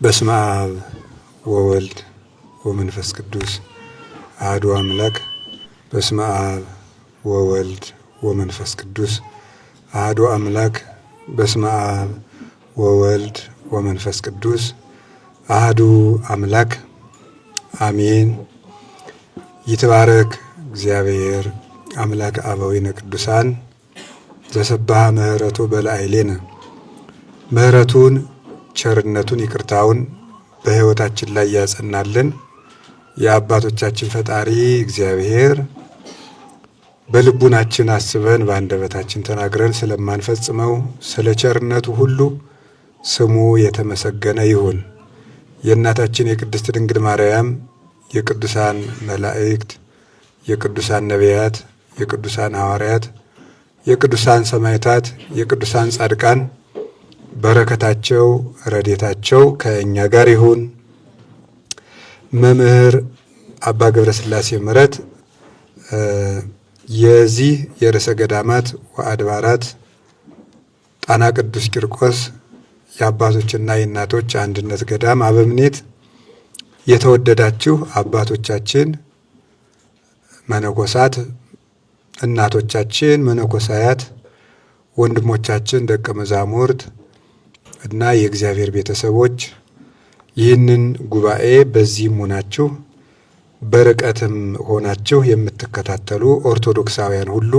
በስመ አብ ወወልድ ወመንፈስ ቅዱስ አሐዱ አምላክ። በስመ አብ ወወልድ ወመንፈስ ቅዱስ አሐዱ አምላክ። በስመ አብ ወወልድ ወመንፈስ ቅዱስ አሐዱ አምላክ አሜን። ይትባረክ እግዚአብሔር አምላክ አበዊነ ቅዱሳን ዘሰብሐ ምህረቱ በላዕሌነ። ምህረቱን ቸርነቱን ይቅርታውን በሕይወታችን ላይ ያጸናልን የአባቶቻችን ፈጣሪ እግዚአብሔር በልቡናችን አስበን በአንደበታችን ተናግረን ስለማንፈጽመው ስለ ቸርነቱ ሁሉ ስሙ የተመሰገነ ይሁን። የእናታችን የቅድስት ድንግል ማርያም የቅዱሳን መላእክት፣ የቅዱሳን ነቢያት፣ የቅዱሳን ሐዋርያት፣ የቅዱሳን ሰማዕታት፣ የቅዱሳን ጻድቃን በረከታቸው ረድኤታቸው ከእኛ ጋር ይሁን። መምህር አባ ገብረስላሴ ምረት የዚህ የርዕሰ ገዳማት ወአድባራት ጣና ቅዱስ ቂርቆስ የአባቶችና የእናቶች አንድነት ገዳም አበምኔት፣ የተወደዳችሁ አባቶቻችን መነኮሳት፣ እናቶቻችን መነኮሳያት፣ ወንድሞቻችን ደቀ መዛሙርት እና የእግዚአብሔር ቤተሰቦች ይህንን ጉባኤ በዚህም ሆናችሁ በርቀትም ሆናችሁ የምትከታተሉ ኦርቶዶክሳውያን ሁሉ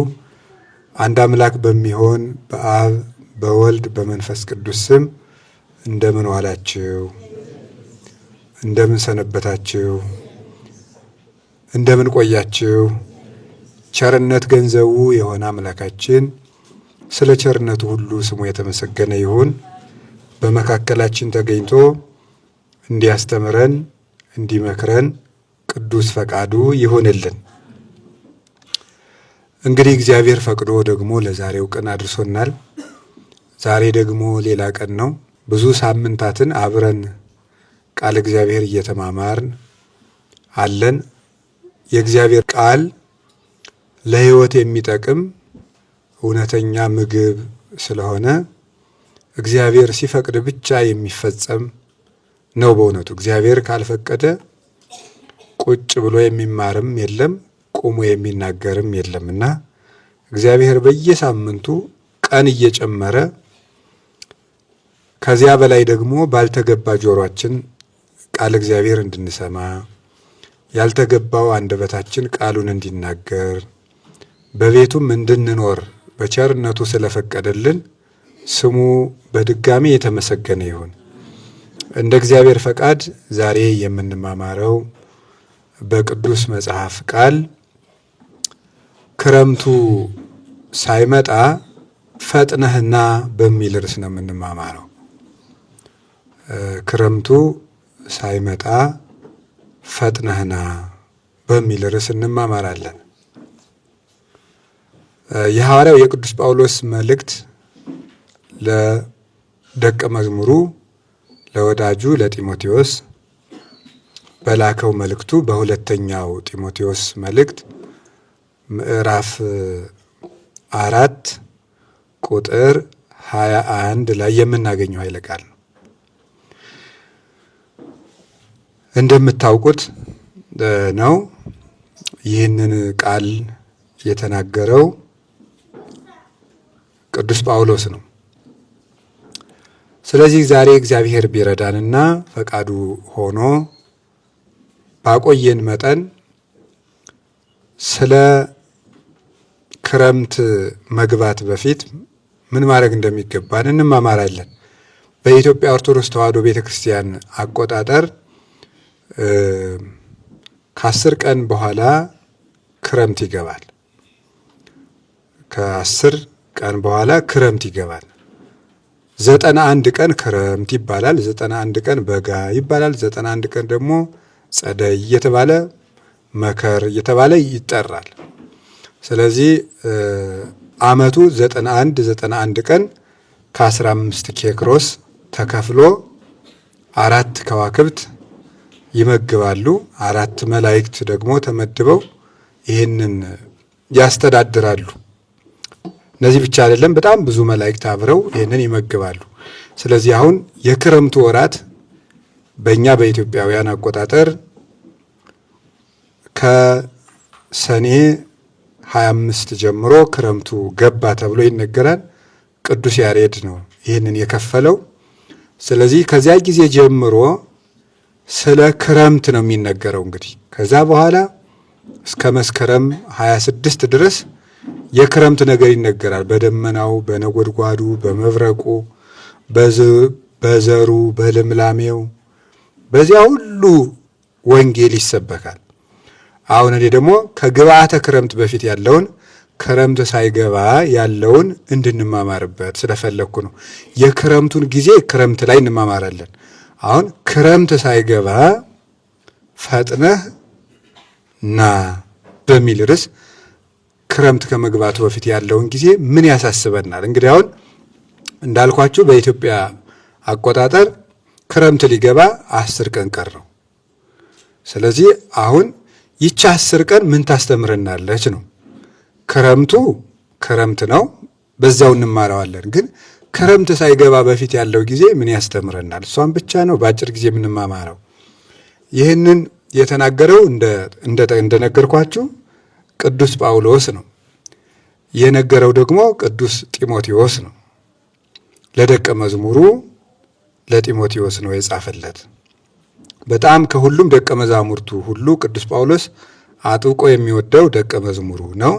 አንድ አምላክ በሚሆን በአብ በወልድ በመንፈስ ቅዱስ ስም እንደምን ዋላችሁ? እንደምን ሰነበታችሁ? እንደምን ቆያችሁ? ቸርነት ገንዘቡ የሆነ አምላካችን ስለ ቸርነቱ ሁሉ ስሙ የተመሰገነ ይሁን። በመካከላችን ተገኝቶ እንዲያስተምረን እንዲመክረን ቅዱስ ፈቃዱ ይሁንልን። እንግዲህ እግዚአብሔር ፈቅዶ ደግሞ ለዛሬው ቀን አድርሶናል። ዛሬ ደግሞ ሌላ ቀን ነው። ብዙ ሳምንታትን አብረን ቃል እግዚአብሔር እየተማማርን አለን። የእግዚአብሔር ቃል ለሕይወት የሚጠቅም እውነተኛ ምግብ ስለሆነ እግዚአብሔር ሲፈቅድ ብቻ የሚፈጸም ነው። በእውነቱ እግዚአብሔር ካልፈቀደ ቁጭ ብሎ የሚማርም የለም፣ ቁሞ የሚናገርም የለምና እግዚአብሔር በየሳምንቱ ቀን እየጨመረ ከዚያ በላይ ደግሞ ባልተገባ ጆሮአችን ቃል እግዚአብሔር እንድንሰማ ያልተገባው አንደበታችን ቃሉን እንዲናገር በቤቱም እንድንኖር በቸርነቱ ስለፈቀደልን ስሙ በድጋሚ የተመሰገነ ይሁን። እንደ እግዚአብሔር ፈቃድ ዛሬ የምንማማረው በቅዱስ መጽሐፍ ቃል ክረምቱ ሳይመጣ ፈጥነህና በሚል ርዕስ ነው የምንማማረው። ክረምቱ ሳይመጣ ፈጥነህና በሚል ርዕስ እንማማራለን። የሐዋርያው የቅዱስ ጳውሎስ መልእክት ለደቀ መዝሙሩ ለወዳጁ ለጢሞቴዎስ በላከው መልእክቱ በሁለተኛው ጢሞቴዎስ መልእክት ምዕራፍ 4 ቁጥር 21 ላይ የምናገኘው ኃይለ ቃል ነው። እንደምታውቁት ነው ይህንን ቃል የተናገረው ቅዱስ ጳውሎስ ነው። ስለዚህ ዛሬ እግዚአብሔር ቢረዳንና ፈቃዱ ሆኖ ባቆየን መጠን ስለ ክረምት መግባት በፊት ምን ማድረግ እንደሚገባን እንማማራለን። በኢትዮጵያ ኦርቶዶክስ ተዋሕዶ ቤተክርስቲያን አቆጣጠር ከ10 ቀን በኋላ ክረምት ይገባል። ከ10 ቀን በኋላ ክረምት ይገባል። 91 ቀን ክረምት ይባላል። 91 ቀን በጋ ይባላል። 91 ቀን ደግሞ ጸደይ እየተባለ መከር እየተባለ ይጠራል። ስለዚህ ዓመቱ 91 ቀን ከ15 ኬክሮስ ተከፍሎ 4 ከዋክብት ይመግባሉ። 4 መላእክት ደግሞ ተመድበው ይህንን ያስተዳድራሉ። እነዚህ ብቻ አይደለም፣ በጣም ብዙ መላእክት አብረው ይህንን ይመግባሉ። ስለዚህ አሁን የክረምቱ ወራት በእኛ በኢትዮጵያውያን አቆጣጠር ከሰኔ 25 ጀምሮ ክረምቱ ገባ ተብሎ ይነገራል። ቅዱስ ያሬድ ነው ይህንን የከፈለው። ስለዚህ ከዚያ ጊዜ ጀምሮ ስለ ክረምት ነው የሚነገረው። እንግዲህ ከዛ በኋላ እስከ መስከረም 26 ድረስ የክረምት ነገር ይነገራል። በደመናው፣ በነጎድጓዱ፣ በመብረቁ፣ በዘሩ፣ በልምላሜው በዚያ ሁሉ ወንጌል ይሰበካል። አሁን እኔ ደግሞ ከግብዓተ ክረምት በፊት ያለውን ክረምት ሳይገባ ያለውን እንድንማማርበት ስለፈለግኩ ነው። የክረምቱን ጊዜ ክረምት ላይ እንማማራለን። አሁን ክረምት ሳይገባ ፈጥነህ ና በሚል ርዕስ ክረምት ከመግባቱ በፊት ያለውን ጊዜ ምን ያሳስበናል? እንግዲህ አሁን እንዳልኳችሁ በኢትዮጵያ አቆጣጠር ክረምት ሊገባ 10 ቀን ቀረው። ስለዚህ አሁን ይቺ 10 ቀን ምን ታስተምረናለች ነው። ክረምቱ ክረምት ነው፣ በዛው እንማረዋለን። ግን ክረምት ሳይገባ በፊት ያለው ጊዜ ምን ያስተምረናል? እሷን ብቻ ነው በአጭር ጊዜ የምንማማረው። ይህንን የተናገረው እንደነገርኳችሁ ቅዱስ ጳውሎስ ነው። የነገረው ደግሞ ቅዱስ ጢሞቴዎስ ነው። ለደቀ መዝሙሩ ለጢሞቴዎስ ነው የጻፈለት። በጣም ከሁሉም ደቀ መዛሙርቱ ሁሉ ቅዱስ ጳውሎስ አጥብቆ የሚወደው ደቀ መዝሙሩ ነው።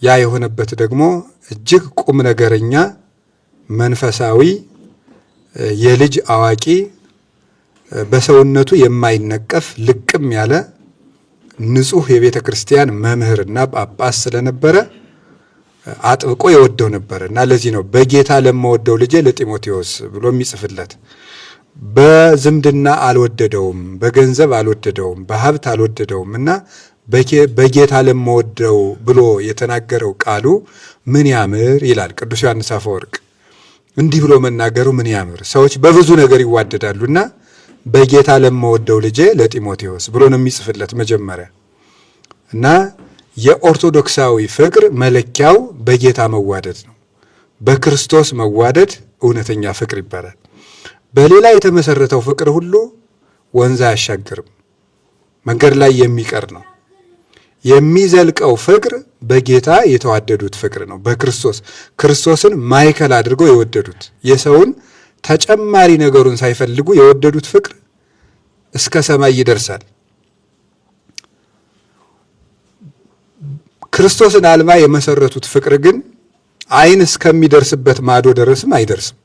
ያ የሆነበት ደግሞ እጅግ ቁም ነገረኛ፣ መንፈሳዊ፣ የልጅ አዋቂ፣ በሰውነቱ የማይነቀፍ ልቅም ያለ ንጹሕ የቤተ ክርስቲያን መምህርና ጳጳስ ስለነበረ አጥብቆ የወደው ነበር እና ለዚህ ነው በጌታ ለምወደው ልጄ ለጢሞቴዎስ ብሎ የሚጽፍለት። በዝምድና አልወደደውም፣ በገንዘብ አልወደደውም፣ በሀብት አልወደደውም እና በጌታ ለምወደው ብሎ የተናገረው ቃሉ ምን ያምር ይላል ቅዱስ ዮሐንስ አፈወርቅ። እንዲህ ብሎ መናገሩ ምን ያምር! ሰዎች በብዙ ነገር ይዋደዳሉና በጌታ ለምወደው ልጄ ለጢሞቴዎስ ብሎ ነው የሚጽፍለት መጀመሪያ። እና የኦርቶዶክሳዊ ፍቅር መለኪያው በጌታ መዋደድ ነው። በክርስቶስ መዋደድ እውነተኛ ፍቅር ይባላል። በሌላ የተመሰረተው ፍቅር ሁሉ ወንዝ አያሻግርም፣ መንገድ ላይ የሚቀር ነው። የሚዘልቀው ፍቅር በጌታ የተዋደዱት ፍቅር ነው። ክርስቶስን ማዕከል አድርገው የወደዱት የሰውን ተጨማሪ ነገሩን ሳይፈልጉ የወደዱት ፍቅር እስከ ሰማይ ይደርሳል። ክርስቶስን አልባ የመሰረቱት ፍቅር ግን ዓይን እስከሚደርስበት ማዶ ድረስም አይደርስም።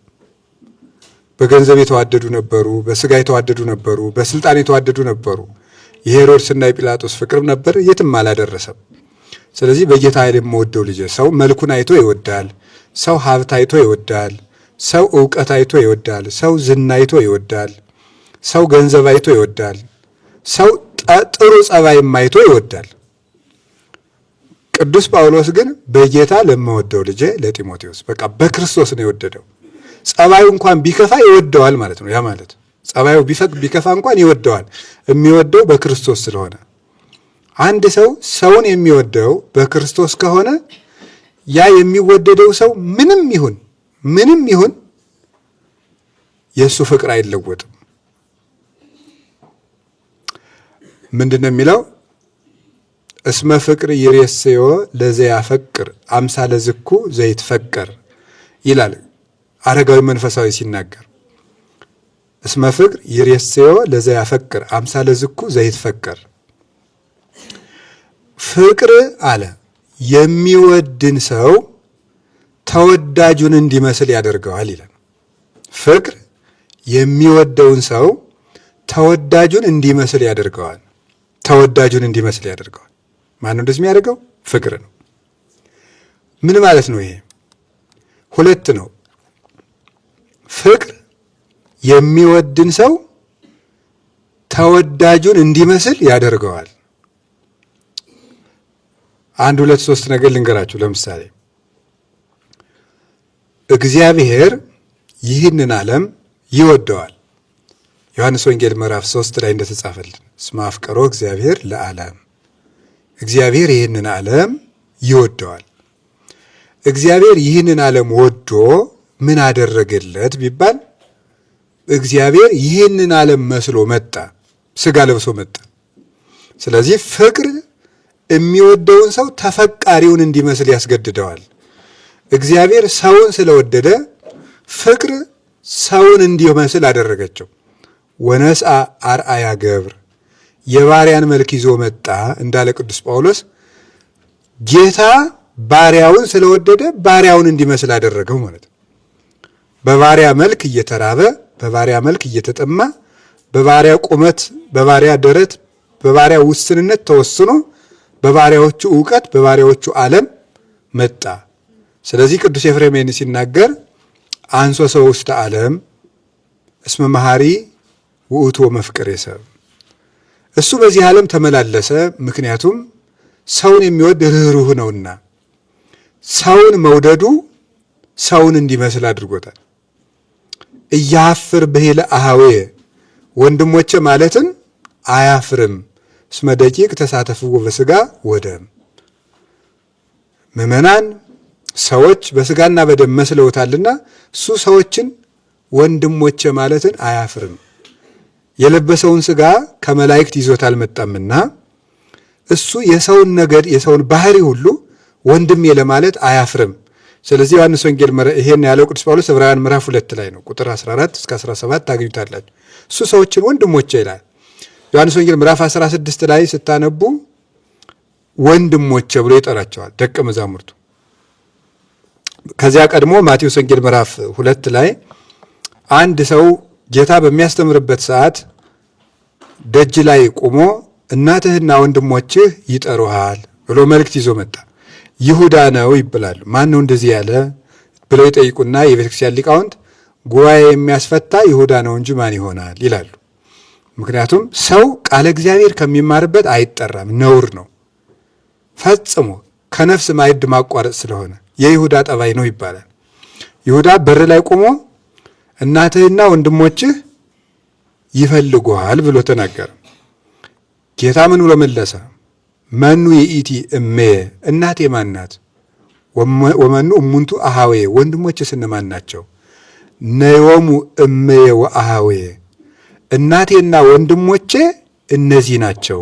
በገንዘብ የተዋደዱ ነበሩ፣ በስጋ የተዋደዱ ነበሩ፣ በስልጣን የተዋደዱ ነበሩ። የሄሮድስና የጲላጦስ ፍቅር ነበር፣ የትም አላደረሰም። ስለዚህ በጌታ የምወደው ልጄ ሰው መልኩን አይቶ ይወዳል፣ ሰው ሀብት አይቶ ይወዳል፣ ሰው ዕውቀት አይቶ ይወዳል፣ ሰው ዝና አይቶ ይወዳል፣ ሰው ገንዘብ አይቶ ይወዳል፣ ሰው ጥሩ ጸባይም አይቶ ይወዳል። ቅዱስ ጳውሎስ ግን በጌታ ለምወደው ልጄ ለጢሞቴዎስ በቃ በክርስቶስ ነው የወደደው። ጸባዩ እንኳን ቢከፋ ይወደዋል ማለት ነው። ያ ማለት ጸባዩ ቢከፋ እንኳን ይወደዋል። የሚወደው በክርስቶስ ስለሆነ አንድ ሰው ሰውን የሚወደው በክርስቶስ ከሆነ ያ የሚወደደው ሰው ምንም ይሁን የእሱ ፍቅር አይለወጥም። ምንድን ነው የሚለው? እስመ ፍቅር ይሬስዮ ለዘያፈቅር አምሳለ ዝኩ ዘይትፈቀር ይላል አረጋዊ መንፈሳዊ ሲናገር። እስመ ፍቅር ይሬስዮ ለዘያፈቅር አምሳለ ዝኩ ዘይትፈቀር። ፍቅር አለ የሚወድን ሰው ተወዳጁን እንዲመስል ያደርገዋል ይላል። ፍቅር የሚወደውን ሰው ተወዳጁን እንዲመስል ያደርገዋል። ማን ነው እንደዚህ የሚያደርገው? ፍቅር ነው። ምን ማለት ነው ይሄ? ሁለት ነው። ፍቅር የሚወድን ሰው ተወዳጁን እንዲመስል ያደርገዋል። 1 2 3 ነገር ልንገራችሁ። ለምሳሌ እግዚአብሔር ይህንን ዓለም ይወደዋል። ዮሐንስ ወንጌል ምዕራፍ 3 ላይ እንደተጻፈልን እስመ አፍቀሮ እግዚአብሔር ለዓለም፣ እግዚአብሔር ይህንን ዓለም ይወደዋል። እግዚአብሔር ይህንን ዓለም ወዶ ምን አደረገለት ቢባል እግዚአብሔር ይህንን ዓለም መስሎ መጣ፣ ሥጋ ለብሶ መጣ። ስለዚህ ፍቅር የሚወደውን ሰው ተፈቃሪውን እንዲመስል ያስገድደዋል። እግዚአብሔር ሰውን ስለወደደ ፍቅር ሰውን እንዲመስል አደረገችው። ወነስአ አርአያ ገብር የባሪያን መልክ ይዞ መጣ እንዳለ ቅዱስ ጳውሎስ ጌታ ባሪያውን ስለወደደ ባሪያውን እንዲመስል አደረገው ማለት ነው። በባሪያ መልክ እየተራበ፣ በባሪያ መልክ እየተጠማ፣ በባሪያ ቁመት፣ በባሪያ ደረት፣ በባሪያ ውስንነት ተወስኖ በባሪያዎቹ ዕውቀት፣ በባሪያዎቹ ዓለም መጣ። ስለዚህ ቅዱስ ኤፍሬም ሲናገር አንሶ ሰው ውስተ ዓለም እስመ መሐሪ ውእቱ ወመፍቅሬ ሰብ፣ እሱ በዚህ ዓለም ተመላለሰ፣ ምክንያቱም ሰውን የሚወድ ርኅሩህ ነውና። ሰውን መውደዱ ሰውን እንዲመስል አድርጎታል። እያፍር ብሂለ አኀዌየ ወንድሞቼ ማለትን አያፍርም። እስመ ደቂቅ ተሳተፍዎ በሥጋ ወደም ምእመናን ሰዎች በሥጋና በደም መስለውታልና እሱ ሰዎችን ወንድሞቼ ማለትን አያፍርም። የለበሰውን ሥጋ ከመላእክት ይዞት አልመጣምና እሱ የሰውን ነገድ የሰውን ባህሪ ሁሉ ወንድሜ ለማለት አያፍርም። ስለዚህ ዮሐንስ ወንጌል ይሄን ያለው ቅዱስ ጳውሎስ ዕብራውያን ምዕራፍ 2 ላይ ነው። ቁጥር 14 እስከ 17 ታገኙታላችሁ። እሱ ሰዎችን ወንድሞቼ ይላል። ዮሐንስ ወንጌል ምዕራፍ 16 ላይ ስታነቡ ወንድሞቼ ብሎ ይጠራቸዋል ደቀ መዛሙርቱ። ከዚያ ቀድሞ ማቴዎስ ወንጌል ምዕራፍ 2 ላይ አንድ ሰው ጌታ በሚያስተምርበት ሰዓት ደጅ ላይ ቆሞ እናትህና ወንድሞችህ ይጠሩሃል ብሎ መልእክት ይዞ መጣ። ይሁዳ ነው ይባላሉ። ማን ነው እንደዚህ ያለ ብለው ይጠይቁና የቤተክርስቲያን ሊቃውንት ጉባኤ የሚያስፈታ ይሁዳ ነው እንጂ ማን ይሆናል ይላሉ። ምክንያቱም ሰው ቃለ እግዚአብሔር ከሚማርበት አይጠራም፣ ነውር ነው ፈጽሞ፣ ከነፍስ ማዕድ ማቋረጥ ስለሆነ የይሁዳ ጠባይ ነው ይባላል። ይሁዳ በር ላይ ቆሞ እናትህና ወንድሞችህ ይፈልጉሃል ብሎ ተናገረ። ጌታ ምን ብሎ መለሰ? መኑ የኢቲ እሜ እናቴ ማን ናት? ወመኑ እሙንቱ አኀዌ ወንድሞችስ እነማን ናቸው? ነዮሙ እሜ ወአኀዌ እናቴና ወንድሞቼ እነዚህ ናቸው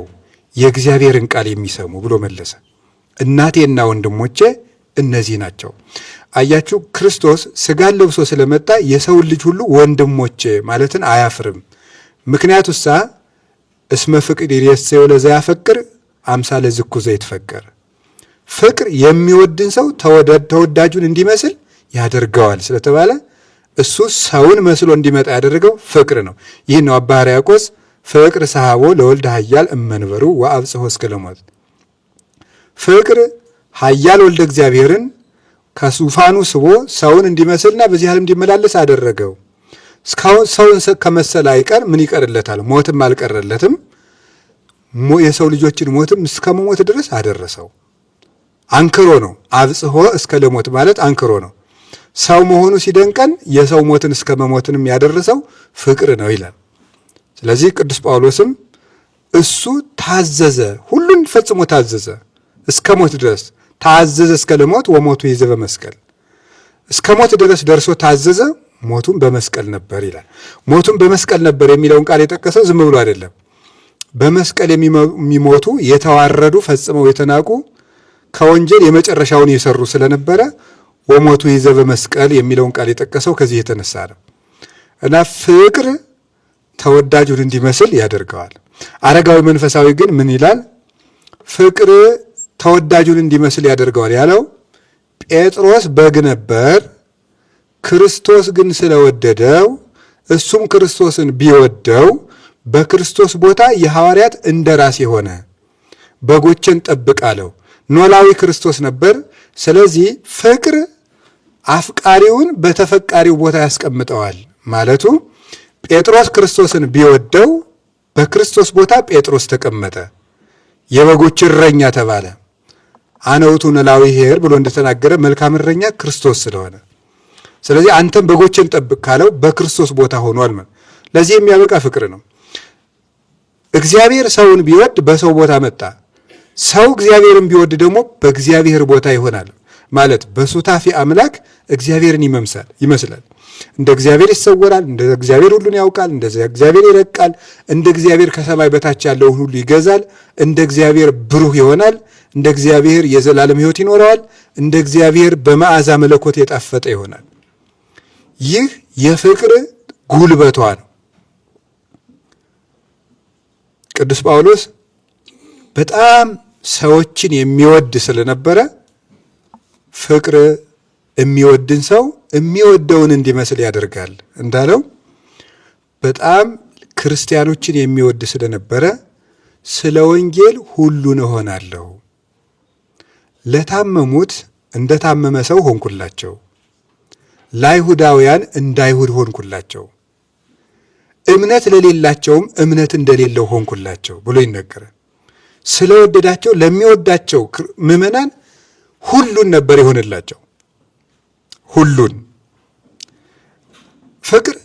የእግዚአብሔርን ቃል የሚሰሙ ብሎ መለሰ። እናቴና ወንድሞቼ እነዚህ ናቸው። አያችሁ፣ ክርስቶስ ሥጋን ለብሶ ስለመጣ የሰውን ልጅ ሁሉ ወንድሞቼ ማለትን አያፍርም። ምክንያቱሳ እስመ ፍቅር ይሬስዮ ለዘያፈቅር አምሳለ ዝኩ ዘይትፈቀር፣ ፍቅር የሚወድን ሰው ተወዳጁን እንዲመስል ያደርገዋል ስለተባለ እሱ ሰውን መስሎ እንዲመጣ ያደረገው ፍቅር ነው። ይህ ነው አባ ሕርያቆስ ፍቅር ሰሐቦ ለወልድ ኃያል እመንበሩ ወአብጽሖ እስከ ለሞት። ፍቅር ኃያል ወልደ እግዚአብሔርን ከዙፋኑ ስቦ ሰውን እንዲመስልና በዚህ ዓለም እንዲመላለስ አደረገው። እስካሁን ሰውን ከመሰለ አይቀር ምን ይቀርለታል? ሞትም አልቀረለትም። የሰው ልጆችን ሞትም እስከ መሞት ድረስ አደረሰው። አንክሮ ነው። አብጽሖ እስከ ለሞት ማለት አንክሮ ነው። ሰው መሆኑ ሲደንቀን የሰው ሞትን እስከ መሞትንም ያደረሰው ፍቅር ነው ይላል። ስለዚህ ቅዱስ ጳውሎስም እሱ ታዘዘ፣ ሁሉን ፈጽሞ ታዘዘ እስከ ሞት ድረስ ታዘዘ እስከ ለሞት ወሞቱ ይዘ በመስቀል እስከ ሞት ድረስ ደርሶ ታዘዘ፣ ሞቱን በመስቀል ነበር ይላል። ሞቱን በመስቀል ነበር የሚለውን ቃል የጠቀሰው ዝም ብሎ አይደለም። በመስቀል የሚሞቱ የተዋረዱ ፈጽመው የተናቁ ከወንጀል የመጨረሻውን የሰሩ ስለነበረ ወሞቱ ይዘ በመስቀል የሚለውን ቃል የጠቀሰው ከዚህ የተነሳ ነው። እና ፍቅር ተወዳጁን እንዲመስል ያደርገዋል። አረጋዊ መንፈሳዊ ግን ምን ይላል? ፍቅር ተወዳጁን እንዲመስል ያደርገዋል ያለው ጴጥሮስ በግ ነበር፣ ክርስቶስ ግን ስለወደደው እሱም ክርስቶስን ቢወደው በክርስቶስ ቦታ የሐዋርያት እንደራሴ ሆነ፣ በጎችን ጠብቅ አለው። ኖላዊ ክርስቶስ ነበር። ስለዚህ ፍቅር አፍቃሪውን በተፈቃሪው ቦታ ያስቀምጠዋል ማለቱ ጴጥሮስ ክርስቶስን ቢወደው በክርስቶስ ቦታ ጴጥሮስ ተቀመጠ፣ የበጎች እረኛ ተባለ። አነ ውእቱ ኖላዊ ኄር ብሎ እንደተናገረ መልካም እረኛ ክርስቶስ ስለሆነ፣ ስለዚህ አንተም በጎችን ጠብቅ ካለው በክርስቶስ ቦታ ሆኗል ማለት። ለዚህ የሚያበቃ ፍቅር ነው። እግዚአብሔር ሰውን ቢወድ በሰው ቦታ መጣ። ሰው እግዚአብሔርን ቢወድ ደግሞ በእግዚአብሔር ቦታ ይሆናል። ማለት በሱታፊ አምላክ እግዚአብሔርን ይመስላል። እንደ እግዚአብሔር ይሰወራል፣ እንደ እግዚአብሔር ሁሉን ያውቃል፣ እንደ እግዚአብሔር ይረቃል፣ እንደ እግዚአብሔር ከሰማይ በታች ያለውን ሁሉ ይገዛል፣ እንደ እግዚአብሔር ብሩህ ይሆናል፣ እንደ እግዚአብሔር የዘላለም ሕይወት ይኖረዋል፣ እንደ እግዚአብሔር በመዓዛ መለኮት የጣፈጠ ይሆናል። ይህ የፍቅር ጉልበቷ ነው። ቅዱስ ጳውሎስ በጣም ሰዎችን የሚወድ ስለነበረ ፍቅር የሚወድን ሰው የሚወደውን እንዲመስል ያደርጋል እንዳለው በጣም ክርስቲያኖችን የሚወድ ስለነበረ ስለ ወንጌል ሁሉን እሆናለሁ፣ ለታመሙት እንደታመመ ሰው ሆንኩላቸው፣ ለአይሁዳውያን እንዳይሁድ ሆንኩላቸው፣ እምነት ለሌላቸውም እምነት እንደሌለው ሆንኩላቸው ብሎ ይነገራል። ስለወደዳቸው ለሚወዳቸው ምዕመናን ሁሉን ነበር የሆነላቸው። ሁሉን ፍቅር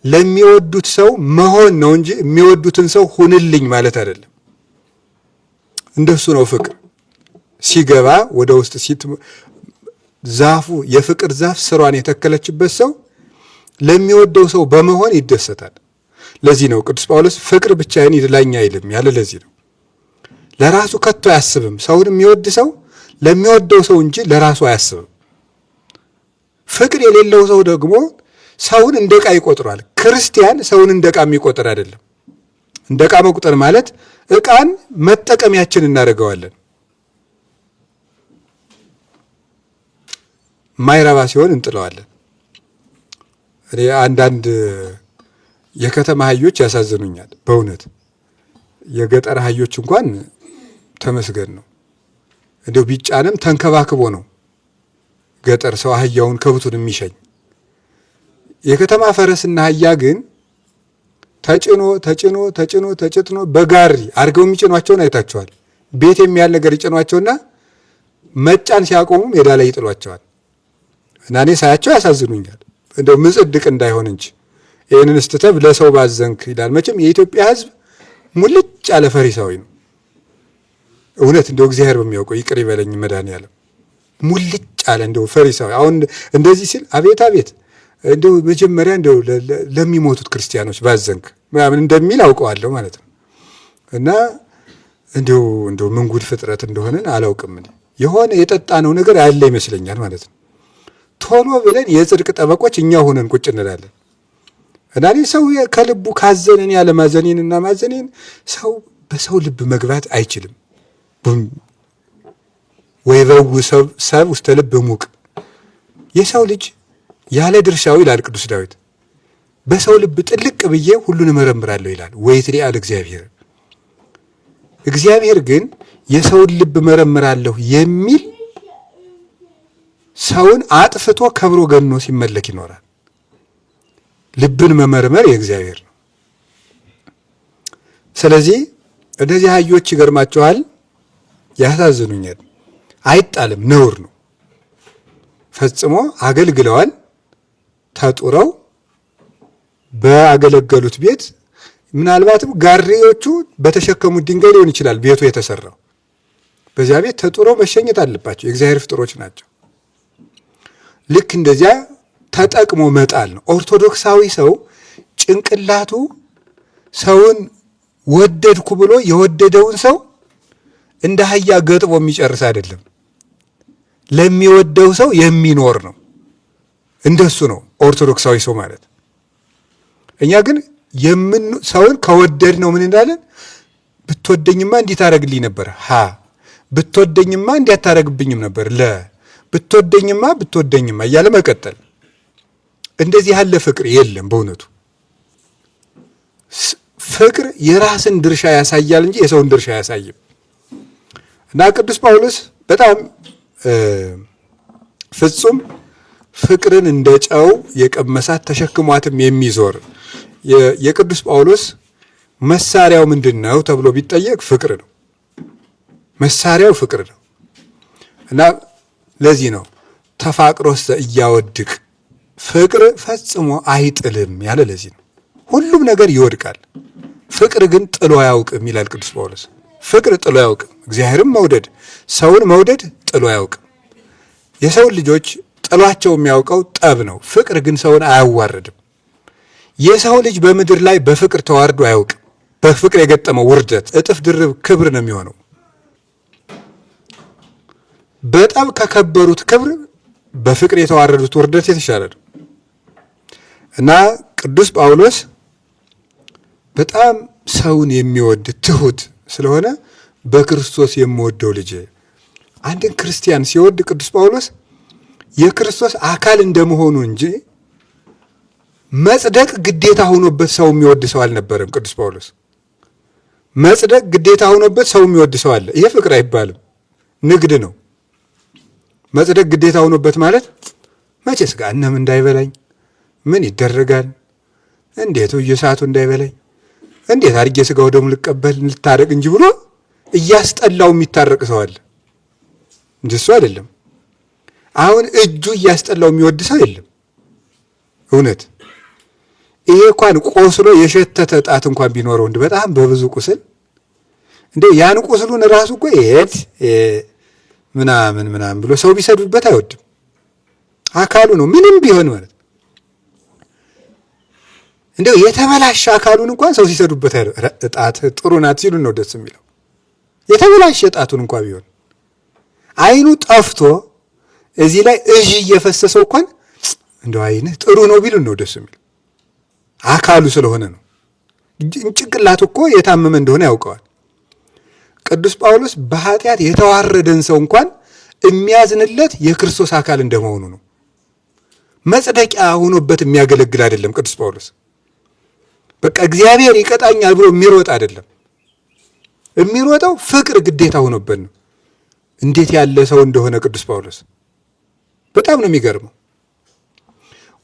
ለሚወዱት ሰው መሆን ነው እንጂ የሚወዱትን ሰው ሁንልኝ ማለት አይደለም። እንደሱ ነው ፍቅር ሲገባ ወደ ውስጥ ዛፉ የፍቅር ዛፍ ስሯን የተከለችበት ሰው ለሚወደው ሰው በመሆን ይደሰታል። ለዚህ ነው ቅዱስ ጳውሎስ ፍቅር ብቻዬን ይድላኝ አይልም ያለ። ለዚህ ነው ለራሱ ከቶ አያስብም። ሰውን የሚወድ ሰው ለሚወደው ሰው እንጂ ለራሱ አያስብም። ፍቅር የሌለው ሰው ደግሞ ሰውን እንደ ዕቃ ይቆጥሯል። ክርስቲያን ሰውን እንደ ዕቃ የሚቆጥር አይደለም። እንደ ዕቃ መቁጠር ማለት ዕቃን መጠቀሚያችን እናደርገዋለን። ማይረባ ሲሆን እንጥለዋለን። እኔ አንዳንድ የከተማ አህዮች ያሳዝኑኛል በእውነት። የገጠር አህዮች እንኳን ተመስገን ነው፣ እንደው ቢጫንም ተንከባክቦ ነው ገጠር ሰው አህያውን ከብቱን የሚሸኝ። የከተማ ፈረስና አህያ ግን ተጭኖ በጋሪ አድርገው የሚጭኗቸውን አይታቸዋል። ቤት የሚያል ነገር ይጭኗቸውና መጫን ሲያቆሙ ሜዳ ላይ ይጥሏቸዋል። እና እኔ ሳያቸው ያሳዝኑኛል። እንደው ምጽድቅ እንዳይሆን እንጂ ይህንን ስትተብ ለሰው ባዘንክ ይላል። መቼም የኢትዮጵያ ሕዝብ ሙልጭ ያለ ፈሪሳዊ ነው። እውነት እንደው እግዚአብሔር በሚያውቀው ይቅር ይበለኝ መድኃኒዓለም። ሙልጭ ያለ እንደው ፈሪሳዊ። አሁን እንደዚህ ሲል አቤት አቤት እንደው መጀመሪያ እንደው ለሚሞቱት ክርስቲያኖች ባዘንክ ምናምን እንደሚል አውቀዋለሁ ማለት ነው። እና እንደው ምን ጉድ ፍጥረት እንደሆነን አላውቅም። የሆነ የጠጣነው ነገር ያለ ይመስለኛል ማለት ነው። ቶሎ ብለን የጽድቅ ጠበቆች እኛ ሆነን ቁጭ እንላለን። እና ሰው ከልቡ ካዘነን ያለ ማዘኔንና ማዘኔን ሰው በሰው ልብ መግባት አይችልም። ወይበው ሰብ ውስተ ልብ ሙቅ፣ የሰው ልጅ ያለ ድርሻው ይላል ቅዱስ ዳዊት። በሰው ልብ ጥልቅ ብዬ ሁሉን እመረምራለሁ ይላል። ወይትሊአ ለእግዚአብሔር፣ እግዚአብሔር ግን የሰውን ልብ እመረምራለሁ የሚል ሰውን አጥፍቶ ከብሮ ገኖ ሲመለክ ይኖራል። ልብን መመርመር የእግዚአብሔር ነው። ስለዚህ እነዚህ አህዮች ይገርማቸዋል፣ ያሳዝኑኛል። አይጣልም፣ ነውር ነው። ፈጽሞ አገልግለዋል። ተጡረው በአገለገሉት ቤት ምናልባትም ጋሪዎቹ በተሸከሙት ድንጋይ ሊሆን ይችላል ቤቱ የተሰራው። በዚያ ቤት ተጡረው መሸኘት አለባቸው። የእግዚአብሔር ፍጥሮች ናቸው። ልክ እንደዚያ ተጠቅሞ መጣል ነው። ኦርቶዶክሳዊ ሰው ጭንቅላቱ ሰውን ወደድኩ ብሎ የወደደውን ሰው እንደ አህያ ገጥቦ የሚጨርስ አይደለም። ለሚወደው ሰው የሚኖር ነው። እንደሱ ነው ኦርቶዶክሳዊ ሰው ማለት። እኛ ግን ሰውን ከወደድ ነው ምን እንዳለን፣ ብትወደኝማ እንዲህ ታረግልኝ ነበር፣ ብትወደኝማ እንዲህ አታረግብኝም ነበር፣ ብትወደኝማ እያለ መቀጠል። እንደዚህ ያለ ፍቅር የለም በእውነቱ። ፍቅር የራስን ድርሻ ያሳያል እንጂ የሰውን ድርሻ አያሳይም። እና ቅዱስ ጳውሎስ በጣም ፍጹም ፍቅርን እንደ ጨው የቀመሳት ተሸክሟትም የሚዞር የቅዱስ ጳውሎስ መሳሪያው ምንድን ነው ተብሎ ቢጠየቅ ፍቅር ነው። መሳሪያው ፍቅር ነው። እና ለዚህ ነው ተፋቅሮስ እያወድቅ ፍቅር ፈጽሞ አይጥልም ያለ። ለዚህ ነው ሁሉም ነገር ይወድቃል፣ ፍቅር ግን ጥሎ አያውቅም ይላል ቅዱስ ጳውሎስ። ፍቅር ጥሎ አያውቅም። እግዚአብሔርም መውደድ ሰውን መውደድ ጥሎ አያውቅም። የሰው ልጆች ጥሏቸው የሚያውቀው ጠብ ነው። ፍቅር ግን ሰውን አያዋርድም። የሰው ልጅ በምድር ላይ በፍቅር ተዋርዶ አያውቅም። በፍቅር የገጠመው ውርደት እጥፍ ድርብ ክብር ነው የሚሆነው። በጣም ከከበሩት ክብር በፍቅር የተዋረዱት ውርደት የተሻለ ነው እና ቅዱስ ጳውሎስ በጣም ሰውን የሚወድ ትሁት ስለሆነ በክርስቶስ የምወደው ልጄ። አንድን ክርስቲያን ሲወድ ቅዱስ ጳውሎስ የክርስቶስ አካል እንደመሆኑ እንጂ መጽደቅ ግዴታ ሆኖበት ሰው የሚወድ ሰው አልነበረም። ቅዱስ ጳውሎስ መጽደቅ ግዴታ ሆኖበት ሰው የሚወድ ሰው አለ። ይሄ ፍቅር አይባልም፣ ንግድ ነው። መጽደቅ ግዴታ ሆኖበት ማለት መቼስ ገሃነም እንዳይበላኝ ምን ይደረጋል፣ እንዴት እየሳቱ እንዳይበላኝ እንዴት አድርጌ ስጋው ደሙ ልቀበል ልታረቅ እንጂ ብሎ እያስጠላው የሚታረቅ ሰው አለ። እንደሱ አይደለም። አሁን እጁ እያስጠላው የሚወድ ሰው የለም። እውነት ይሄ እንኳን ቆስሎ የሸተተ ጣት እንኳን ቢኖረው እንደ በጣም በብዙ ቁስል እንደ ያን ቁስሉን ራሱ እኮ ምናምን ብሎ ሰው ቢሰዱበት አይወድም። አካሉ ነው ምንም ቢሆን ማለት እንደው የተበላሸ አካሉን እንኳን ሰው ሲሰዱበት ጣት ጥሩ ናት ሲሉን ነው ደስ የሚለው። የተበላሸ ጣቱን እንኳን ቢሆን አይኑ ጠፍቶ እዚህ ላይ እዥ እየፈሰሰው እንኳን እንደው አይነ ጥሩ ነው ቢሉን ነው ደስ የሚለው። አካሉ ስለሆነ ነው። ጭንቅላቱ እኮ የታመመ እንደሆነ ያውቀዋል። ቅዱስ ጳውሎስ በኃጢአት የተዋረደን ሰው እንኳን የሚያዝንለት የክርስቶስ አካል እንደመሆኑ ነው። መጽደቂያ ሆኖበት የሚያገለግል አይደለም። ቅዱስ ጳውሎስ በቃ እግዚአብሔር ይቀጣኛል ብሎ የሚሮጥ አይደለም። የሚሮጠው ፍቅር ግዴታ ሆኖበት ነው። እንዴት ያለ ሰው እንደሆነ ቅዱስ ጳውሎስ በጣም ነው የሚገርመው።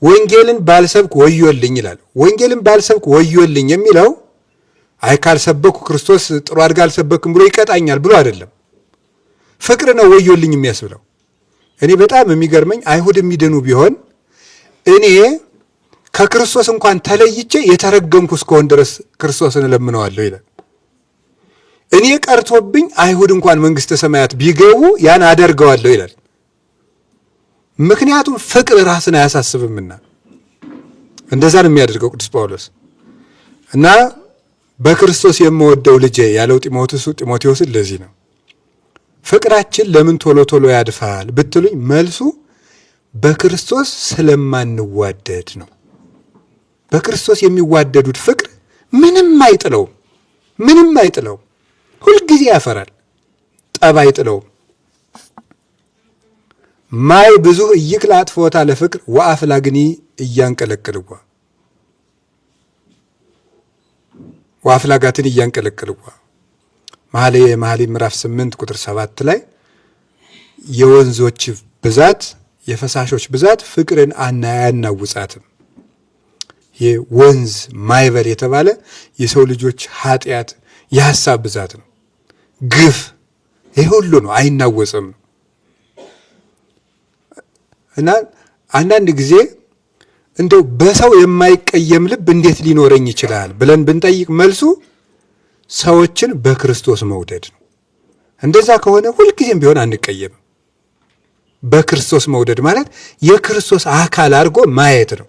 ወንጌልን ባልሰብክ ወዮልኝ ይላል። ወንጌልን ባልሰብክ ወዮልኝ የሚለው አይ ካልሰበኩ ክርስቶስ ጥሩ አድርጋ አልሰበክም ብሎ ይቀጣኛል ብሎ አይደለም። ፍቅር ነው ወዮልኝ የሚያስብለው። እኔ በጣም የሚገርመኝ አይሁድ የሚድኑ ቢሆን እኔ ከክርስቶስ እንኳን ተለይቼ የተረገምኩ እስከሆን ድረስ ክርስቶስን እለምነዋለሁ ይላል። እኔ ቀርቶብኝ አይሁድ እንኳን መንግሥተ ሰማያት ቢገቡ ያን አደርገዋለሁ ይላል። ምክንያቱም ፍቅር ራስን አያሳስብምና እንደዛ ነው የሚያደርገው ቅዱስ ጳውሎስ። እና በክርስቶስ የምወደው ልጄ ያለው ጢሞቴዎስን ለዚህ ነው። ፍቅራችን ለምን ቶሎ ቶሎ ያድፋል ብትሉኝ መልሱ በክርስቶስ ስለማንዋደድ ነው። በክርስቶስ የሚዋደዱት ፍቅር ምንም አይጥለውም። ሁልጊዜ ያፈራል፣ ጠብ አይጥለውም። ማይ ብዙ እይክል አጥፎታ ለፍቅር ወአፍላግኒ እያንቀለቅልዋ ወአፍላጋትን እያንቀለቅልዋ መኃልየ ምዕራፍ 8 ቁጥር 7 ላይ የወንዞች ብዛት የፈሳሾች ብዛት ፍቅርን አያናውጻትም። ይህ ወንዝ ማይበል የተባለ የሰው ልጆች ኃጢአት የሐሳብ ብዛት ነው። ግፍ ይህ ሁሉ ነው፣ አይናወጽም። እና አንዳንድ ጊዜ እንደው በሰው የማይቀየም ልብ እንዴት ሊኖረኝ ይችላል ብለን ብንጠይቅ መልሱ ሰዎችን በክርስቶስ መውደድ ነው። እንደዛ ከሆነ ሁልጊዜም ቢሆን አንቀየምም። በክርስቶስ መውደድ ማለት የክርስቶስ አካል አድርጎ ማየት ነው።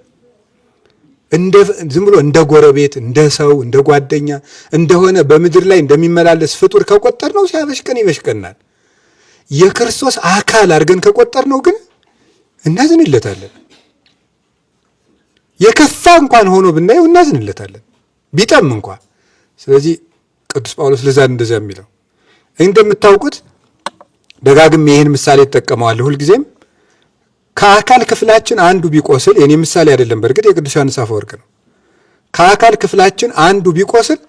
ዝም ብሎ እንደ ጎረቤት፣ እንደ ሰው፣ እንደ ጓደኛ እንደሆነ በምድር ላይ እንደሚመላለስ ፍጡር ከቆጠር ነው ሲያበሽቀን ይበሽቀናል። የክርስቶስ አካል አድርገን ከቆጠር ነው ግን እናዝንለታለን። የከፋ እንኳን ሆኖ ብናየው እናዝንለታለን ቢጠም እንኳን። ስለዚህ ቅዱስ ጳውሎስ ለዛ እንደዛ የሚለው እንደምታውቁት ደጋግሜ ይህን ምሳሌ እጠቀመዋለሁ ሁልጊዜም። ከአካል ክፍላችን አንዱ ቢቆስል፣ የኔ ምሳሌ አይደለም በእርግጥ የቅዱስ ዮሐንስ አፈወርቅ ነው። ከአካል ክፍላችን አንዱ ቢቆስል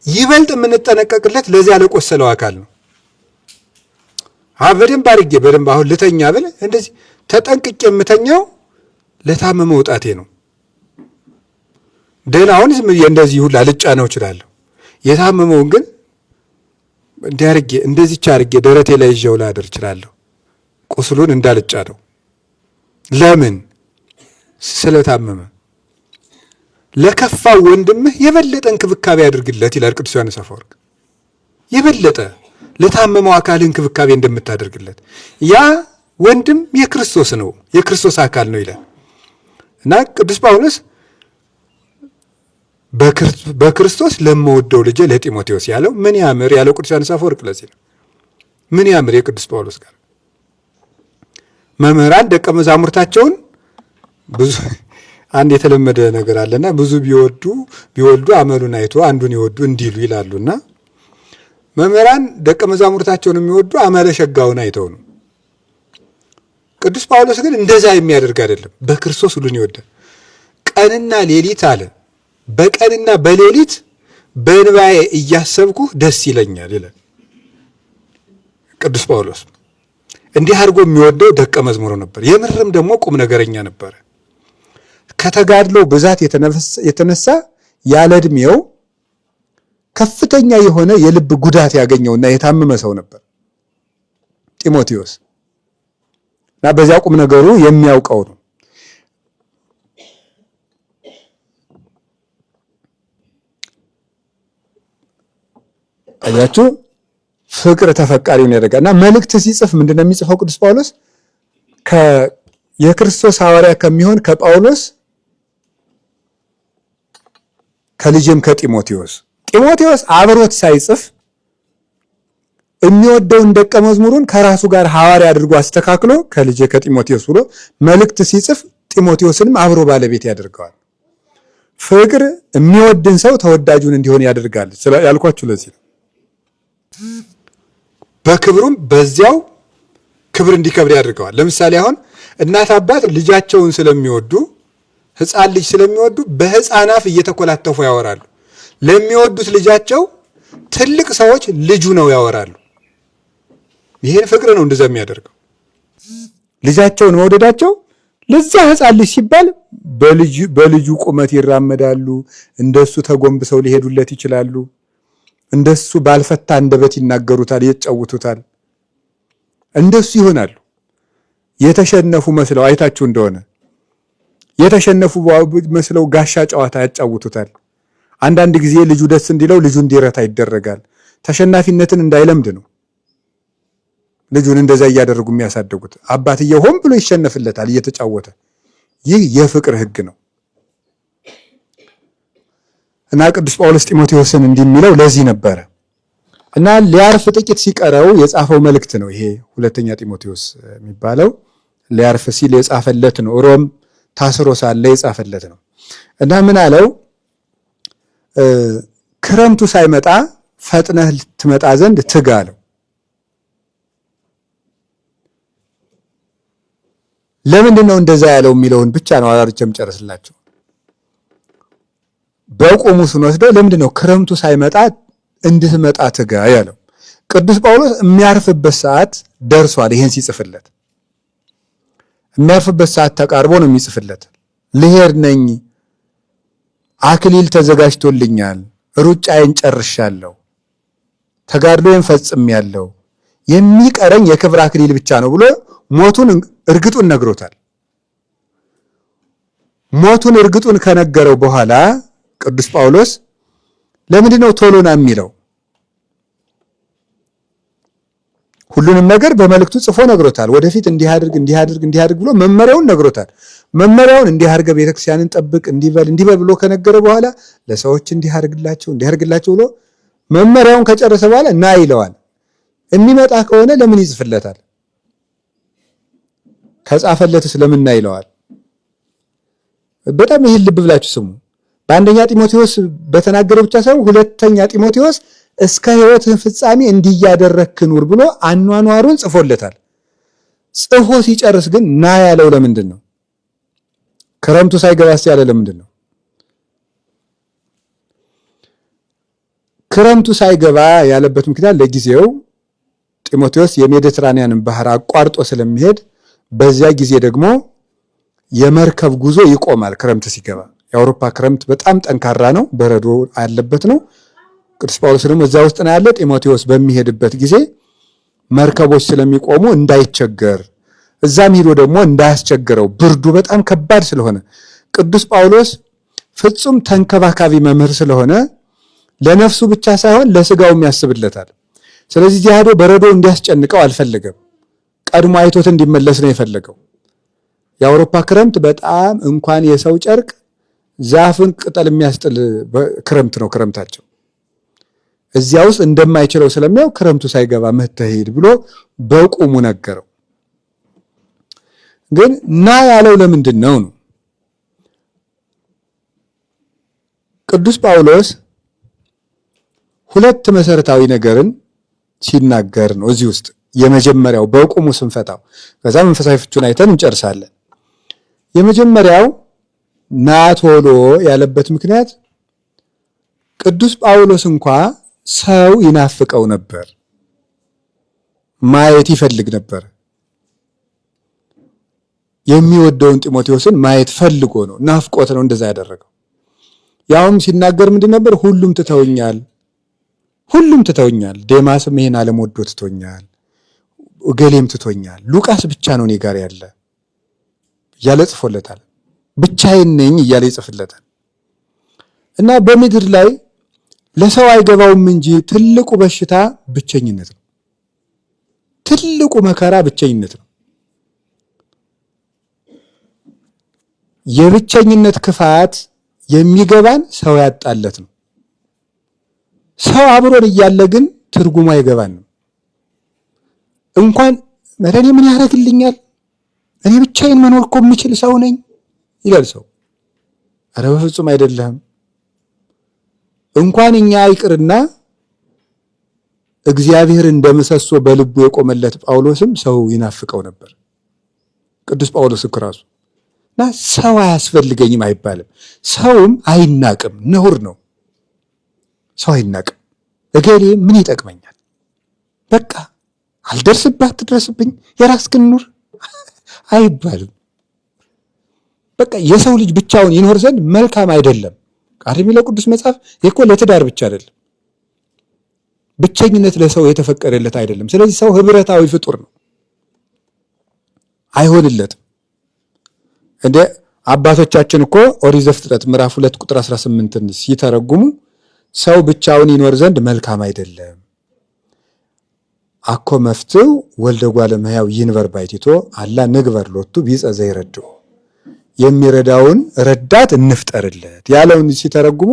ይበልጥ የምንጠነቀቅለት ለዚያ ለቆሰለው አካል ነው። በደንብ አድርጌ አሁን ልተኛ ብል እንደዚህ ተጠንቅቄ የምተኛው ለታመመ ውጣቴ ነው። ደህናውን ዝም ብዬ እንደዚህ ሁላ ልጫ ነው እችላለሁ። የታመመውን ግን እንደዚች አድርጌ ደረቴ ላይ ይዤው ላድር እችላለሁ። ቁስሉን እንዳልጫ ነው። ለምን? ስለታመመ። ለከፋው ወንድምህ የበለጠ እንክብካቤ አድርግለት ይላል ቅዱስ ዮሐንስ አፈወርቅ። የበለጠ ለታመመው አካል እንክብካቤ እንደምታደርግለት ያ ወንድም የክርስቶስ ነው፣ የክርስቶስ አካል ነው ይላል እና ቅዱስ ጳውሎስ በክርስቶስ ለምወደው ልጄ ለጢሞቴዎስ ያለው ምን ያምር ያለው ቅዱስ ዮሐንስ አፈወርቅ ለዚህ ነው። ምን ያምር የቅዱስ ጳውሎስ ጋር መምህራን ደቀ መዛሙርታቸውን ብዙ አንድ የተለመደ ነገር አለና ብዙ ቢወልዱ አመሉን አይቶ አንዱን ይወዱ እንዲሉ ይላሉና መምህራን ደቀ መዛሙርታቸውን የሚወዱ አመለ ሸጋውን አይተው ነው። ቅዱስ ጳውሎስ ግን እንደዛ የሚያደርግ አይደለም። በክርስቶስ ሁሉን ይወዳል። ቀንና ሌሊት አለ በቀንና በሌሊት በእንባዬ እያሰብኩ ደስ ይለኛል ይላል ቅዱስ ጳውሎስ። እንዲህ አድርጎ የሚወደው ደቀ መዝሙሩ ነበር። የምርም ደግሞ ቁም ነገረኛ ነበረ። ከተጋድሎ ብዛት የተነሳ ያለ ዕድሜው ከፍተኛ የሆነ የልብ ጉዳት ያገኘውና የታመመ ሰው ነበር ጢሞቴዎስ እና በዚያ ቁም ነገሩ የሚያውቀው ነው። አያችሁ ፍቅር ተፈቃሪውን ያደርጋልና መልእክት ሲጽፍ ምንድነው የሚጽፈው ቅዱስ ጳውሎስ? የክርስቶስ ሐዋርያ ከሚሆን ከጳውሎስ ከልጅም ጢሞቴዎስ አብሮት ሳይጽፍ የሚወደውን ደቀ መዝሙሩን ከራሱ ጋር ሐዋርያ አድርጎ አስተካክሎ ከልጅ ከጢሞቴዎስ ብሎ መልእክት ሲጽፍ ጢሞቴዎስንም አብሮ ባለቤት ያደርገዋል። ፍቅር የሚወድን ሰው ተወዳጁን እንዲሆን ያደርጋል ያልኳችሁ ለዚህ ነው። በክብሩም በዚያው ክብር እንዲከብር ያደርገዋል። ለምሳሌ አሁን እናት አባት ልጃቸውን ስለሚወዱ ሕፃን ልጅ ስለሚወዱ በሕፃን አፍ እየተኮላተፉ ያወራሉ። ለሚወዱት ልጃቸው ትልቅ ሰዎች ልጁ ነው ያወራሉ። ይሄን ፍቅር ነው እንደዛ የሚያደርገው። ልጃቸውን መውደዳቸው ለዛ ሕፃን ልጅ ሲባል በልጁ ቁመት ይራመዳሉ። እንደሱ ተጎንብሰው ሊሄዱለት ይችላሉ። እንደሱ ባልፈታ አንደበት ይናገሩታል፣ ይጫውቱታል። እንደሱ ይሆናሉ። የተሸነፉ መስለው አይታችሁ እንደሆነ የተሸነፉ መስለው ጋሻ ጨዋታ ያጫውቱታል። አንዳንድ ጊዜ ልጁ ደስ እንዲለው ልጁ እንዲረታ ይደረጋል። ተሸናፊነትን እንዳይለምድ ነው ልጁን እንደዛ እያደረጉ የሚያሳድጉት። አባትየው ሆን ብሎ ይሸነፍለታል እየተጫወተ። ይህ የፍቅር ሕግ ነው እና ቅዱስ ጳውሎስ ጢሞቴዎስን እንዲህ የሚለው ለዚህ ነበረ እና ሊያርፍ ጥቂት ሲቀረው የጻፈው መልእክት ነው ይሄ ሁለተኛ ጢሞቴዎስ የሚባለው። ሊያርፍ ሲል የጻፈለት ነው። ሮም ታስሮ ሳለ የጻፈለት ነው እና ምን አለው? ክረምቱ ሳይመጣ ፈጥነህ ትመጣ ዘንድ ትጋ አለው። ለምንድን ነው እንደዛ ያለው የሚለውን ብቻ ነው አራርቼም ጨርስላችሁ። በቁሙ ስንወስደው ለምንድን ነው ክረምቱ ሳይመጣ እንድትመጣ ትጋ ያለው? ቅዱስ ጳውሎስ የሚያርፍበት ሰዓት ደርሷል። ይሄን ሲጽፍለት የሚያርፍበት ሰዓት ተቃርቦ ነው የሚጽፍለት። ልሄድ ነኝ፣ አክሊል ተዘጋጅቶልኛል፣ ሩጫዬን ጨርሻለሁ፣ ተጋድሎዬን ፈጽሜያለሁ፣ የሚቀረኝ የክብር አክሊል ብቻ ነው ብሎ ሞቱን እርግጡን ነግሮታል። ሞቱን እርግጡን ከነገረው በኋላ ቅዱስ ጳውሎስ ለምንድን ነው ቶሎና የሚለው? ሁሉንም ነገር በመልእክቱ ጽፎ ነግሮታል። ወደፊት እንዲያድርግ ብሎ መመሪያውን ነግሮታል። መመሪያውን እንዲያርገ ቤተክርስቲያንን ጠብቅ እንዲበል ብሎ ከነገረ በኋላ ለሰዎች እንዲያርግላቸው ብሎ መመሪያውን ከጨረሰ በኋላ ና ይለዋል። የሚመጣ ከሆነ ለምን ይጽፍለታል? ከጻፈለትስ ለምን ና ይለዋል? በጣም ይህን ልብ ብላችሁ ስሙ። በአንደኛ ጢሞቴዎስ በተናገረው ብቻ ሳይሆን ሁለተኛ ጢሞቴዎስ እስከ ሕይወትህ ፍጻሜ እንዲያደረክ ኑር ብሎ አኗኗሩን ጽፎለታል። ጽፎ ሲጨርስ ግን ና ያለው ለምንድን ነው? ክረምቱ ሳይገባስ ያለ ለምንድን ነው? ክረምቱ ሳይገባ ያለበት ምክንያት ለጊዜው ጢሞቴዎስ የሜዲትራኒያንን ባህር አቋርጦ ስለሚሄድ በዚያ ጊዜ ደግሞ የመርከብ ጉዞ ይቆማል። ክረምት ሲገባ የአውሮፓ ክረምት በጣም ጠንካራ ነው፣ በረዶ ያለበት ነው። ቅዱስ ጳውሎስ ደግሞ እዛ ውስጥ ነው ያለ። ጢሞቴዎስ በሚሄድበት ጊዜ መርከቦች ስለሚቆሙ እንዳይቸገር፣ እዛም ሄዶ ደግሞ እንዳያስቸግረው፣ ብርዱ በጣም ከባድ ስለሆነ ቅዱስ ጳውሎስ ፍጹም ተንከባካቢ መምህር ስለሆነ ለነፍሱ ብቻ ሳይሆን ለስጋውም ያስብለታል። ስለዚህ ሄዶ በረዶ እንዲያስጨንቀው አልፈለገም። ቀድሞ አይቶት እንዲመለስ ነው የፈለገው። የአውሮፓ ክረምት በጣም እንኳን የሰው ጨርቅ ዛፍን ቅጠል የሚያስጥል ክረምት ነው ክረምታቸው። እዚያ ውስጥ እንደማይችለው ስለሚያው ክረምቱ ሳይገባ መተሄድ ብሎ በቁሙ ነገረው። ግን ና ያለው ለምንድን ነው? ቅዱስ ጳውሎስ ሁለት መሰረታዊ ነገርን ሲናገር ነው እዚህ ውስጥ። የመጀመሪያው በቁሙ ስንፈታው፣ ከዛ መንፈሳዊ ፍቹን አይተን እንጨርሳለን። የመጀመሪያው ና ቶሎ ያለበት ምክንያት ቅዱስ ጳውሎስ እንኳ ሰው ይናፍቀው ነበር፣ ማየት ይፈልግ ነበር። የሚወደውን ጢሞቴዎስን ማየት ፈልጎ ነው፣ ናፍቆት ነው እንደዛ ያደረገው። ያውም ሲናገር ምንድን ነበር? ሁሉም ትተውኛል፣ ዴማስም ይሄን ዓለም ወዶ ትቶኛል፣ እገሌም ትቶኛል፣ ሉቃስ ብቻ ነው እኔ ጋር ያለ እያለ ጽፎለታል። ብቻዬን ነኝ እያለ ይጽፍለታል። እና በምድር ላይ ለሰው አይገባውም እንጂ ትልቁ በሽታ ብቸኝነት ነው። ትልቁ መከራ ብቸኝነት ነው። የብቸኝነት ክፋት የሚገባን ሰው ያጣለት ነው። ሰው አብሮን እያለ ግን ትርጉሙ አይገባንም። እንኳን እኔ ምን ያደርግልኛል፣ እኔ ብቻዬን መኖር እኮ የምችል ሰው ነኝ ይላል ሰው። ኧረ በፍጹም አይደለም። እንኳን እኛ ይቅርና እግዚአብሔር እንደምሰሶ በልቡ የቆመለት ጳውሎስም ሰው ይናፍቀው ነበር። ቅዱስ ጳውሎስ ራሱ እና ሰው አያስፈልገኝም አይባልም። ሰውም አይናቅም፣ ነውር ነው። ሰው አይናቅም። እገሌ ምን ይጠቅመኛል፣ በቃ አልደርስባት ትድረስብኝ፣ የራስህን ኑር አይባልም። በቃ የሰው ልጅ ብቻውን ይኖር ዘንድ መልካም አይደለም። ቃል የሚለው ቅዱስ መጽሐፍ እኮ ለትዳር ብቻ አይደለም። ብቸኝነት ለሰው የተፈቀደለት አይደለም። ስለዚህ ሰው ህብረታዊ ፍጡር ነው፣ አይሆንለትም። እንደ አባቶቻችን እኮ ኦሪት ዘፍጥረት ምዕራፍ 2 ቁጥር 18ን ሲተረጉሙ ሰው ብቻውን ይኖር ዘንድ መልካም አይደለም፣ አኮ መፍትው ወልደ እጓለ እመሕያው ይንበር ባሕቲቶ አላ ንግበር ሎቱ ቢጸ ዘይረድኦ፣ የሚረዳውን ረዳት እንፍጠርለት ያለውን ሲተረጉሙ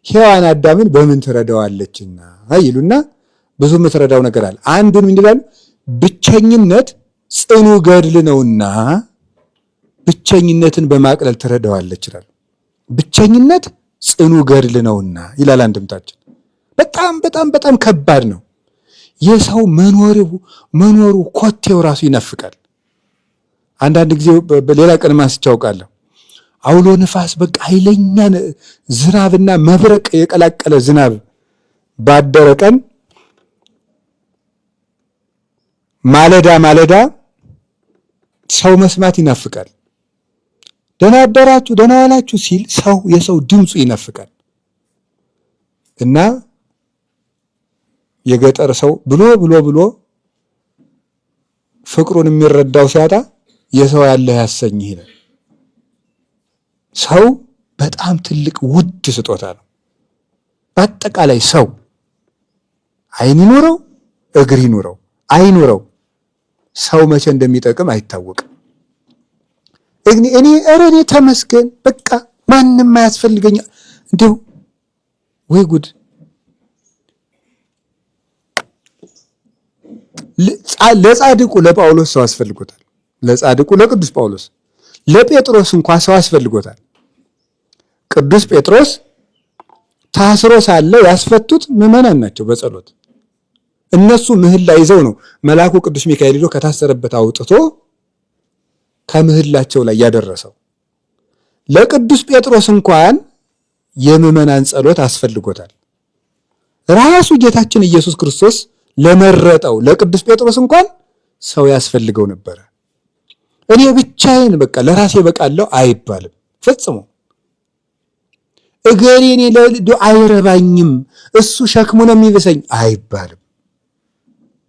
ሔዋን አዳምን በምን ትረዳዋለችና ይሉና ብዙ የምትረዳው ነገር አለ። አንዱን ምን ይላሉ? ብቸኝነት ጽኑ ገድል ነውና ብቸኝነትን በማቅለል ትረዳዋለች ይላል። ብቸኝነት ጽኑ ገድል ነውና ይላል አንድምታችን። በጣም በጣም በጣም ከባድ ነው። የሰው መኖሩ ኮቴው ራሱ ይነፍቃል። አንዳንድ ጊዜ በሌላ ቀን ማስቻውቃለሁ። አውሎ ንፋስ በቃ ኃይለኛ ዝናብና መብረቅ የቀላቀለ ዝናብ ባደረ ቀን ማለዳ ሰው መስማት ይናፍቃል። ደህና አደራችሁ ደህና ዋላችሁ ሲል የሰው ድምፁ ይናፍቃል። እና የገጠር ሰው ብሎ ፍቅሩን የሚረዳው ሲያጣ የሰው ያለ ያሰኝ ይላል። ሰው በጣም ትልቅ ውድ ስጦታ ነው። በአጠቃላይ ሰው ዓይን ይኑረው እግር ይኑረው አይኑረው ሰው መቼ እንደሚጠቅም አይታወቅም። እኔ ተመስገን በቃ ማንም አያስፈልገኝ። እንዲሁ ወይ ጉድ! ለጻድቁ ለጳውሎስ ሰው አስፈልጎታል። ለጻድቁ ለቅዱስ ጳውሎስ፣ ለጴጥሮስ እንኳን ሰው አስፈልጎታል። ቅዱስ ጴጥሮስ ታስሮ ሳለ ያስፈቱት ምዕመናን ናቸው በጸሎት። እነሱ ምህላ ይዘው ነው መልአኩ ቅዱስ ሚካኤል ይዞ ከታሰረበት አውጥቶ ከምህላቸው ላይ ያደረሰው። ለቅዱስ ጴጥሮስ እንኳን የምዕመናን ጸሎት አስፈልጎታል። ራሱ ጌታችን ኢየሱስ ክርስቶስ ለመረጠው ለቅዱስ ጴጥሮስ እንኳን ሰው ያስፈልገው ነበረ። እኔ ብቻዬን በቃ ለራሴ በቃለሁ አይባልም ፈጽሞ። እገሌ እኔ አይረባኝም እሱ ሸክሙ ነው የሚብሰኝ አይባልም፣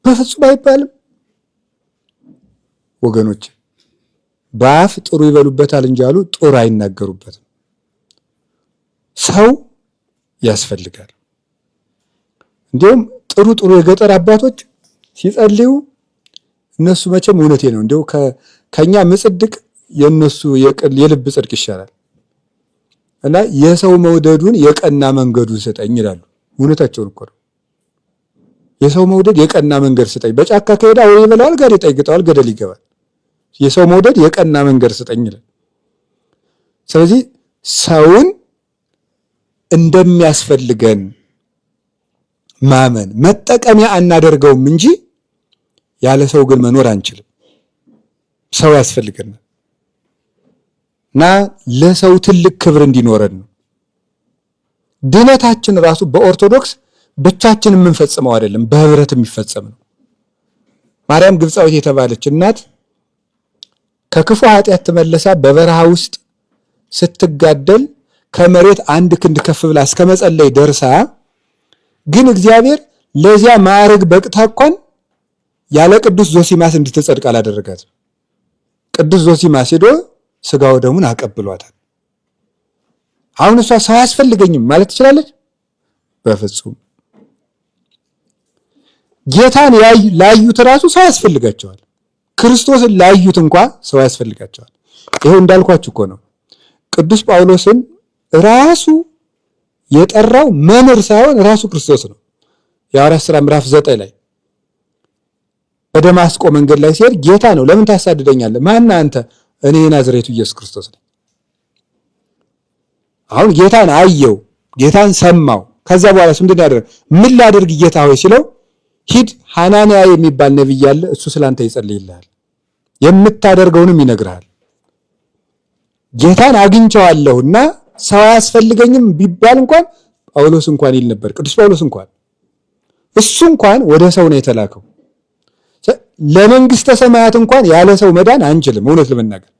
በፍጹም አይባልም። ወገኖች በአፍ ጥሩ ይበሉበታል እንጂ አሉ ጦር አይናገሩበትም። ሰው ያስፈልጋል። እንዲሁም ጥሩ የገጠር አባቶች ሲጸልዩ እነሱ መቼም እውነቴ ነው እንደው ከኛ ምጽድቅ የነሱ የልብ ጽድቅ ይሻላል እና የሰው መውደዱን የቀና መንገዱን ስጠኝ ይላሉ። እውነታቸውን እኮ ነው። የሰው መውደድ የቀና መንገድ ስጠኝ። በጫካ ከሄዳ ወይ ይበላዋል፣ ጋር ይጠይቀዋል፣ ገደል ይገባል። የሰው መውደድ የቀና መንገድ ስጠኝ ይላል። ስለዚህ ሰውን እንደሚያስፈልገን ማመን መጠቀሚያ አናደርገውም እንጂ ያለ ሰው ግን መኖር አንችልም። ሰው ያስፈልገናል እና ለሰው ትልቅ ክብር እንዲኖረን ነው። ድነታችን ራሱ በኦርቶዶክስ ብቻችን የምንፈጽመው አይደለም፣ በህብረት የሚፈጸም ነው። ማርያም ግብፃዊት የተባለች እናት ከክፉ ኃጢአት ተመለሳ በበረሃ ውስጥ ስትጋደል ከመሬት 1 ክንድ ከፍ ብላ እስከ መጸለይ ደርሳ ግን እግዚአብሔር ለዚያ ማዕረግ በቅታ እንኳን ያለ ቅዱስ ዞሲማስ እንድትጸድቅ አላደረጋት። ቅዱስ ዞሲማስ ሄዶ ስጋው ደሙን አቀብሏታል። አሁን እሷ ሰው አያስፈልገኝም ማለት ትችላለች? በፍጹም። ጌታን ላዩት ራሱ ሰው ያስፈልጋቸዋል። ክርስቶስን ላዩት እንኳን ሰው ያስፈልጋቸዋል። ይሄው እንዳልኳችሁ እኮ ነው። ቅዱስ ጳውሎስን ራሱ የጠራው መምህር ሳይሆን ራሱ ክርስቶስ ነው። የሐዋርያት ሥራ ምዕራፍ 9 ላይ በደማስቆ መንገድ ላይ ሲሄድ ጌታ ነው ለምን ታሳድደኛለህ? ማን አንተ? እኔ ናዝሬቱ ኢየሱስ ክርስቶስ ነኝ። አሁን ጌታን አየው፣ ጌታን ሰማው። ከዛ በኋላ ምንድን ያደረገ? ምን ላድርግ ጌታ ሆይ ሲለው ሂድ ሐናንያ የሚባል ነብይ አለ፣ እሱ ስላንተ ይጸልይልሃል፣ የምታደርገውንም ይነግርሃል። ጌታን አግኝቼዋለሁና ሰው አያስፈልገኝም ቢባል እንኳን ጳውሎስ እንኳን ይል ነበር። ቅዱስ ጳውሎስ እንኳን እሱ እንኳን ወደ ሰው ነው የተላከው። ለመንግስተ ሰማያት እንኳን ያለ ሰው መዳን አንችልም። እውነት ለመናገር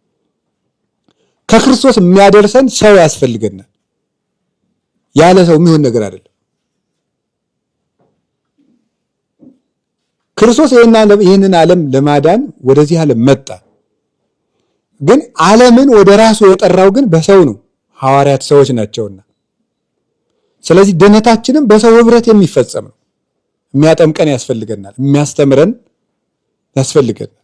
ከክርስቶስ የሚያደርሰን ሰው ያስፈልገናል። ያለ ሰው የሚሆን ነገር አይደለም። ክርስቶስ ይህንን ዓለም ለማዳን ወደዚህ ዓለም መጣ። ግን ዓለምን ወደ ራሱ የጠራው ግን በሰው ነው። ሐዋርያት ሰዎች ናቸውና። ስለዚህ ድነታችንም በሰው ህብረት የሚፈጸም ነው። የሚያጠምቀን ያስፈልገናል፣ የሚያስተምረን ያስፈልገናል።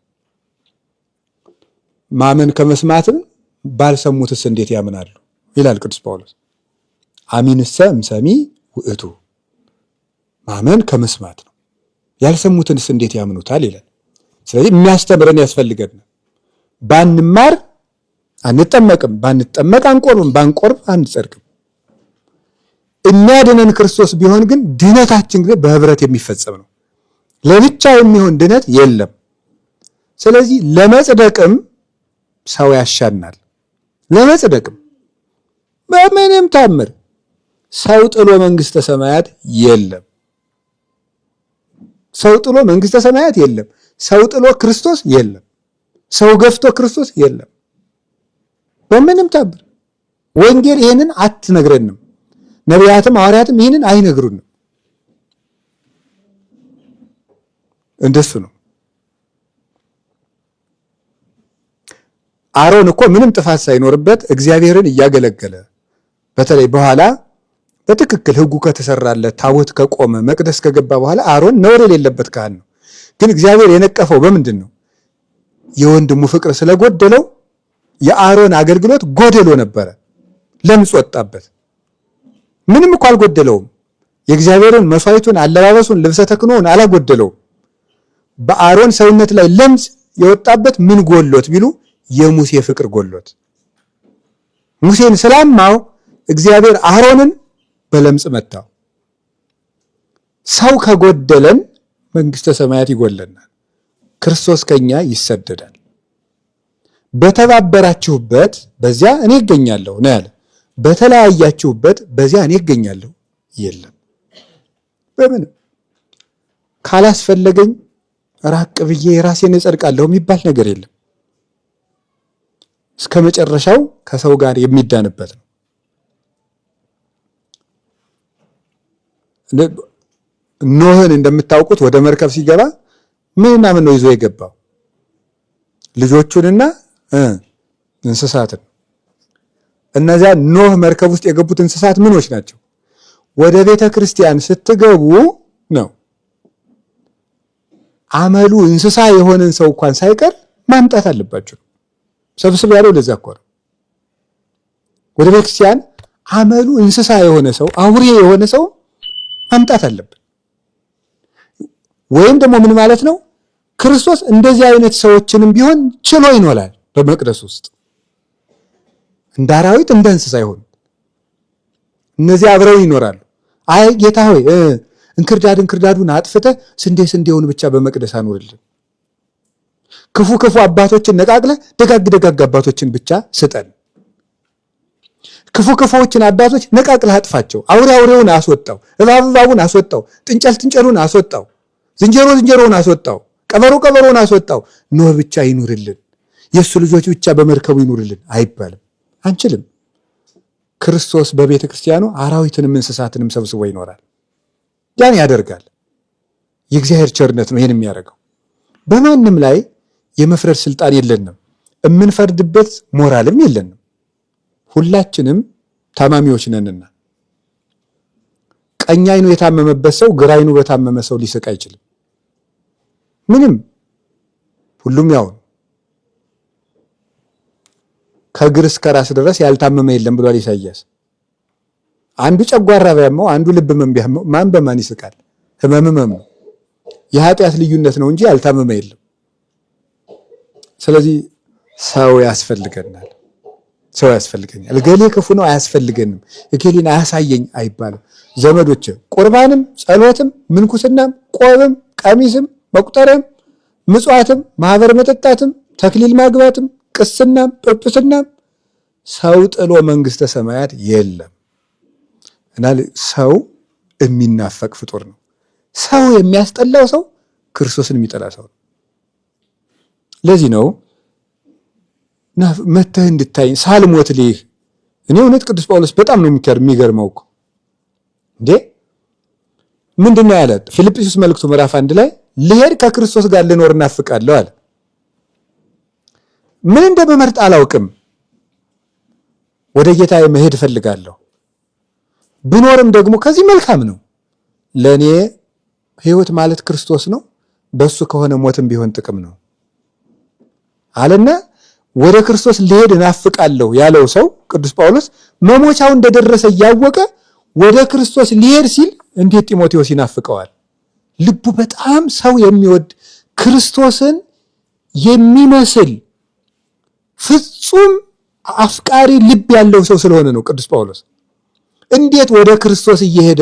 ማመን ከመስማትም ባልሰሙትስ እንዴት ያምናሉ ይላል ቅዱስ ጳውሎስ። አሚንሰ እምሰሚ ውእቱ። ማመን ከመስማት ነው፣ ያልሰሙትንስ እንዴት ያምኑታል ይላል። ስለዚህ የሚያስተምረን ያስፈልገናል። ባንማር አንጠመቅም፣ ባንጠመቅ አንቆርብም፣ ባንቆርብ አንጸድቅም። የሚያድነን ክርስቶስ ቢሆን ግን ድነታችን ግን በህብረት የሚፈጸም ነው። ለብቻ የሚሆን ድነት የለም። ስለዚህ ለመጽደቅም ሰው ያሻናል። ለመጽደቅም በምንም ታምር ሰው ጥሎ መንግስተ ሰማያት የለም። ሰው ጥሎ መንግስተ ሰማያት የለም። ሰው ጥሎ ክርስቶስ የለም። ሰው ገፍቶ ክርስቶስ የለም። በምንም ታምር ወንጌል ይሄንን አትነግረንም። ነቢያትም ሐዋርያትም ይሄንን አይነግሩንም። እንደሱ ነው። አሮን እኮ ምንም ጥፋት ሳይኖርበት እግዚአብሔርን እያገለገለ በተለይ በኋላ በትክክል ሕጉ ከተሰራለት ታቦት ከቆመ መቅደስ ከገባ በኋላ አሮን ነውር የሌለበት ካህን ነው። ግን እግዚአብሔር የነቀፈው በምንድን ነው? የወንድሙ ፍቅር ስለጎደለው የአሮን አገልግሎት ጎደሎ ነበረ። ለምጽ ወጣበት። ምንም እኮ አልጎደለውም። የእግዚአብሔርን መስዋዕቱን፣ አለባበሱን፣ ልብሰ ተክህኖውን አላጎደለውም። በአሮን ሰውነት ላይ ለምጽ የወጣበት ምን ጎሎት ቢሉ የሙሴ ፍቅር ጎሎት። ሙሴን ስላማው እግዚአብሔር አሮንን በለምጽ መታው። ሰው ከጎደለን መንግስተ ሰማያት ይጎለናል። ክርስቶስ ከኛ ይሰደዳል። በተባበራችሁበት በዚያ እኔ እገኛለሁ ነው ያለ። በተለያያችሁበት በዚያ እኔ እገኛለሁ የለም። በምንም ካላስፈለገኝ ራቅ ብዬ ራሴን እጸድቃለሁ የሚባል ነገር የለም። እስከ መጨረሻው ከሰው ጋር የሚዳንበት ነው። ኖህን እንደምታውቁት ወደ መርከብ ሲገባ ምንና ምን ነው ይዞ የገባው? ልጆቹንና እንስሳትን። እነዚያ ኖህ መርከብ ውስጥ የገቡት እንስሳት ምኖች ናቸው? ወደ ቤተ ክርስቲያን ስትገቡ ነው አመሉ እንስሳ የሆነን ሰው እንኳን ሳይቀር ማምጣት አለባቸው። ሰብስብ ያለው ለዛ እኮ ነው። ወደ ቤተክርስቲያን አመሉ እንስሳ የሆነ ሰው አውሬ የሆነ ሰው ማምጣት አለብን። ወይም ደግሞ ምን ማለት ነው? ክርስቶስ እንደዚህ አይነት ሰዎችንም ቢሆን ችሎ ይኖራል በመቅደስ ውስጥ እንደ አራዊት እንደ እንስሳ ይሆን እነዚህ አብረው ይኖራሉ። አይ ጌታ ሆይ እንክርዳዱን አጥፍተህ ስንዴውን ብቻ በመቅደስ አኑርልን፣ ክፉ አባቶችን ነቃቅለህ ደጋግ አባቶችን ብቻ ስጠን፣ ክፉዎችን አባቶች ነቃቅለህ አጥፋቸው፣ አውሬውን አስወጣው፣ እባቡን አስወጣው፣ ጥንቸሉን አስወጣው፣ ዝንጀሮውን አስወጣው፣ ቀበሮውን አስወጣው፣ ኖህ ብቻ ይኑርልን፣ የእሱ ልጆች ብቻ በመርከቡ ይኑርልን አይባልም። አንችልም። ክርስቶስ በቤተ ክርስቲያኑ አራዊትንም እንስሳትንም ሰብስቦ ይኖራል። ያን ያደርጋል። የእግዚአብሔር ቸርነት ነው ይህን የሚያደርገው። በማንም ላይ የመፍረድ ስልጣን የለንም። የምንፈርድበት ሞራልም የለንም። ሁላችንም ታማሚዎች ነንና ቀኝ አይኑ የታመመበት ሰው ግራ አይኑ በታመመ ሰው ሊስቅ አይችልም። ምንም ሁሉም ያው ከእግር እስከ ራስ ድረስ ያልታመመ የለም ብሏል ኢሳይያስ። አንዱ ጨጓራ ቢያመው አንዱ ልብ ህመም ቢያመው ማን በማን ይስቃል? ህመም ነው። የኃጢአት ልዩነት ነው እንጂ ያልታመመ የለም። ስለዚህ ሰው ያስፈልገናል። እገሌ ክፉ ነው አያስፈልገንም፣ እገሌን አያሳየኝ አይባልም። ዘመዶች ቁርባንም ጸሎትም ምንኩስናም ቆብም ቀሚስም መቁጠሪያም ምጽዋትም ማህበር መጠጣትም ተክሊል ማግባትም ቅስናም ጵጵስናም ሰው ጥሎ መንግስተ ሰማያት የለም እና ሰው የሚናፈቅ ፍጡር ነው። ሰው የሚያስጠላው ሰው ክርስቶስን የሚጠላ ሰው ነው። ለዚህ ነው መተህ እንድታይ ሳልሞት ልይህ። እኔ እውነት ቅዱስ ጳውሎስ በጣም ነው የሚገርመው እኮ እንዴ ምንድን ነው ያለ? ፊልጵስዩስ መልእክቱ ምዕራፍ 1 ላይ ልሄድ ከክርስቶስ ጋር ልኖር እናፍቃለሁ አለ። ምን እንደምመርጥ አላውቅም፣ ወደ ጌታዬ መሄድ እፈልጋለሁ፣ ብኖርም ደግሞ ከዚህ መልካም ነው። ለእኔ ህይወት ማለት ክርስቶስ ነው፣ በሱ ከሆነ ሞትም ቢሆን ጥቅም ነው አለና ወደ ክርስቶስ ልሄድ እናፍቃለሁ ያለው ሰው ቅዱስ ጳውሎስ መሞቻው እንደደረሰ እያወቀ ወደ ክርስቶስ ሊሄድ ሲል እንዴት ጢሞቴዎስ ይናፍቀዋል? ልቡ በጣም ሰው የሚወድ ክርስቶስን የሚመስል ፍጹም አፍቃሪ ልብ ያለው ሰው ስለሆነ ነው ቅዱስ ጳውሎስ። እንዴት ወደ ክርስቶስ እየሄደ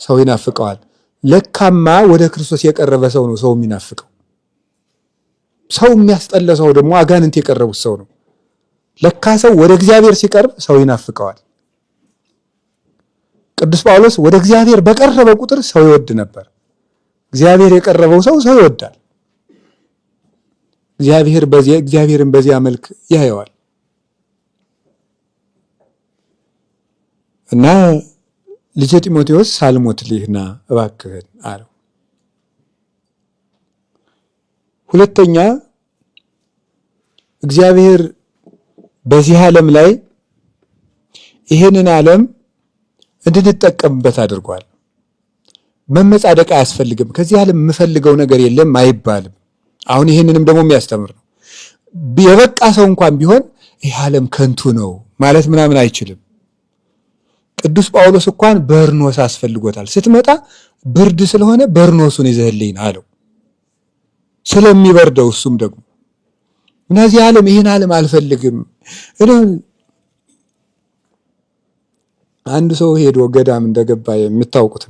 ሰው ይናፍቀዋል? ለካማ ወደ ክርስቶስ የቀረበ ሰው ነው ሰው የሚናፍቀው። ሰው የሚያስጠላ ሰው ደግሞ አጋንንት የቀረቡት ሰው ነው። ለካ ሰው ወደ እግዚአብሔር ሲቀርብ ሰው ይናፍቀዋል። ቅዱስ ጳውሎስ ወደ እግዚአብሔር በቀረበ ቁጥር ሰው ይወድ ነበር። እግዚአብሔር የቀረበው ሰው ይወዳል። እግዚአብሔርን በዚያ መልክ ያየዋል እና ልጄ ጢሞቴዎስ ሳልሞት ልሂድና እባክህን አለው። ሁለተኛ እግዚአብሔር በዚህ ዓለም ላይ ይሄንን ዓለም እንድንጠቀምበት አድርጓል። መመጻደቅ አያስፈልግም። ከዚህ ዓለም የምፈልገው ነገር የለም አይባልም። አሁን ይሄንንም ደግሞ የሚያስተምር ነው። የበቃ ሰው እንኳን ቢሆን ይህ ዓለም ከንቱ ነው ማለት ምናምን አይችልም። ቅዱስ ጳውሎስ እንኳን በርኖስ አስፈልጎታል። ስትመጣ ብርድ ስለሆነ በርኖሱን ይዘህልኝ አለው። ስለሚበርደው እሱም ደግሞ እነዚህ ዓለም ይህን ዓለም አልፈልግም። አንድ ሰው ሄዶ ገዳም እንደገባ የምታውቁት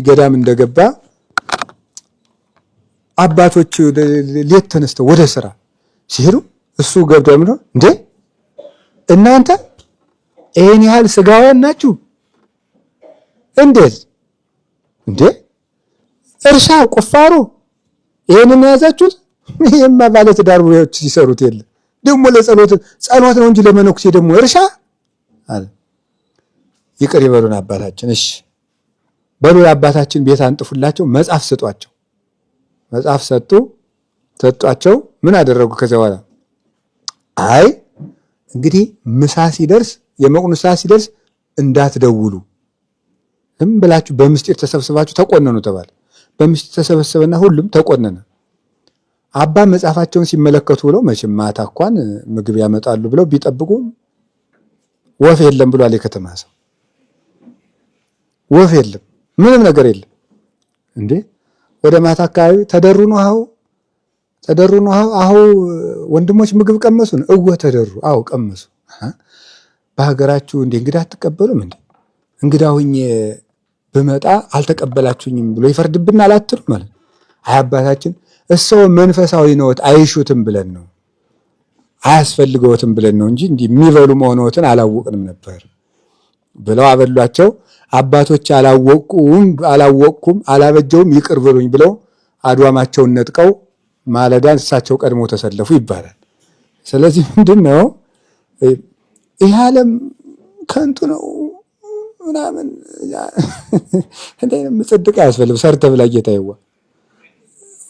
ገዳም እንደገባ አባቶች ሌት ተነስተው ወደ ስራ ሲሄዱ እሱ ገዳም ነው እንዴ እናንተ ይሄን ያህል ስጋውያን ናችሁ እንዴት እንዴ እርሻ ቁፋሮ ይሄንን ያዛችሁት? ይሄማ ባለ ትዳሮች ሲሰሩት የለ ደግሞ ጸሎት ነው እንጂ ለመነኩሴ ደግሞ እርሻ አለ። ይቅር ይበሉን አባታችን። እሺ በሉ አባታችን ቤት አንጥፉላቸው፣ መጽሐፍ ስጧቸው። መጽሐፍ ሰጧቸው። ምን አደረጉ? ከዚያ በኋላ አይ እንግዲህ ምሳ ሲደርስ የመቁኑ ሰዓት ሲደርስ እንዳትደውሉ ዝም ብላችሁ በምስጢር ተሰብስባችሁ ተቆነኑ ተባለ። በምሽት ተሰበሰበና ሁሉም ተቆነነ። አባ መጽሐፋቸውን ሲመለከቱ ብለው መቼም ማታ እንኳን ምግብ ያመጣሉ ብለው ቢጠብቁ ወፍ የለም ብሏል የከተማ ሰው። ወፍ የለም፣ ምንም ነገር የለም። እንዴ ወደ ማታ አካባቢ ተደሩ ነው አሁ ወንድሞች ምግብ ቀመሱ ነው? ተደሩ። አዎ ቀመሱ። በሀገራችሁ እንዴ እንግዳ አትቀበሉም እንዴ? እንግዳ ሁኜ ብመጣ አልተቀበላችሁኝም ብሎ ይፈርድብናል አትሉ ማለት። አይ አባታችን እሰው መንፈሳዊ ነዎት አይሹትም ብለን ነው አያስፈልገውትም ብለን ነው እንጂ እንዲህ የሚበሉ መሆንዎትን አላወቅንም ነበር ብለው አበሏቸው። አባቶች አላወቅኩም አላበጀውም ይቅር ብሉኝ ብለው አድዋማቸውን ነጥቀው ማለዳን እሳቸው ቀድሞ ተሰለፉ ይባላል። ስለዚህ ምንድነው ይህ ዓለም ከንቱ ነው ምናምን እንደንም ጽድቅ አያስፈልግም። ሰርተ ብላ ጌታ ይዋ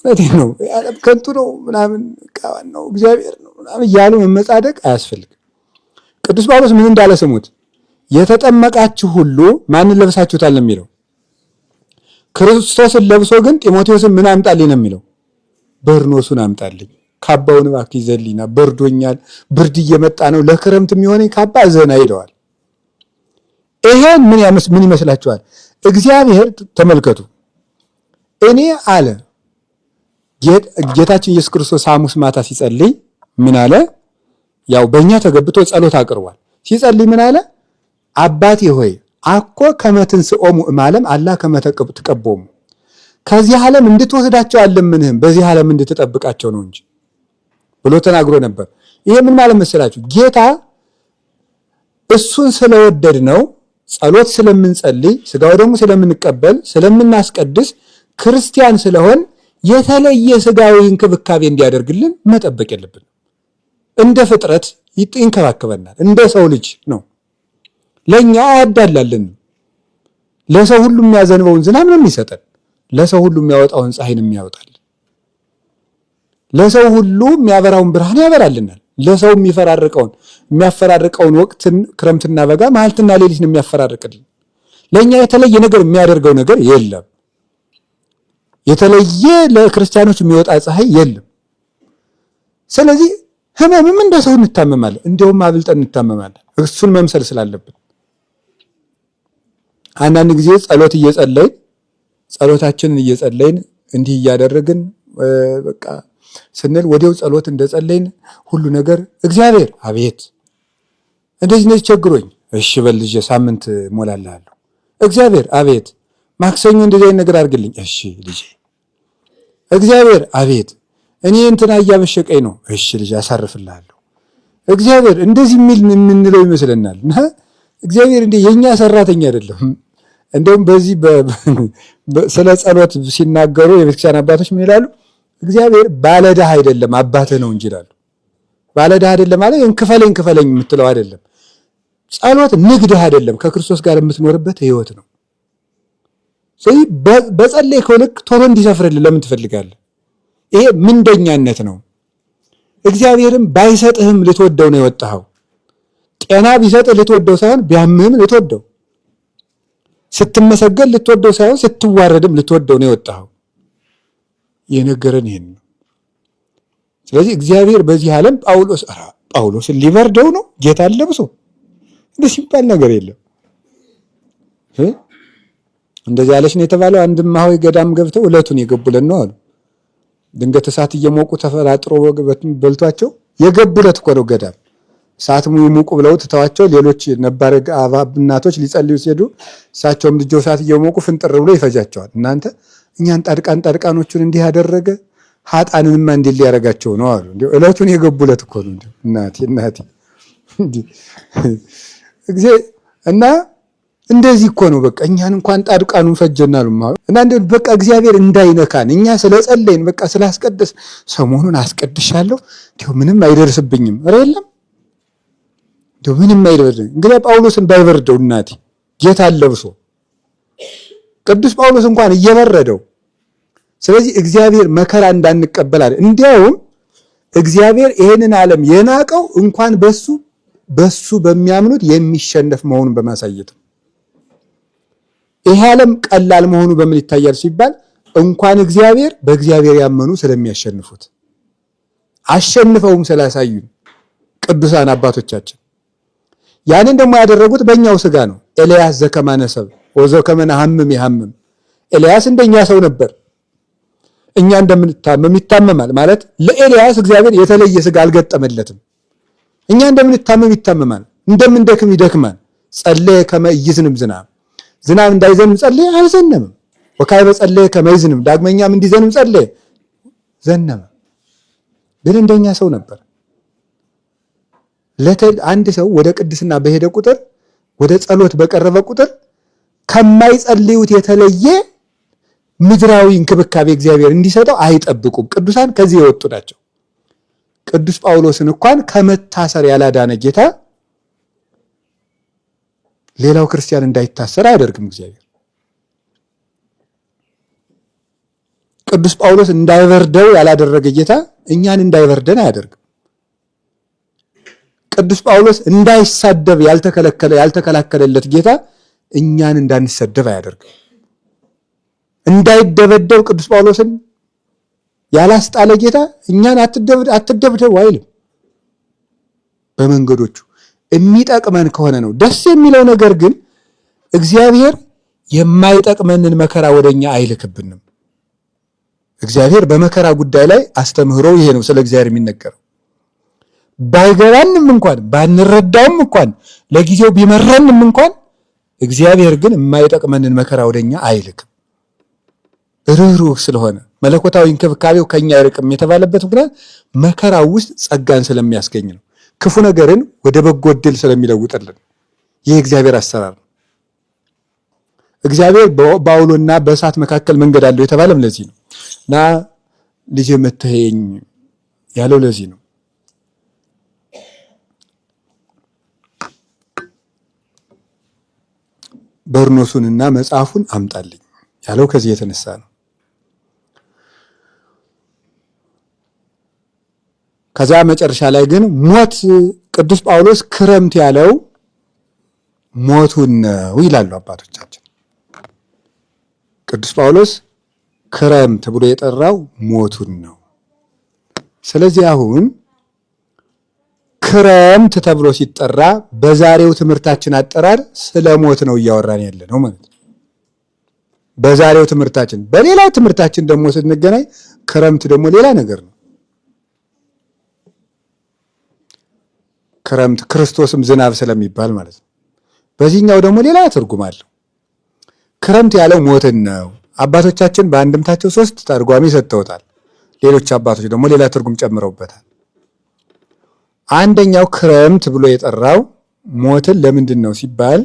እውነቴን ነው ዓለም ከንቱ ነው ምናምን ቃዋን ነው እግዚአብሔር ነው ምናምን እያሉ መመጻደቅ አያስፈልግም። ቅዱስ ጳውሎስ ምን እንዳለ ስሙት። የተጠመቃችሁ ሁሉ ማንን ለብሳችሁታል ነው የሚለው። ክርስቶስን ለብሶ ግን ጢሞቴዎስን ምን አምጣልኝ ነው የሚለው። በርኖሱን አምጣልኝ፣ ካባውን እባክህ ይዘልኝና በርዶኛል፣ ብርድ እየመጣ ነው፣ ለክረምት የሚሆነኝ ካባ ዘና ይለዋል። ይሄን ምን ይመስላችኋል? እግዚአብሔር ተመልከቱ። እኔ አለ ጌታችን ኢየሱስ ክርስቶስ ሐሙስ ማታ ሲጸልይ ምን አለ? ያው በእኛ ተገብቶ ጸሎት አቅርቧል። ሲጸልይ ምን አለ? አባቴ ሆይ አኮ ከመትንስኦሙ እማለም አላ ከመተቀቦሙ፣ ከዚህ ዓለም እንድትወስዳቸው አልለምንህም በዚህ ዓለም እንድትጠብቃቸው ነው እንጂ ብሎ ተናግሮ ነበር። ይሄ ምን ማለት መሰላችሁ? ጌታ እሱን ስለወደድ ነው ጸሎት ስለምንጸልይ ስጋው ደግሞ ስለምንቀበል ስለምናስቀድስ ክርስቲያን ስለሆን የተለየ ስጋዊ እንክብካቤ እንዲያደርግልን መጠበቅ የለብንም። እንደ ፍጥረት ይንከባከበናል። እንደ ሰው ልጅ ነው። ለኛ አያዳላልን። ለሰው ሁሉ የሚያዘንበውን ዝናብ ነው የሚሰጠን። ለሰው ሁሉ የሚያወጣውን ፀሐይ ነው የሚያወጣል። ለሰው ሁሉ የሚያበራውን ብርሃን ያበራልናል። ለሰው የሚያፈራርቀውን ወቅትን ክረምትና በጋ መዓልትና ሌሊት ነው የሚያፈራርቅልን። ለኛ የተለየ ነገር የሚያደርገው ነገር የለም። የተለየ ለክርስቲያኖች የሚወጣ ፀሐይ የለም። ስለዚህ ህመምም እንደ ሰው እንታመማለን፣ እንደውም አብልጠን እንታመማለን። እሱን መምሰል ስላለብን አንዳንድ ጊዜ ጸሎታችንን እየጸለይን እንዲህ እያደረግን በቃ ስንል ወዲያው ጸሎት እንደጸለይን ሁሉ ነገር እግዚአብሔር አቤት እንደዚህ ቸግሮኝ እሺ በል ልጄ ሳምንት ሞላልሃለሁ። እግዚአብሔር አቤት ማክሰኞ እንደዚህ አይነት ነገር አድርግልኝ እሺ ልጄ። እግዚአብሔር አቤት እኔ እንትና እያበሸቀኝ ነው እሺ ልጄ አሳርፍልሃለሁ። እግዚአብሔር እንደዚህ የምንለው ይመስለናል። እና እግዚአብሔር እንደ የኛ ሰራተኛ አይደለም። እንደውም በዚህ ስለ ጸሎት ሲናገሩ የቤተክርስቲያን አባቶች ምን ይላሉ? እግዚአብሔር ባለዕዳ አይደለም አባትህ ነው እንጂ ይላሉ። ባለዕዳ አይደለም ማለት እንክፈለኝ የምትለው አይደለም። ጸሎት ንግድህ አይደለም፣ ከክርስቶስ ጋር የምትኖርበት ህይወት ነው። ስለዚህ በጸለይከው ልክ ቶሎ እንዲሰፍርልህ ለምን ትፈልጋለህ? ይሄ ምንደኛነት ነው። እግዚአብሔርም ባይሰጥህም ልትወደው ነው የወጣኸው። ጤና ቢሰጥህ ልትወደው ሳይሆን ቢያምህም ልትወደው፣ ስትመሰገን ልትወደው ሳይሆን ስትዋረድም ልትወደው ነው የወጣኸው። የነገረን ይሄን ነው። ስለዚህ እግዚአብሔር በዚህ ዓለም ጳውሎስን ሊበርደው ነው ጌታን ለብሶ እንደ ሲባል ነገር የለም። እንደዚህ ያለች ነው የተባለው። አንድ ማሆይ ገዳም ገብተው ዕለቱን የገቡለት ነው አሉ። ድንገት እሳት እየሞቁ ተፈራጥሮ በልቷቸው የገቡለት እኮ ነው ገዳም። እሳት ሙቁ ብለው ትተዋቸው ሌሎች ነባር እናቶች ሊጸልዩ ሲሄዱ እሳቸውም ልጆ እሳት እየሞቁ ፍንጥር ብሎ ይፈጃቸዋል። እናንተ እኛን ጣድቃኖቹን እንዲህ ያደረገ ኃጣንንማ እንዲህ ሊያረጋቸው ነው አሉ። እንዴ ዕለቱን የገቡለት እኮ ነው። እንዴ እናቴ እና እንደዚህ እኮ ነው። በቃ እኛን እንኳን ጣድቃኑን ፈጀናሉ ማለት እና እንደ በቃ እግዚአብሔር እንዳይነካን እኛ ስለጸለይን በቃ ስላስቀደስ ሰሞኑን አስቀድሻለሁ እንዴ ምንም አይደርስብኝም። ኧረ የለም እንዴ ምንም አይደርስብኝ። እንግዲህ ጳውሎስን ባይበርደው እናቴ ጌታን ለብሶ ቅዱስ ጳውሎስ እንኳን እየበረደው። ስለዚህ እግዚአብሔር መከራ እንዳንቀበል አይደል። እንዲያውም እግዚአብሔር ይሄንን ዓለም የናቀው እንኳን በሱ በሚያምኑት የሚሸነፍ መሆኑን በማሳየት ነው። ይሄ ዓለም ቀላል መሆኑ በምን ይታያል ሲባል እንኳን እግዚአብሔር በእግዚአብሔር ያመኑ ስለሚያሸንፉት አሸንፈውም ስላሳዩን ቅዱሳን አባቶቻችን ያንን ደግሞ ያደረጉት በእኛው ስጋ ነው። ኤልያስ ዘከማነሰብ ወዘከመ ነሐምም ይሐምም። ኤልያስ እንደኛ ሰው ነበር። እኛ እንደምንታመም ይታመማል ማለት ለኤልያስ እግዚአብሔር የተለየ ስጋ አልገጠመለትም። እኛ እንደምንታመም ይታመማል፣ እንደምንደክም ይደክማል። ጸለየ ከመ ኢይዝንም ዝናብ፣ ዝናብ እንዳይዘንም ጸለየ፣ አልዘነምም። ወካዕበ ጸለየ ከመ ይዝንም፣ ዳግመኛም እንዲዘንም ጸለየ፣ ዘነመ። ግን እንደኛ ሰው ነበር። አንድ ሰው ወደ ቅድስና በሄደ ቁጥር ወደ ጸሎት በቀረበ ቁጥር ከማይጸልዩት የተለየ ምድራዊ እንክብካቤ እግዚአብሔር እንዲሰጠው አይጠብቁም። ቅዱሳን ከዚህ የወጡ ናቸው። ቅዱስ ጳውሎስን እንኳን ከመታሰር ያላዳነ ጌታ ሌላው ክርስቲያን እንዳይታሰር አያደርግም እግዚአብሔር። ቅዱስ ጳውሎስ እንዳይበርደው ያላደረገ ጌታ እኛን እንዳይበርደን አያደርግም። ቅዱስ ጳውሎስ እንዳይሳደብ ያልተከላከለለት ጌታ እኛን እንዳንሰደብ አያደርግም። እንዳይደበደብ ቅዱስ ጳውሎስን ያላስጣለ ጌታ እኛን አትደብደቡ አይልም። በመንገዶቹ የሚጠቅመን ከሆነ ነው ደስ የሚለው። ነገር ግን እግዚአብሔር የማይጠቅመንን መከራ ወደኛ አይልክብንም። እግዚአብሔር በመከራ ጉዳይ ላይ አስተምህሮ ይሄ ነው። ስለ እግዚአብሔር የሚነገረው ባይገባንም እንኳን ባንረዳውም እንኳን ለጊዜው ቢመረንም እንኳን እግዚአብሔር ግን የማይጠቅመንን መከራ ወደኛ አይልክም። ርኅሩህ ስለሆነ መለኮታዊ እንክብካቤው ከኛ አይርቅም የተባለበት ምክንያት መከራው ውስጥ ጸጋን ስለሚያስገኝ ነው። ክፉ ነገርን ወደ በጎ ዕድል ስለሚለውጥልን ይህ እግዚአብሔር አሰራር ነው። እግዚአብሔር በአውሎና በእሳት መካከል መንገድ አለው የተባለም ለዚህ ነው። እና ልጅ መተኸኝ ያለው ለዚህ ነው። በርኖሱንና መጽሐፉን አምጣልኝ ያለው ከዚህ የተነሳ ነው። ከዛ መጨረሻ ላይ ግን ሞት ቅዱስ ጳውሎስ ክረምት ያለው ሞቱን ነው ይላሉ አባቶቻችን። ቅዱስ ጳውሎስ ክረምት ብሎ የጠራው ሞቱን ነው። ስለዚህ አሁን ክረምት ተብሎ ሲጠራ በዛሬው ትምህርታችን አጠራር ስለ ሞት ነው እያወራን ያለ ነው ማለት ነው። በዛሬው ትምህርታችን። በሌላው ትምህርታችን ደግሞ ስንገናኝ ክረምት ደግሞ ሌላ ነገር ነው። ክረምት ክርስቶስም ዝናብ ስለሚባል ማለት ነው። በዚህኛው ደግሞ ሌላ ትርጉም አለው። ክረምት ያለው ሞትን ነው። አባቶቻችን በአንድምታቸው 3 ተርጓሚ ሰጥተውታል። ሌሎች አባቶች ደግሞ ሌላ ትርጉም ጨምረውበታል። አንደኛው ክረምት ብሎ የጠራው ሞትን ለምንድን ነው ሲባል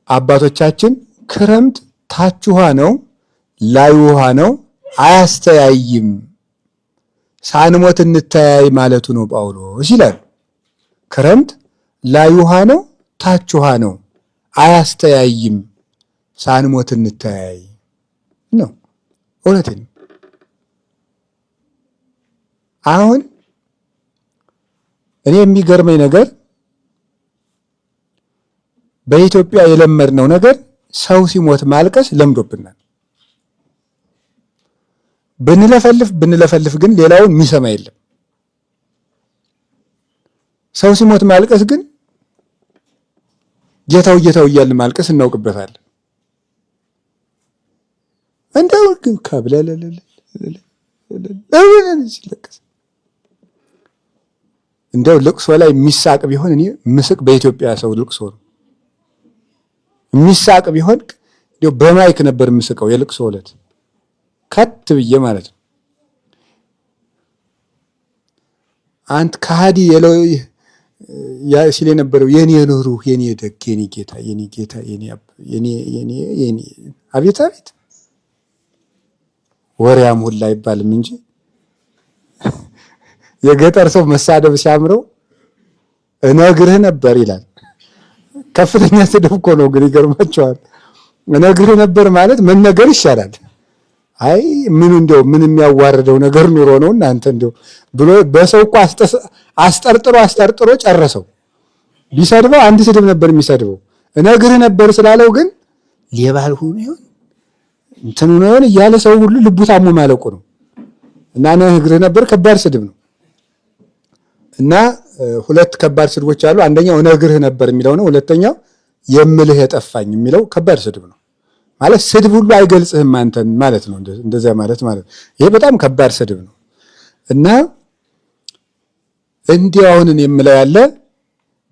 አባቶቻችን ክረምት ታች ውሃ ነው ላይ ውሃ ነው አያስተያይም፣ ሳንሞት እንተያይ ማለቱ ነው ጳውሎስ ይላል። ክረምት ላይ ውሃ ነው ታች ውሃ ነው አያስተያይም፣ ሳንሞት እንተያይ ነው። እውነቴን ነው። አሁን እኔ የሚገርመኝ ነገር በኢትዮጵያ የለመድነው ነገር ሰው ሲሞት ማልቀስ ለምዶብናል። ብንለፈልፍ ግን ሌላውን የሚሰማ የለም። ሰው ሲሞት ማልቀስ ግን ጌታው እያልን ማልቀስ እናውቅበታለን። እንደው ግን ካብለለለ ሲለቀስ እንደው ልቅሶ ላይ የሚሳቅ ቢሆን እኔ ምስቅ በኢትዮጵያ ሰው ልቅሶ ነው። የሚሳቅ ቢሆን እንደው በማይክ ነበር ምስቀው የልቅሶ ዕለት ከት ብዬ ማለት ነው። አንተ ከሃዲ ሲል የነበረው የኔ ሩህ የኔ ደግ የኔ ጌታ የኔ አቤት ወሬያም ሁላ አይባልም እንጂ የገጠር ሰው መሳደብ ሲያምረው እነግርህ ነበር ይላል። ከፍተኛ ስድብ እኮ ነው ግን ይገርማቸዋል። እነግርህ ነበር ማለት መነገር ይሻላል። አይ ምን የሚያዋርደው ነገር ኑሮ ነው እናንተ እንደው ብሎ በሰው እኮ አስጠርጥሮ ጨረሰው። ቢሰድበው አንድ ስድብ ነበር የሚሰድበው። እነግርህ ነበር ስላለው ግን ሌባ አልሆነ ይሆን እንትን ነው እያለ ሰው ሁሉ ልቡ ታሞ ማለቁ ነው። እና ነግርህ ነበር ከባድ ስድብ ነው። እና ሁለት ከባድ ስድቦች አሉ። አንደኛው ነግርህ ነበር የሚለው ነው። ሁለተኛው የምልህ የጠፋኝ የሚለው ከባድ ስድብ ነው። ማለት ስድብ ሁሉ አይገልጽህም አንተን ማለት ነው። እንደዚያ ማለት ይሄ በጣም ከባድ ስድብ ነው። እና እንዲህ አሁንን የምለው ያለ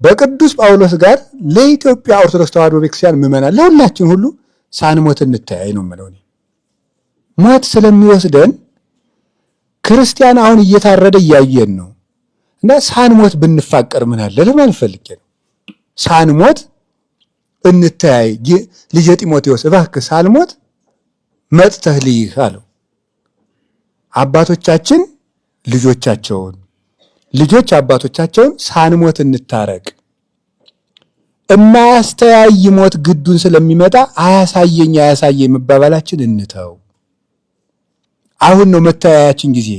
በቅዱስ ጳውሎስ ጋር ለኢትዮጵያ ኦርቶዶክስ ተዋሕዶ ቤተክርስቲያን ምዕመናን ለሁላችን ሁሉ ሳንሞት እንተያይ ነው የምለው። ሞት ስለሚወስደን ክርስቲያን አሁን እየታረደ እያየን ነው። እና ሳንሞት ብንፋቀር ምን አለ ለማለት ፈልጌ ነው። ሳንሞት እንተያይ። ልጄ ጢሞቴዎስ እባክህ ሳልሞት መጥተህ ልይህ አለው። አባቶቻችን ልጆቻቸውን፣ ልጆች አባቶቻቸውን ሳንሞት እንታረቅ። እማያስተያይ ሞት ግዱን ስለሚመጣ አያሳየኝ መባባላችን እንተው። አሁን ነው መተያያችን ጊዜ።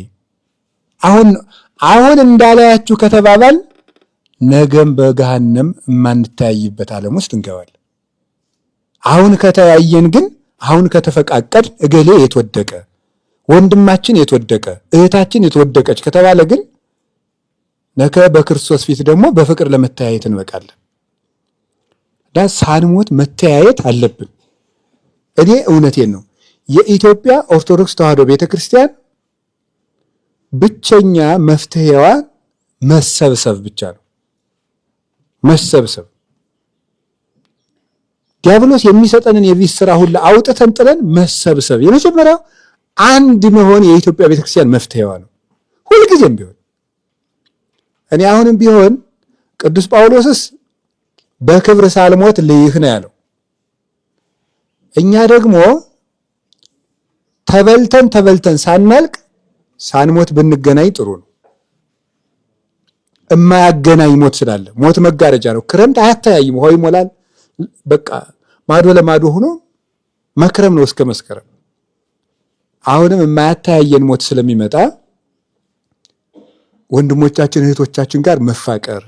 አሁን እንዳላያችሁ ከተባባል ነገም በገሃነም የማንተያይበት ዓለም ውስጥ እንገባለን። አሁን ከተያየን ግን አሁን ከተፈቃቀድ እገሌ የተወደቀ ወንድማችን የተወደቀ እህታችን የተወደቀች ከተባለ ግን ነገ በክርስቶስ ፊት ደግሞ በፍቅር ለመተያየት እንበቃለን። ሳንሞት መተያየት አለብን። እኔ እውነቴን ነው። የኢትዮጵያ ኦርቶዶክስ ተዋሕዶ ቤተክርስቲያን ብቸኛ መፍትሄዋ መሰብሰብ ብቻ ነው። መሰብሰብ። ዲያብሎስ የሚሰጠንን የቤት ስራ ሁሉ አውጥተን ጥለን መሰብሰብ። የመጀመሪያው አንድ መሆን የኢትዮጵያ ቤተክርስቲያን መፍትሄዋ ነው። ሁልጊዜም ቢሆን እኔ አሁንም ቢሆን ቅዱስ ጳውሎስስ በክብር ሳልሞት ልይህ ነው ያለው። እኛ ደግሞ ተበልተን ሳናልቅ ሳንሞት ብንገናኝ ጥሩ ነው። እማያገናኝ ሞት ስላለ ሞት መጋረጃ ነው። ክረምት አያተያይም፣ ውሃው ይሞላል። በቃ ማዶ ለማዶ ሆኖ መክረም ነው እስከ መስከረም። አሁንም የማያተያየን ሞት ስለሚመጣ ወንድሞቻችን እህቶቻችን ጋር መፋቀር፣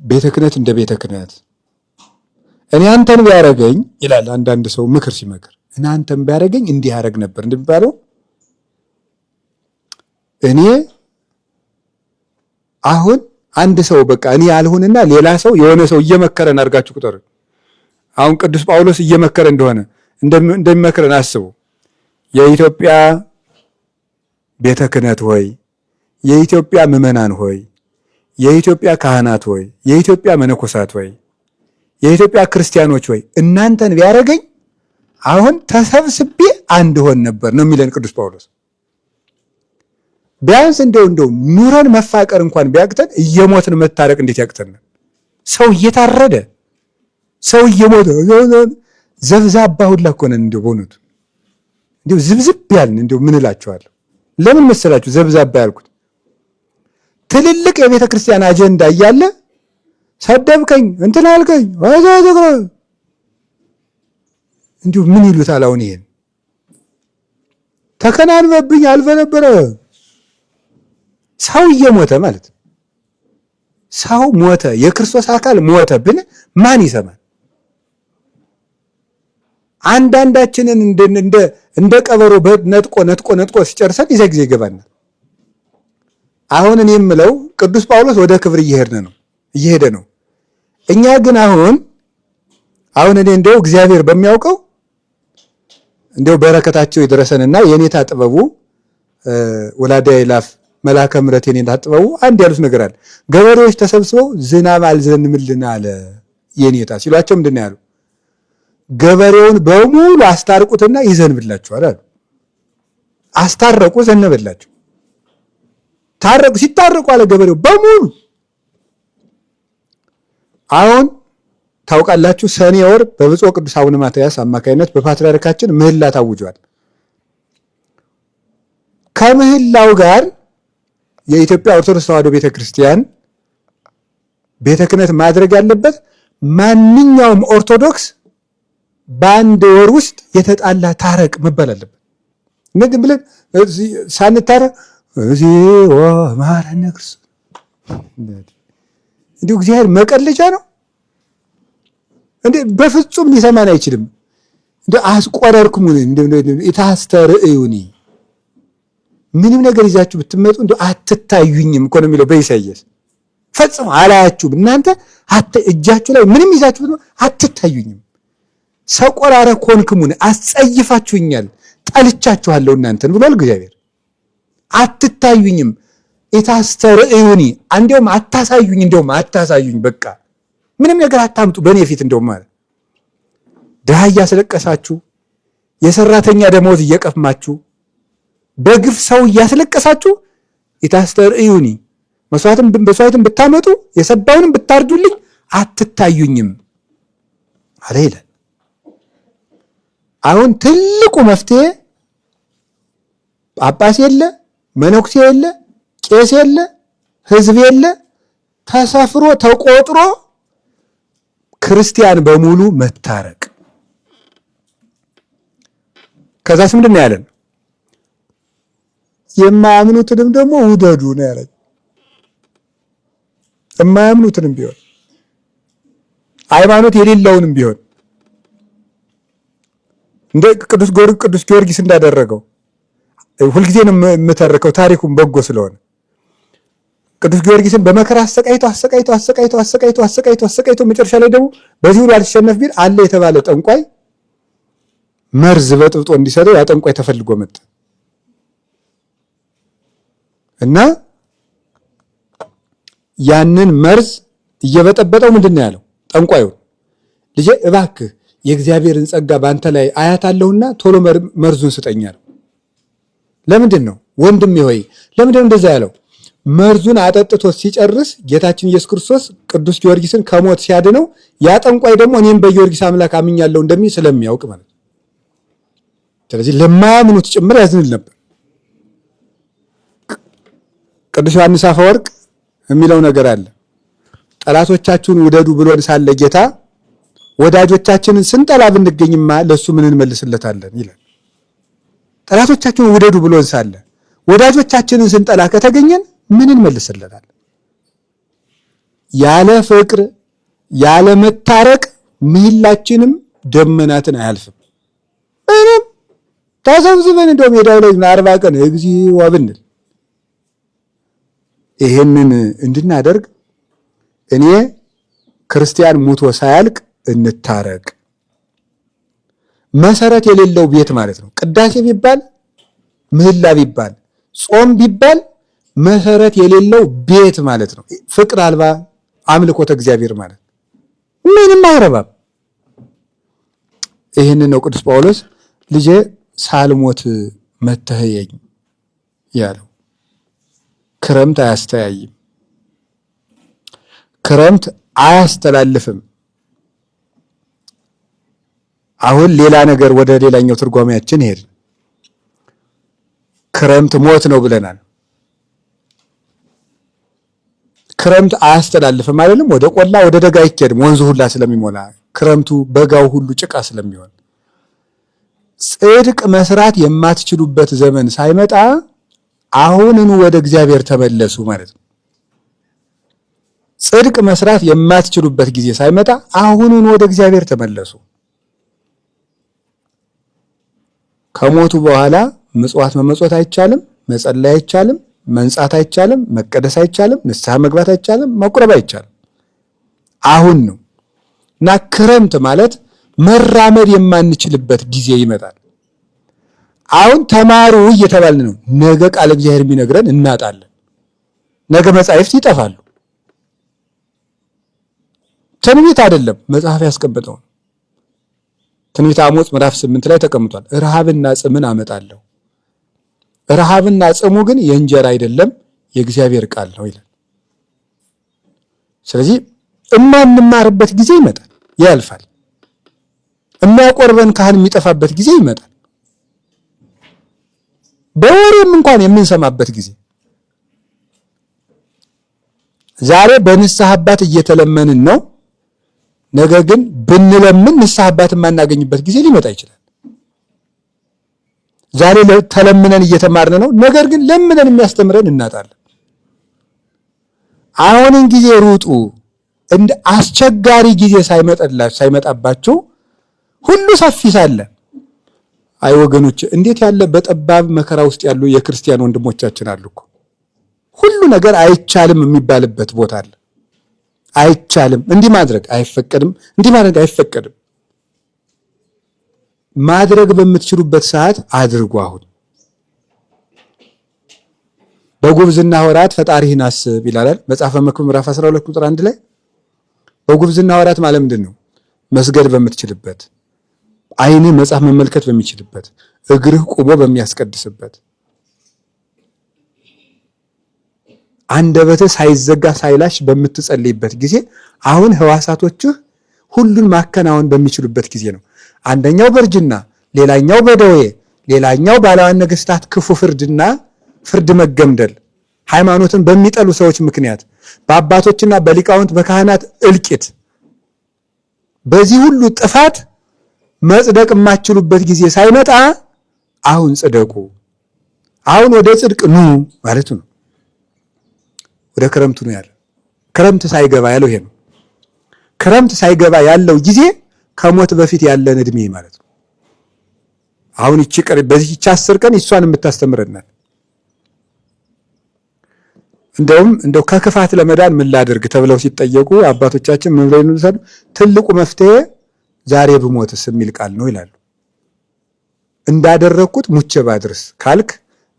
ቤተ ክህነት እንደ ቤተ ክህነት እኔ አንተን ቢያረገኝ ይላል አንዳንድ ሰው ምክር ሲመክር፣ እኔ አንተን ቢያረገኝ እንዲህ ያረግ ነበር እንደሚባለው እኔ አሁን አንድ ሰው በቃ እኔ ያልሆንና ሌላ ሰው የሆነ ሰው እየመከረን አድርጋችሁ ቁጠሩ። አሁን ቅዱስ ጳውሎስ እየመከረ እንደሆነ እንደሚመክረን አስቡ። የኢትዮጵያ ቤተ ክህነት ሆይ፣ የኢትዮጵያ ምዕመናን ሆይ፣ የኢትዮጵያ ካህናት ሆይ፣ የኢትዮጵያ መነኮሳት ሆይ፣ የኢትዮጵያ ክርስቲያኖች ሆይ እናንተን ቢያረገኝ አሁን ተሰብስቤ አንድ ሆን ነበር ነው የሚለን ቅዱስ ጳውሎስ። ቢያንስ እንደው ኑረን መፋቀር እንኳን ቢያቅተን እየሞትን መታረቅ እንዴት ያቅተናል? ሰው እየታረደ ሰው እየሞተ ዘብዛባ ሁላ እኮ ነን። እንደው በእውነቱ እንደው ዝብዝብ ያልን እንደው ምን እላችኋለሁ? ለምን መሰላችሁ ዘብዛባ ያልኩት? ትልልቅ የቤተ ክርስቲያን አጀንዳ እያለ ሰደብከኝ እንትን አልከኝ እንዲሁ ምን ይሉታል? አሁን ይሄን ተከናንበብኝ አልፈ ነበረ። ሰው እየሞተ ማለት ሰው ሞተ፣ የክርስቶስ አካል ሞተ ብን ማን ይሰማል? አንዳንዳችንን እንደ ቀበሮ ነጥቆ ሲጨርሰን ይዘ ጊዜ ይገባናል። አሁን እኔ የምለው ቅዱስ ጳውሎስ ወደ ክብር እየሄደ ነው። እኛ ግን አሁን እኔ እንደው እግዚአብሔር በሚያውቀው እንደው በረከታቸው ይድረሰንና የኔታ ጥበቡ ወላዲ አይላፍ መልአከ ምሕረት የኔታ ጥበቡ አንድ ያሉት ነገር አለ። ገበሬዎች ተሰብስበው ዝናብ አልዘንምልን አለ የኔታ ሲሏቸው ምንድን ነው ያሉ? ገበሬውን በሙሉ አስታርቁትና ይዘንብላችኋል አሉ። አስታረቁ፣ ዘነበላቸው። ታረቁ። ሲታረቁ አለ ገበሬው በሙሉ። አሁን ታውቃላችሁ ሰኔ ወር በብፁዕ ቅዱስ አቡነ ማትያስ አማካይነት በፓትርያርካችን ምህላ ታውጇል። ከምህላው ጋር የኢትዮጵያ ኦርቶዶክስ ተዋሕዶ ቤተክርስቲያን ቤተ ክህነት ማድረግ ያለበት ማንኛውም ኦርቶዶክስ በአንድ ወር ውስጥ የተጣላ ታረቅ መባል አለበት። እንግዲህ ብለን ሳንታረቅ እግዚኦ መሐረነ ክርስቶስ እንዲሁ እግዚአብሔር መቀለጃ ነው እንዴ? በፍጹም ሊሰማን አይችልም። እንደ አስቆረርኩሙን እንደ ኢታስተርእዩኒ ምንም ነገር ይዛችሁ ብትመጡ እንደ አትታዩኝም እኮ ነው የሚለው በኢሳይያስ። ፈጽሞ አላያችሁም እናንተ እጃችሁ ላይ ምንም ይዛችሁ ብትመጡ አትታዩኝም። ሰቆራረ ኮንክሙን አስጸይፋችሁኛል፣ ጠልቻችኋለሁ እናንተን ብሏል እግዚአብሔር። አትታዩኝም ኢታስተርእዩኒ እንደውም አታሳዩኝ፣ እንደውም አታሳዩኝ። በቃ ምንም ነገር አታምጡ በእኔ ፊት እንደውም ማለት ድሃ እያስለቀሳችሁ የሰራተኛ ደመወዝ እየቀማችሁ በግፍ ሰው እያስለቀሳችሁ ኢታስተርእዩኒ መስዋዕትን ብታመጡ የሰባውንም ብታርዱልኝ አትታዩኝም አለ ይላል። አሁን ትልቁ መፍትሄ ጳጳስ የለ፣ መነኩሴ የለ፣ ቄስ የለ፣ ሕዝብ የለ፣ ተሰፍሮ ተቆጥሮ ክርስቲያን በሙሉ መታረቅ። ከዛስ ምንድን ነው ያለን? የማያምኑትንም ደግሞ ውደዱ ነው ያለን። የማያምኑትንም ቢሆን ሃይማኖት የሌለውንም ቢሆን እንደ ቅዱስ ጊዮርጊስ እንዳደረገው ሁልጊዜ ነው የምተርከው ታሪኩን በጎ ስለሆነ ቅዱስ ጊዮርጊስን በመከራ አሰቃይቶ መጨረሻ ላይ ደግሞ በዚህ ሁሉ አልተሸነፍ ቢል አለ የተባለ ጠንቋይ መርዝ በጥብጦ እንዲሰጠው ያ ጠንቋይ ተፈልጎ መጣ እና ያንን መርዝ እየበጠበጠው ምንድን ነው ያለው ጠንቋዩ? ልጄ እባክህ የእግዚአብሔርን ጸጋ ባንተ ላይ አያታለሁና ቶሎ መርዙን ስጠኝ አለው። ለምንድን ነው ወንድሜ ሆይ ለምንድን ነው እንደዛ ያለው? መርዙን አጠጥቶ ሲጨርስ ጌታችን ኢየሱስ ክርስቶስ ቅዱስ ጊዮርጊስን ከሞት ሲያድነው ያ ጠንቋይ ደግሞ እኔም በጊዮርጊስ አምላክ አምኛለሁ እንደሚል ስለሚያውቅ ማለት ነው። ስለዚህ ለማያምኑት ጭምር ያዝንል ነበር። ቅዱስ ዮሐንስ አፈወርቅ የሚለው ነገር አለ። ጠላቶቻችሁን ውደዱ ብሎን ሳለ ጌታ ወዳጆቻችንን ስንጠላ ብንገኝማ ለሱ ምን እንመልስለታለን ይላል። ጠላቶቻችሁን ውደዱ ብሎን ሳለ ወዳጆቻችንን ስንጠላ ከተገኘን ምን እንመልስለታለን? ያለ ፍቅር ያለ መታረቅ ምህላችንም ደመናትን አያልፍም። ምንም ተሰብስበን እንደው ሜዳው ላይ 40 ቀን እግዚኦ ብንል ይሄንን እንድናደርግ እኔ ክርስቲያን ሙቶ ሳያልቅ እንታረቅ። መሰረት የሌለው ቤት ማለት ነው። ቅዳሴ ቢባል ምህላ ቢባል ጾም ቢባል መሰረት የሌለው ቤት ማለት ነው። ፍቅር አልባ አምልኮተ እግዚአብሔር ማለት ምንም አይረባም። ይህንን ነው ቅዱስ ጳውሎስ ልጄ ሳልሞት መተህየኝ ያለው። ክረምት አያስተያይም፣ ክረምት አያስተላልፍም። አሁን ሌላ ነገር ወደ ሌላኛው ትርጓሜያችን ሄድ። ክረምት ሞት ነው ብለናል። ክረምት አያስተላልፍም አይደለም። ወደ ቆላ ወደ ደጋ አይኬድም፣ ወንዙ ሁላ ስለሚሞላ ክረምቱ በጋው ሁሉ ጭቃ ስለሚሆን ጽድቅ መስራት የማትችሉበት ዘመን ሳይመጣ አሁንኑ ወደ እግዚአብሔር ተመለሱ ማለት ነው። ጽድቅ መስራት የማትችሉበት ጊዜ ሳይመጣ አሁንኑ ወደ እግዚአብሔር ተመለሱ። ከሞቱ በኋላ ምጽዋት መመጽወት አይቻልም፣ መጸለይ አይቻልም፣ መንጻት አይቻልም፣ መቀደስ አይቻልም፣ ንስሐ መግባት አይቻልም፣ መቁረብ አይቻልም። አሁን ነው እና ክረምት ማለት መራመድ የማንችልበት ጊዜ ይመጣል። አሁን ተማሩ እየተባልን ነው። ነገ ቃል እግዚአብሔር ቢነግረን እናጣለን። ነገ መጻሕፍት ይጠፋሉ። ትንቢት አይደለም መጽሐፍ ያስቀመጠው ትንቢተ አሞጽ ምዕራፍ 8 ላይ ተቀምጧል። ረሃብና ጽምን አመጣለሁ። ረሃብና ጽሙ ግን የእንጀራ አይደለም የእግዚአብሔር ቃል ነው ይላል። ስለዚህ እማንማርበት ጊዜ ይመጣል፣ ያልፋል። የሚያቆርበን ካህን የሚጠፋበት ጊዜ ይመጣል። በወሬም እንኳን የምንሰማበት ጊዜ። ዛሬ በንስሐ አባት እየተለመንን ነው። ነገር ግን ብንለምን ንስሐ አባት የማናገኝበት ጊዜ ሊመጣ ይችላል። ዛሬ ተለምነን እየተማርን ነው። ነገር ግን ለምነን የሚያስተምረን እናጣለን። አሁንን ጊዜ ሩጡ። እንደ አስቸጋሪ ጊዜ ሳይመጣባችሁ ሁሉ ሰፊ ሳለ አይ ወገኖች፣ እንዴት ያለ በጠባብ መከራ ውስጥ ያሉ የክርስቲያን ወንድሞቻችን አሉ እኮ። ሁሉ ነገር አይቻልም የሚባልበት ቦታ አለ። አይቻልም፣ እንዲህ ማድረግ አይፈቀድም፣ እንዲህ ማድረግ አይፈቀድም። ማድረግ በምትችሉበት ሰዓት አድርጉ። አሁን በጉብዝና ወራት ፈጣሪህን አስብ ይላል መጽሐፈ መክብብ ምዕራፍ 12 ቁጥር 1 ላይ። በጉብዝና ወራት ማለት ምንድን ነው? መስገድ በምትችልበት፣ ዓይንህ መጽሐፍ መመልከት በሚችልበት፣ እግርህ ቆሞ በሚያስቀድስበት፣ አንደበትህ ሳይዘጋ ሳይላሽ በምትጸልይበት ጊዜ አሁን ሕዋሳቶችህ ሁሉን ማከናወን በሚችሉበት ጊዜ ነው። አንደኛው በእርጅና፣ ሌላኛው በደዌ፣ ሌላኛው ባለዋን ነገስታት ክፉ ፍርድና ፍርድ መገምደል፣ ሃይማኖትን በሚጠሉ ሰዎች ምክንያት፣ በአባቶችና በሊቃውንት በካህናት እልቂት፣ በዚህ ሁሉ ጥፋት መጽደቅ የማትችሉበት ጊዜ ሳይመጣ አሁን ጽደቁ፣ አሁን ወደ ጽድቅ ኑ ማለቱ ነው። ወደ ክረምቱ ነው ያለ። ክረምት ሳይገባ ያለው ይሄ ነው። ክረምት ሳይገባ ያለው ጊዜ ከሞት በፊት ያለን እድሜ ማለት ነው። አሁን እቺ ቀን በዚህ 10 ቀን እሷን የምታስተምረናል። እንደው ከክፋት ለመዳን ምን ላድርግ ተብለው ሲጠየቁ አባቶቻችን ምን ብለው ይሉታል? ትልቁ መፍትሄ ዛሬ ብሞትስ የሚል ቃል ነው ይላሉ። እንዳደረኩት ሙቼ ባድርስ ካልክ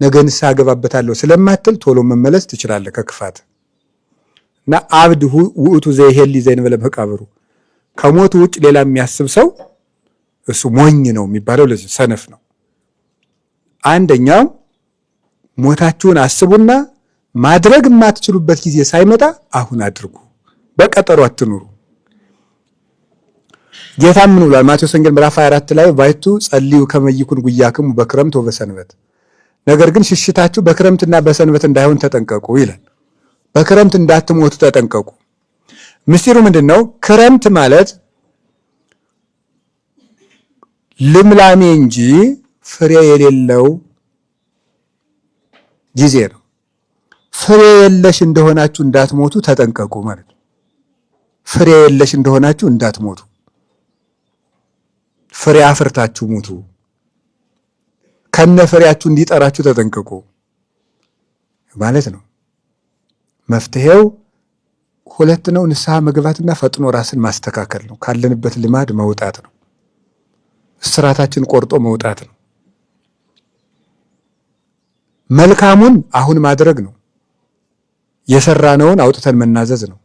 ነገ ንስሐ ገባበታለሁ ስለማትል ቶሎ መመለስ ትችላለህ ከክፋት እና አብድ ውእቱ ዘይሄሊ ዘእንበለ መቃብሩ፣ ከሞቱ ውጭ ሌላ የሚያስብ ሰው እሱ ሞኝ ነው የሚባለው። ለዚህ ሰነፍ ነው። አንደኛው ሞታችሁን አስቡና ማድረግ የማትችሉበት ጊዜ ሳይመጣ አሁን አድርጉ፣ በቀጠሮ አትኑሩ። ጌታ ምን ብሏል? ማቴዎስ ወንጌል ምዕራፍ 24 ላይ ባይቱ ጸልዩ ከመ ይኩን ጉያክሙ በክረምት ወበሰንበት፣ ነገር ግን ሽሽታችሁ በክረምትና በሰንበት እንዳይሆን ተጠንቀቁ ይላል። በክረምት እንዳትሞቱ ተጠንቀቁ። ምስጢሩ ምንድን ነው? ክረምት ማለት ልምላሜ እንጂ ፍሬ የሌለው ጊዜ ነው። ፍሬ የለሽ እንደሆናችሁ እንዳትሞቱ ተጠንቀቁ ማለት ነው። ፍሬ የለሽ እንደሆናችሁ እንዳትሞቱ፣ ፍሬ አፍርታችሁ ሙቱ፣ ከነ ፍሬያችሁ እንዲጠራችሁ ተጠንቀቁ ማለት ነው። መፍትሄው ሁለት ነው። ንስሐ መግባትና ፈጥኖ ራስን ማስተካከል ነው። ካለንበት ልማድ መውጣት ነው። እስራታችን ቆርጦ መውጣት ነው። መልካሙን አሁን ማድረግ ነው። የሰራነውን አውጥተን መናዘዝ ነው።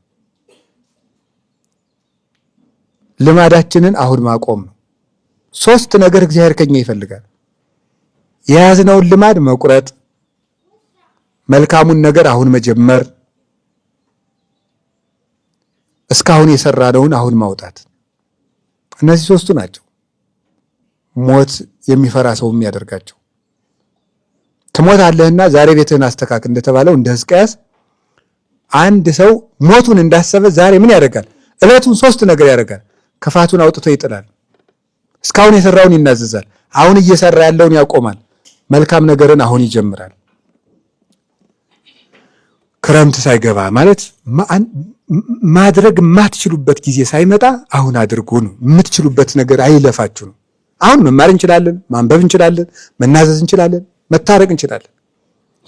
ልማዳችንን አሁን ማቆም ነው። 3 ነገር እግዚአብሔር ከኛ ይፈልጋል። የያዝነውን ልማድ መቁረጥ፣ መልካሙን ነገር አሁን መጀመር፣ እስካሁን የሰራነውን አሁን ማውጣት። እነዚህ 3ቱ ናቸው ሞት የሚፈራ ሰው የሚያደርጋቸው። ትሞታለህና ዛሬ ቤትህን አስተካክል እንደተባለው እንደ ሕዝቅያስ አንድ ሰው ሞቱን እንዳሰበ ዛሬ ምን ያደርጋል? ዕለቱን 3 ነገር ያደርጋል። ክፋቱን አውጥቶ ይጥላል። እስካሁን የሰራውን ይናዘዛል። አሁን እየሰራ ያለውን ያቆማል። መልካም ነገርን አሁን ይጀምራል። ክረምት ሳይገባ ማለት ማድረግ የማትችሉበት ጊዜ ሳይመጣ አሁን አድርጉ ነው። የምትችሉበት ነገር አይለፋችሁ ነው። አሁን መማር እንችላለን፣ ማንበብ እንችላለን፣ መናዘዝ እንችላለን፣ መታረቅ እንችላለን።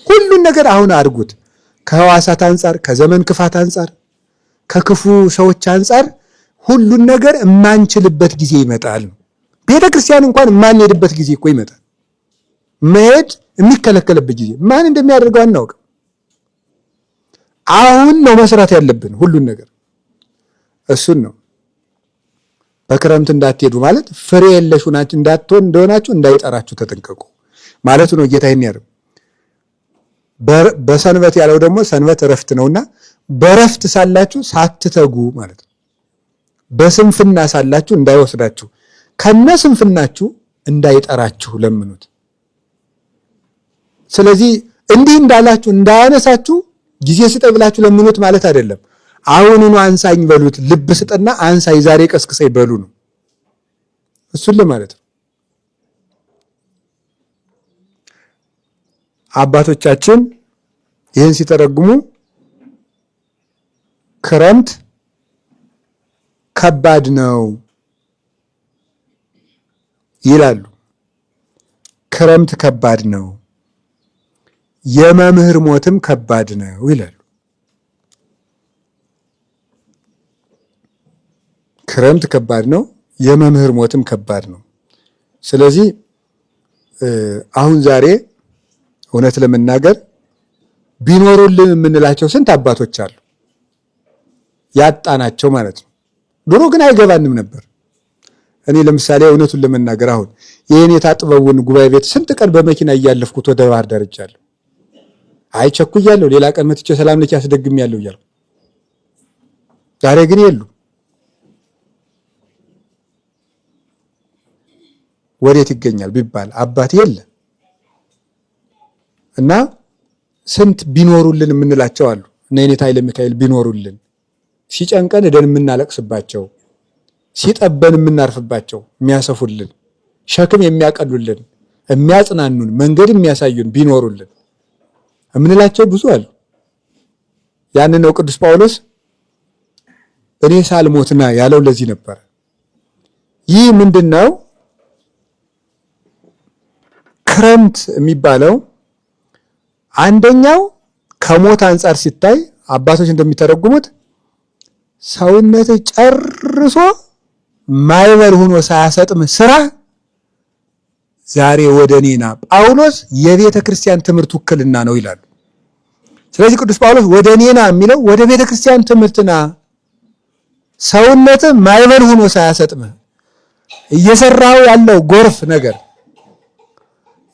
ሁሉን ነገር አሁን አድርጉት። ከሕዋሳት አንጻር፣ ከዘመን ክፋት አንጻር፣ ከክፉ ሰዎች አንጻር ሁሉን ነገር የማንችልበት ጊዜ ይመጣል። ቤተ ክርስቲያን እንኳን የማንሄድበት ጊዜ እኮ ይመጣል። መሄድ የሚከለከልበት ጊዜ ማን እንደሚያደርገው አናውቅም። አሁን ነው መስራት ያለብን ሁሉን ነገር። እሱን ነው በክረምት እንዳትሄዱ ማለት ፍሬ የለሽ ናችሁ እንዳትሆን እንደሆናችሁ እንዳይጠራችሁ ተጠንቀቁ ማለቱ ነው። ጌታ ይሄን ያለው በሰንበት ያለው ደግሞ ሰንበት እረፍት ነውና በእረፍት ሳላችሁ ሳትተጉ ማለት ነው። በስንፍና ሳላችሁ እንዳይወስዳችሁ ከነ ስንፍናችሁ እንዳይጠራችሁ ለምኑት። ስለዚህ እንዲህ እንዳላችሁ እንዳያነሳችሁ ጊዜ ስጠኝ ብላችሁ ለምኑት ማለት አይደለም። አሁኑኑ አንሳኝ በሉት። ልብ ስጠና አንሳኝ ዛሬ ቀስቅሰኝ በሉ ነው። እሱን ለማለት ነው። አባቶቻችን ይህን ሲተረጉሙ ክረምት ከባድ ነው ይላሉ። ክረምት ከባድ ነው፣ የመምህር ሞትም ከባድ ነው ይላሉ። ክረምት ከባድ ነው፣ የመምህር ሞትም ከባድ ነው። ስለዚህ አሁን ዛሬ እውነት ለመናገር ቢኖሩልን የምንላቸው ስንት አባቶች አሉ፣ ያጣናቸው ማለት ነው። ድሮ ግን አይገባንም ነበር። እኔ ለምሳሌ እውነቱን ለመናገር አሁን የኔታ ጥበቡን ጉባኤ ቤት ስንት ቀን በመኪና እያለፍኩት ወደ ባህር ዳር ሄጃለሁ። አይ ቸኩያለሁ፣ ሌላ ቀን መጥቼ ሰላም ነች ያስደግሚያለሁ እያልኩ። ዛሬ ግን የሉ። ወዴት ይገኛል ቢባል አባት የለ እና ስንት ቢኖሩልን የምንላቸው አሉ። እነ የኔታ ኃይለ ሚካኤል ቢኖሩልን ሲጨንቀን ሄደን የምናለቅስባቸው፣ ሲጠበን የምናርፍባቸው፣ የሚያሰፉልን፣ ሸክም የሚያቀሉልን፣ የሚያጽናኑን፣ መንገድ የሚያሳዩን ቢኖሩልን የምንላቸው ብዙ አሉ። ያን ነው ቅዱስ ጳውሎስ እኔ ሳልሞትና ያለው ለዚህ ነበር። ይህ ምንድነው? ክረምት የሚባለው አንደኛው ከሞት አንጻር ሲታይ አባቶች እንደሚተረጉሙት ሰውነት ጨርሶ ማይበል ሆኖ ሳያሰጥም ስራ ዛሬ ወደ እኔና ጳውሎስ የቤተ ክርስቲያን ትምህርት ውክልና ነው ይላሉ። ስለዚህ ቅዱስ ጳውሎስ ወደ እኔና የሚለው ወደ ቤተ ክርስቲያን ትምህርትና ሰውነት ማይበል ሆኖ ሳያሰጥም እየሰራው ያለው ጎርፍ ነገር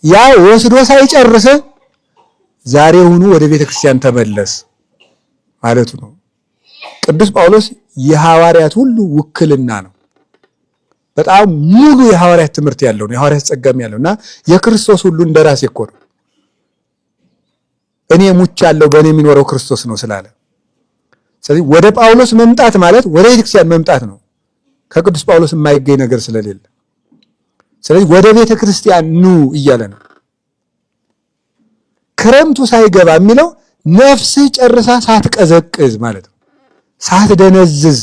ያ ወስዶ ሳይጨርስ ዛሬ ሆኖ ወደ ቤተ ክርስቲያን ተመለስ ማለቱ ነው። ቅዱስ ጳውሎስ የሐዋርያት ሁሉ ውክልና ነው። በጣም ሙሉ የሐዋርያት ትምህርት ያለው ነው፣ የሐዋርያት ጸጋም ያለውና የክርስቶስ ሁሉ እንደራሴ እኮ ነው። እኔ ሙቻለሁ በእኔ የሚኖረው ክርስቶስ ነው ስላለ፣ ስለዚህ ወደ ጳውሎስ መምጣት ማለት ወደ ቤተ ክርስቲያን መምጣት ነው። ከቅዱስ ጳውሎስ የማይገኝ ነገር ስለሌለ፣ ስለዚህ ወደ ቤተ ክርስቲያን ኑ እያለ ነው። ክረምቱ ሳይገባ የሚለው ነፍስህ ጨርሳ ሳትቀዘቅዝ ማለት ነው፣ ሳትደነዝዝ፣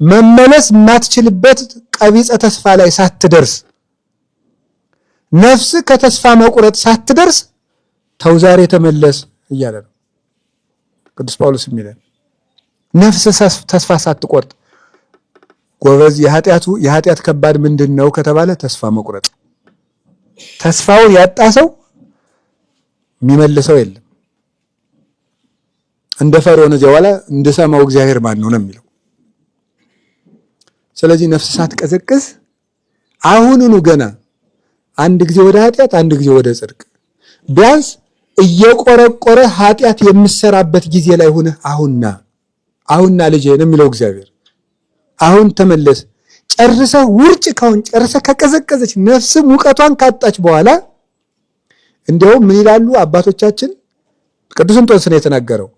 መመለስ የማትችልበት ቀቢጸ ተስፋ ላይ ሳትደርስ፣ ነፍስ ከተስፋ መቁረጥ ሳትደርስ ተው ዛሬ ተመለስ እያለ ነው ቅዱስ ጳውሎስ የሚለን። ነፍስ ተስፋ ሳትቆርጥ ጎበዝ። የኃጢአት ከባድ ምንድን ነው ከተባለ ተስፋ መቁረጥ። ተስፋውን ያጣ ሰው የሚመልሰው የለም። እንደ ፈርዖን እዚያ በኋላ እንድሰማው እግዚአብሔር ማን ነው የሚለው። ስለዚህ ነፍስ ሳትቀዘቅዝ አሁኑኑ ገና አንድ ጊዜ ወደ ኃጢአት አንድ ጊዜ ወደ ጽድቅ፣ ቢያንስ እየቆረቆረ ኃጢአት የምሰራበት ጊዜ ላይ ሆነ አሁንና ልጄ ነው የሚለው እግዚአብሔር። አሁን ተመለስ። ጨርሰ ውርጭ ካሁን ጨርሰ ከቀዘቀዘች ነፍስ ሙቀቷን ካጣች በኋላ እንዲያውም ምን ይላሉ አባቶቻችን? ቅዱስ እንጦንስ ነው የተናገረው፣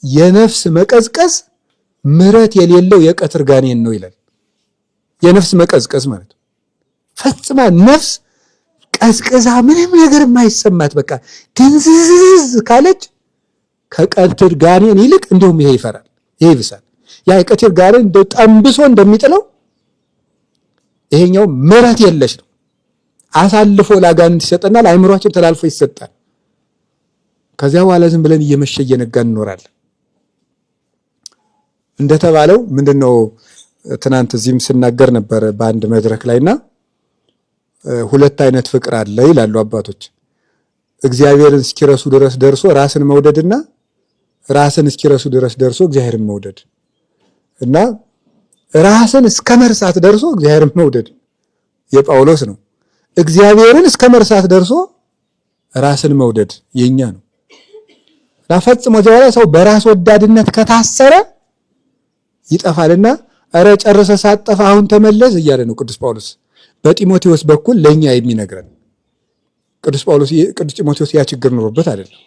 የነፍስ መቀዝቀዝ ምሕረት የሌለው የቀትር ጋኔን ነው ይላል። የነፍስ መቀዝቀዝ ማለት ፈጽማ ነፍስ ቀዝቅዛ ምንም ነገር የማይሰማት በቃ ድንዝዝ ካለች ከቀትር ጋኔን ይልቅ እንደውም ይሄ ይፈራል፣ ይሄ ይብሳል። ያ የቀትር ጋኔን እንደው ጠንብሶ እንደሚጥለው ይሄኛው ምሕረት የለሽ ነው። አሳልፎ ለአጋንንት ይሰጠናል፣ አእምሯችን ተላልፎ ይሰጣል። ከዚያ በኋላ ዝም ብለን እየመሸ እየነጋ እንኖራለን። እንደተባለው ምንድነው ትናንት እዚህም ስናገር ነበር በአንድ መድረክ ላይና ሁለት አይነት ፍቅር አለ ይላሉ አባቶች። እግዚአብሔርን እስኪረሱ ድረስ ደርሶ ራስን መውደድና ራስን እስኪረሱ ድረስ ደርሶ እግዚአብሔርን መውደድ እና ራስን እስከ መርሳት ደርሶ እግዚአብሔርን መውደድ የጳውሎስ ነው። እግዚአብሔርን እስከ መርሳት ደርሶ ራስን መውደድ የኛ ነው። እና ፈጽሞ ዘወራ ሰው በራስ ወዳድነት ከታሰረ ይጠፋልና አረ ጨርሰ ሳትጠፋ አሁን ተመለስ እያለ ነው ቅዱስ ጳውሎስ በጢሞቴዎስ በኩል ለኛ የሚነግረን። ቅዱስ ጢሞቴዎስ ያ ችግር ኖሮበት አይደለም።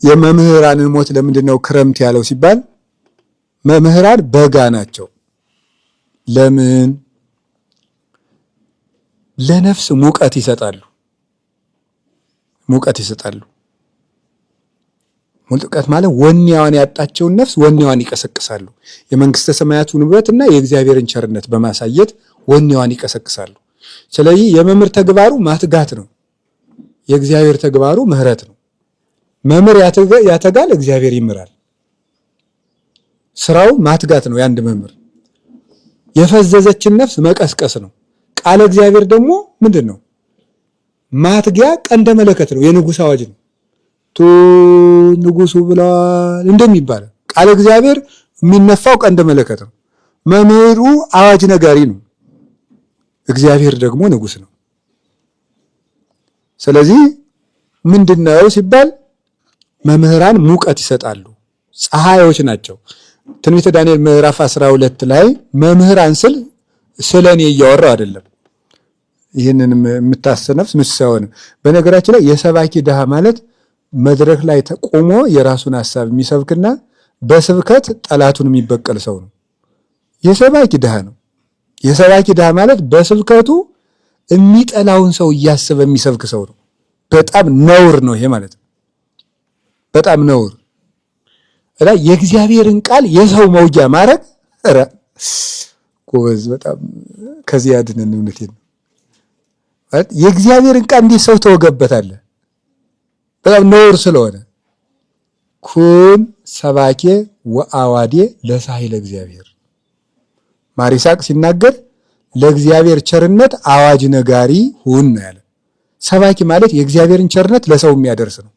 የመምህራንን ሞት ለምንድነው ክረምት ያለው ሲባል መምህራን በጋ ናቸው። ለምን? ለነፍስ ሙቀት ይሰጣሉ። ሙጥቀት ማለት ወኔዋን ያጣቸውን ነፍስ ወኔዋን ይቀሰቅሳሉ። የመንግስተ ሰማያቱን ውበትና የእግዚአብሔርን ቸርነት በማሳየት ወኔዋን ይቀሰቅሳሉ። ስለዚህ የመምህር ተግባሩ ማትጋት ነው። የእግዚአብሔር ተግባሩ ምህረት ነው። መምህር ያተጋል፣ እግዚአብሔር ይምራል። ስራው ማትጋት ነው። የአንድ መምህር የፈዘዘችን ነፍስ መቀስቀስ ነው። ቃለ እግዚአብሔር ደግሞ ምንድን ነው? ማትጊያ ቀንደ መለከት ነው። የንጉሥ አዋጅ ነው። ንጉሱ ብለዋል እንደሚባለው ቃለ እግዚአብሔር የሚነፋው ቀንደ መለከት ነው። መምህሩ አዋጅ ነጋሪ ነው። እግዚአብሔር ደግሞ ንጉሥ ነው። ስለዚህ ምንድነው ሲባል መምህራን ሙቀት ይሰጣሉ፣ ፀሐዮች ናቸው። ትንቢተ ዳንኤል ምዕራፍ 12 ላይ መምህራን ስለኔ እያወራው አይደለም። ይህንን የምታሰነፍስ ምሳሌ ነው። በነገራችን ላይ የሰባኪ ድሃ ማለት መድረክ ላይ ተቆሞ የራሱን ሐሳብ የሚሰብክና በስብከት ጠላቱን የሚበቀል ሰው ነው። የሰባኪ ድሃ ነው። የሰባኪ ድሃ ማለት በስብከቱ የሚጠላውን ሰው እያሰበ የሚሰብክ ሰው ነው። በጣም ነውር ነው ይሄ ማለት ነው። በጣም ነውር እና የእግዚአብሔርን ቃል የሰው መውጊያ ማድረግ ኧረ ጎበዝ፣ በጣም ከዚህ ያድነን። እውነቴን ነው። የእግዚአብሔርን ቃል እንዴት ሰው ተወገበታለ? በጣም ነውር ስለሆነ ኩን ሰባኬ ወአዋዴ ለሳሂለ እግዚአብሔር። ማር ይስሐቅ ሲናገር ለእግዚአብሔር ቸርነት አዋጅ ነጋሪ ሁን ነው ያለ። ሰባኪ ማለት የእግዚአብሔርን ቸርነት ለሰው የሚያደርስ ነው።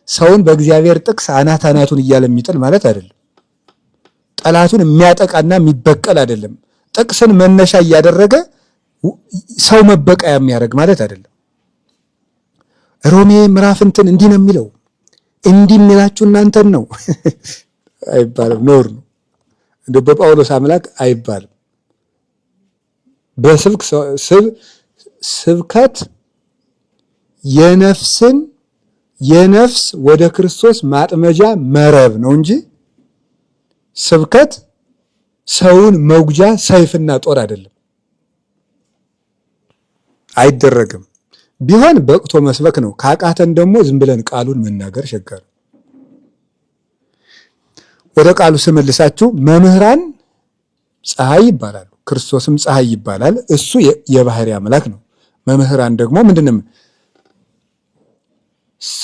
ሰውን በእግዚአብሔር ጥቅስ አናት አናቱን እያለ የሚጥል ማለት አይደለም። ጠላቱን የሚያጠቃና የሚበቀል አይደለም። ጥቅስን መነሻ እያደረገ ሰው መበቀያ የሚያደርግ ማለት አይደለም። ሮሜ ምዕራፍ እንዲህ ነው የሚለው፣ እንዲህ የሚላችሁ እናንተን ነው አይባልም። ኖር ነው እንደ በጳውሎስ አምላክ አይባልም። ስብከት የነፍስ ወደ ክርስቶስ ማጥመጃ መረብ ነው እንጂ ስብከት ሰውን መጉጃ ሰይፍና ጦር አይደለም። አይደረግም። ቢሆን በቅቶ መስበክ ነው። ካቃተን ደግሞ ዝም ብለን ቃሉን መናገር ሸጋር። ወደ ቃሉ ስመልሳችሁ መምህራን ፀሐይ ይባላሉ፣ ክርስቶስም ፀሐይ ይባላል። እሱ የባህሪ አምላክ ነው። መምህራን ደግሞ ምንድነው?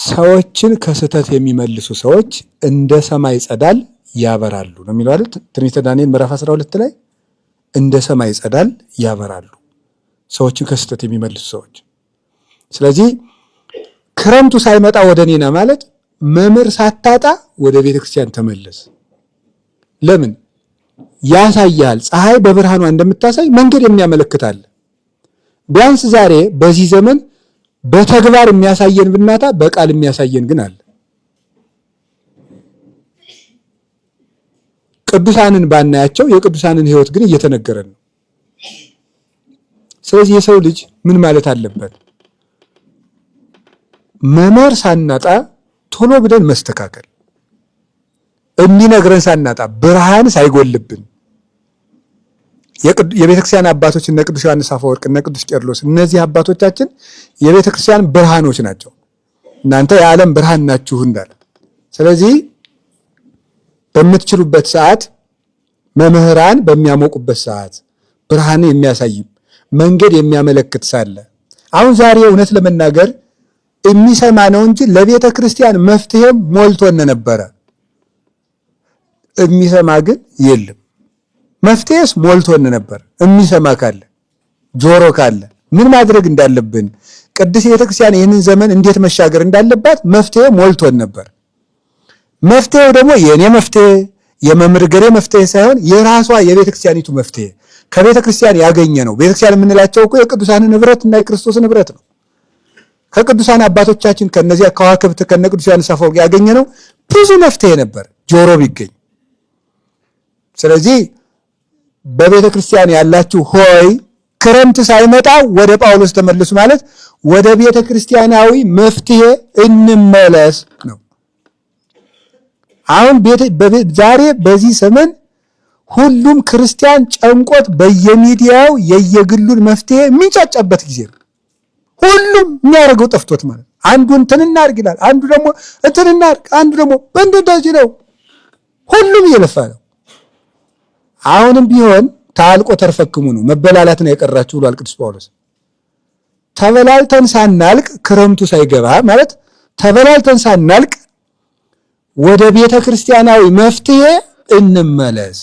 ሰዎችን ከስህተት የሚመልሱ ሰዎች እንደ ሰማይ ጸዳል ያበራሉ ነው የሚለው አይደል? ትንቢተ ዳንኤል ምዕራፍ 12 ላይ እንደ ሰማይ ጸዳል ያበራሉ ሰዎችን ከስህተት የሚመልሱ ሰዎች። ስለዚህ ክረምቱ ሳይመጣ ወደ እኔ ና ማለት መምህር ሳታጣ ወደ ቤተ ክርስቲያን ተመለስ። ለምን ያሳያል። ፀሐይ በብርሃኗ እንደምታሳይ መንገድ የሚያመለክታል። ቢያንስ ዛሬ በዚህ ዘመን በተግባር የሚያሳየን ብናታ በቃል የሚያሳየን ግን አለ። ቅዱሳንን ባናያቸው የቅዱሳንን ሕይወት ግን እየተነገረን ነው። ስለዚህ የሰው ልጅ ምን ማለት አለበት? መምህር ሳናጣ ቶሎ ብለን መስተካከል፣ የሚነግረን ሳናጣ ብርሃን ሳይጎልብን። የቤተክርስቲያን አባቶች እነ ቅዱስ ዮሐንስ አፈወርቅ እነ ቅዱስ ቄርሎስ እነዚህ አባቶቻችን የቤተክርስቲያን ብርሃኖች ናቸው። እናንተ የዓለም ብርሃን ናችሁ እንዳለ። ስለዚህ በምትችሉበት ሰዓት መምህራን በሚያሞቁበት ሰዓት ብርሃን የሚያሳይ መንገድ የሚያመለክት ሳለ አሁን ዛሬ እውነት ለመናገር የሚሰማ ነው እንጂ ለቤተ ክርስቲያን መፍትሄም ሞልቶን ነበረ። የሚሰማ ግን የለም። መፍትሄስ ሞልቶን ነበር። የሚሰማ ካለ ጆሮ ካለ ምን ማድረግ እንዳለብን ቅድስት ቤተ ክርስቲያን ይህንን ዘመን እንዴት መሻገር እንዳለባት መፍትሄ ሞልቶን ነበር። መፍትሄው ደግሞ የኔ መፍትሄ የመምህር ገሬ መፍትሄ ሳይሆን የራሷ የቤተ ክርስቲያኒቱ መፍትሄ ከቤተ ክርስቲያን ያገኘ ነው። ቤተ ክርስቲያን የምንላቸው እኮ የቅዱሳን ንብረት እና የክርስቶስ ንብረት ነው። ከቅዱሳን አባቶቻችን ከነዚያ ከዋክብት ከነ ቅዱስ ዮሐንስ አፈወርቅ ያገኘ ነው ብዙ መፍትሄ ነበር ጆሮ ቢገኝ። ስለዚህ በቤተ ክርስቲያን ያላችሁ ሆይ ክረምት ሳይመጣ ወደ ጳውሎስ ተመልሱ ማለት ወደ ቤተ ክርስቲያናዊ መፍትሄ እንመለስ ነው። አሁን ዛሬ በዚህ ዘመን ሁሉም ክርስቲያን ጨንቆት በየሚዲያው የየግሉን መፍትሄ የሚጫጫበት ጊዜ ነው። ሁሉም የሚያደርገው ጠፍቶት ማለት አንዱ እንትን እናድርግ ይላል፣ አንዱ ደግሞ እንትን እናድርግ፣ አንዱ ደግሞ እንደዚህ ነው። ሁሉም እየለፋ ነው። አሁንም ቢሆን ታልቆ ተርፈክሙ ነው፣ መበላላት ነው የቀራችሁ ብሏል ቅዱስ ጳውሎስ። ተበላልተን ሳናልቅ ክረምቱ ሳይገባ ማለት ተበላልተን ሳናልቅ ወደ ቤተ ክርስቲያናዊ መፍትሄ እንመለስ።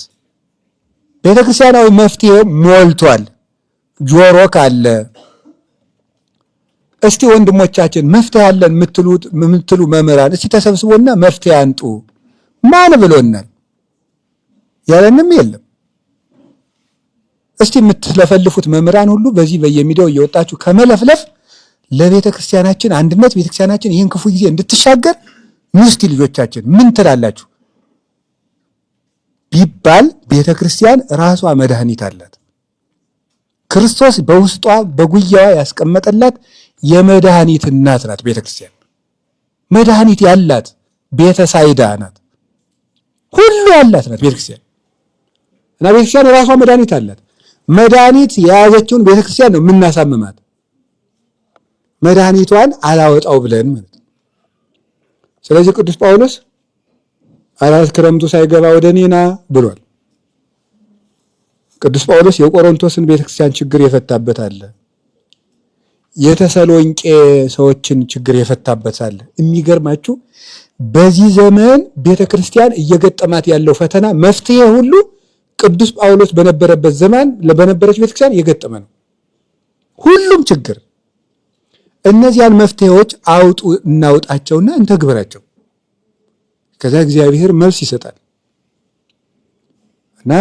ቤተ ክርስቲያናዊ መፍትሄ ሞልቷል። ጆሮ ካለ እስቲ ወንድሞቻችን መፍትሄ አለን የምትሉ መምህራን እስቲ ተሰብስቦና መፍትሄ አንጡ። ማን ብሎናል? ያለንም የለም። እስቲ የምትለፈልፉት መምህራን ሁሉ በዚህ በየሚዲያው እየወጣችሁ ከመለፍለፍ ለቤተ ክርስቲያናችን አንድነት፣ ቤተ ክርስቲያናችን ይህን ክፉ ጊዜ እንድትሻገር እስቲ ልጆቻችን ምን ትላላችሁ ቢባል ቤተ ክርስቲያን ራሷ መድኃኒት አላት። ክርስቶስ በውስጧ በጉያዋ ያስቀመጠላት የመድኃኒት እናት ናት። ቤተ ክርስቲያን መድኃኒት ያላት ቤተ ሳይዳ ናት። ሁሉ ያላት ናት ቤተ ክርስቲያን እና ቤተ ክርስቲያን ራሷ መድኃኒት አላት። መድኃኒት የያዘችውን ቤተ ክርስቲያን ነው የምናሳምማት። መድኃኒቷን አላወጣው ብለን ማለት ነው። ስለዚህ ቅዱስ ጳውሎስ አራት ክረምቱ ሳይገባ ወደ እኔና ብሏል። ቅዱስ ጳውሎስ የቆሮንቶስን ቤተክርስቲያን ችግር የፈታበት አለ። የተሰሎንቄ ሰዎችን ችግር የፈታበት አለ። የሚገርማችሁ በዚህ ዘመን ቤተክርስቲያን እየገጠማት ያለው ፈተና መፍትሄ ሁሉ ቅዱስ ጳውሎስ በነበረበት ዘመን በነበረች ቤተክርስቲያን የገጠመ ነው። ሁሉም ችግር እነዚያን መፍትሄዎች አውጡ እናውጣቸውና እንተግበራቸው። ከዛ እግዚአብሔር መልስ ይሰጣል እና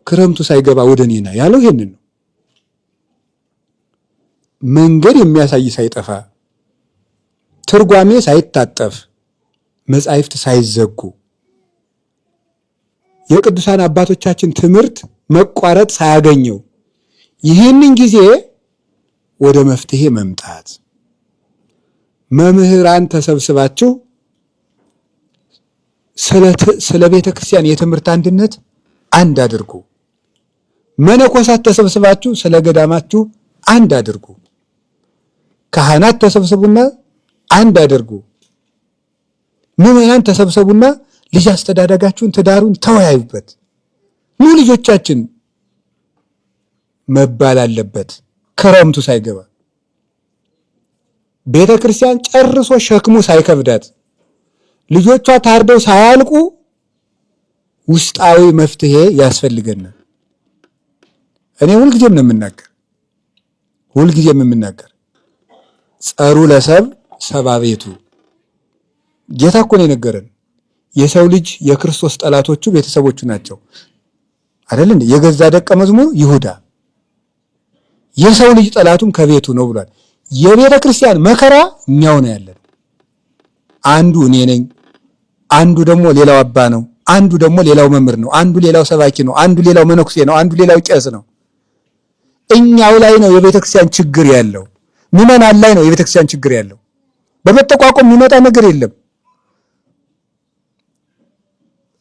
ክረምቱ ሳይገባ ወደ እኔና ያለው ይሄንን ነው። መንገድ የሚያሳይ ሳይጠፋ፣ ትርጓሜ ሳይታጠፍ፣ መጻሕፍት ሳይዘጉ፣ የቅዱሳን አባቶቻችን ትምህርት መቋረጥ ሳያገኘው ይህንን ጊዜ ወደ መፍትሄ መምጣት። መምህራን ተሰብስባችሁ ስለ ቤተ ክርስቲያን የትምህርት አንድነት አንድ አድርጉ። መነኮሳት ተሰብስባችሁ ስለ ገዳማችሁ አንድ አድርጉ። ካህናት ተሰብስቡና አንድ አድርጉ። ምዕመናን ተሰብሰቡና ልጅ አስተዳደጋችሁን ትዳሩን ተወያዩበት። ኑ ልጆቻችን መባል አለበት ክረምቱ ሳይገባ። ቤተ ክርስቲያን ጨርሶ ሸክሙ ሳይከብዳት ልጆቿ ታርደው ሳያልቁ ውስጣዊ መፍትሄ ያስፈልገናል። እኔ ሁልጊዜም የምናገር ጸሩ ለሰብ ሰባ ቤቱ። ጌታ እኮ ነው የነገረን። የሰው ልጅ የክርስቶስ ጠላቶቹ ቤተሰቦቹ ናቸው አይደል እንዴ? የገዛ ደቀ መዝሙሩ ይሁዳ የሰው ልጅ ጠላቱም ከቤቱ ነው ብሏል። የቤተ ክርስቲያን መከራ እኛው ነው ያለን። አንዱ እኔ ነኝ፣ አንዱ ደግሞ ሌላው አባ ነው፣ አንዱ ደግሞ ሌላው መምህር ነው፣ አንዱ ሌላው ሰባኪ ነው፣ አንዱ ሌላው መነኩሴ ነው፣ አንዱ ሌላው ቄስ ነው። እኛው ላይ ነው የቤተ ክርስቲያን ችግር ያለው። ምዕመናን ላይ ነው የቤተ ክርስቲያን ችግር ያለው። በመጠቋቆም የሚመጣ ነገር የለም።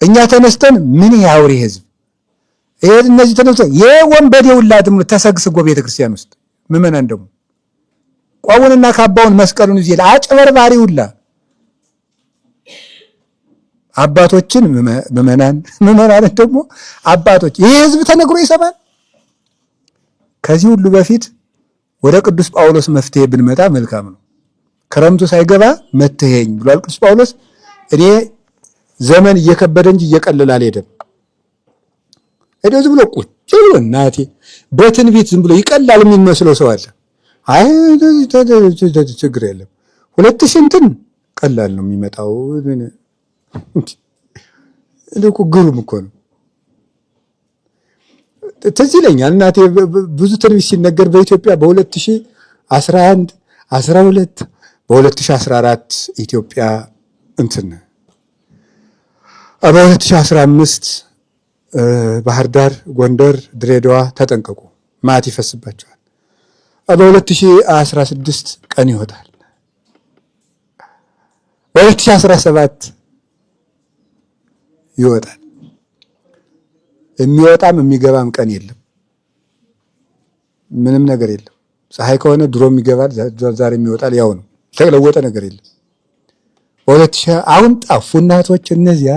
እኛ ተነስተን ምን ያውሪ ህዝብ እነዚህ ተነስተው የወንበዴ ሁላትም ተሰግስጎ ቤተ ክርስቲያን ውስጥ ምዕመናን ደግሞ ቋውንና ካባውን መስቀሉን ይዘው አጭበርባሪ ሁላ አባቶችን ምዕመናን ደግሞ አባቶች ይህ ህዝብ ተነግሮ ይሰማል። ከዚህ ሁሉ በፊት ወደ ቅዱስ ጳውሎስ መፍትሄ ብንመጣ መልካም ነው። ክረምቱ ሳይገባ መትሄኝ ብሏል ቅዱስ ጳውሎስ። እኔ ዘመን እየከበደ እንጂ እየቀለለ አልሄደም። ዝም ብሎ ቁጭ ብሎ እናቴ በትንቢት ዝም ብሎ ይቀላል የሚመስለው ሰው አለ። አይ ችግር የለም 2000 እንትን ቀላል ነው የሚመጣው። እኮ ግሩም እኮ ነው። ትዝ ይለኛል እናቴ ብዙ ትንቢት ሲነገር በኢትዮጵያ በ2011 12 በ2014 ኢትዮጵያ እንትን በ2015 ባህር ዳር፣ ጎንደር፣ ድሬዳዋ ተጠንቀቁ ማት ይፈስባቸዋል። በ2016 ቀን ይወጣል። በ2017 ይወጣል። የሚወጣም የሚገባም ቀን የለም። ምንም ነገር የለም። ፀሐይ ከሆነ ድሮም ይገባል፣ ዛሬም ይወጣል። ያው ነው። የተለወጠ ነገር የለም። በ2000 አሁን ጠፉ እናቶች እነዚያ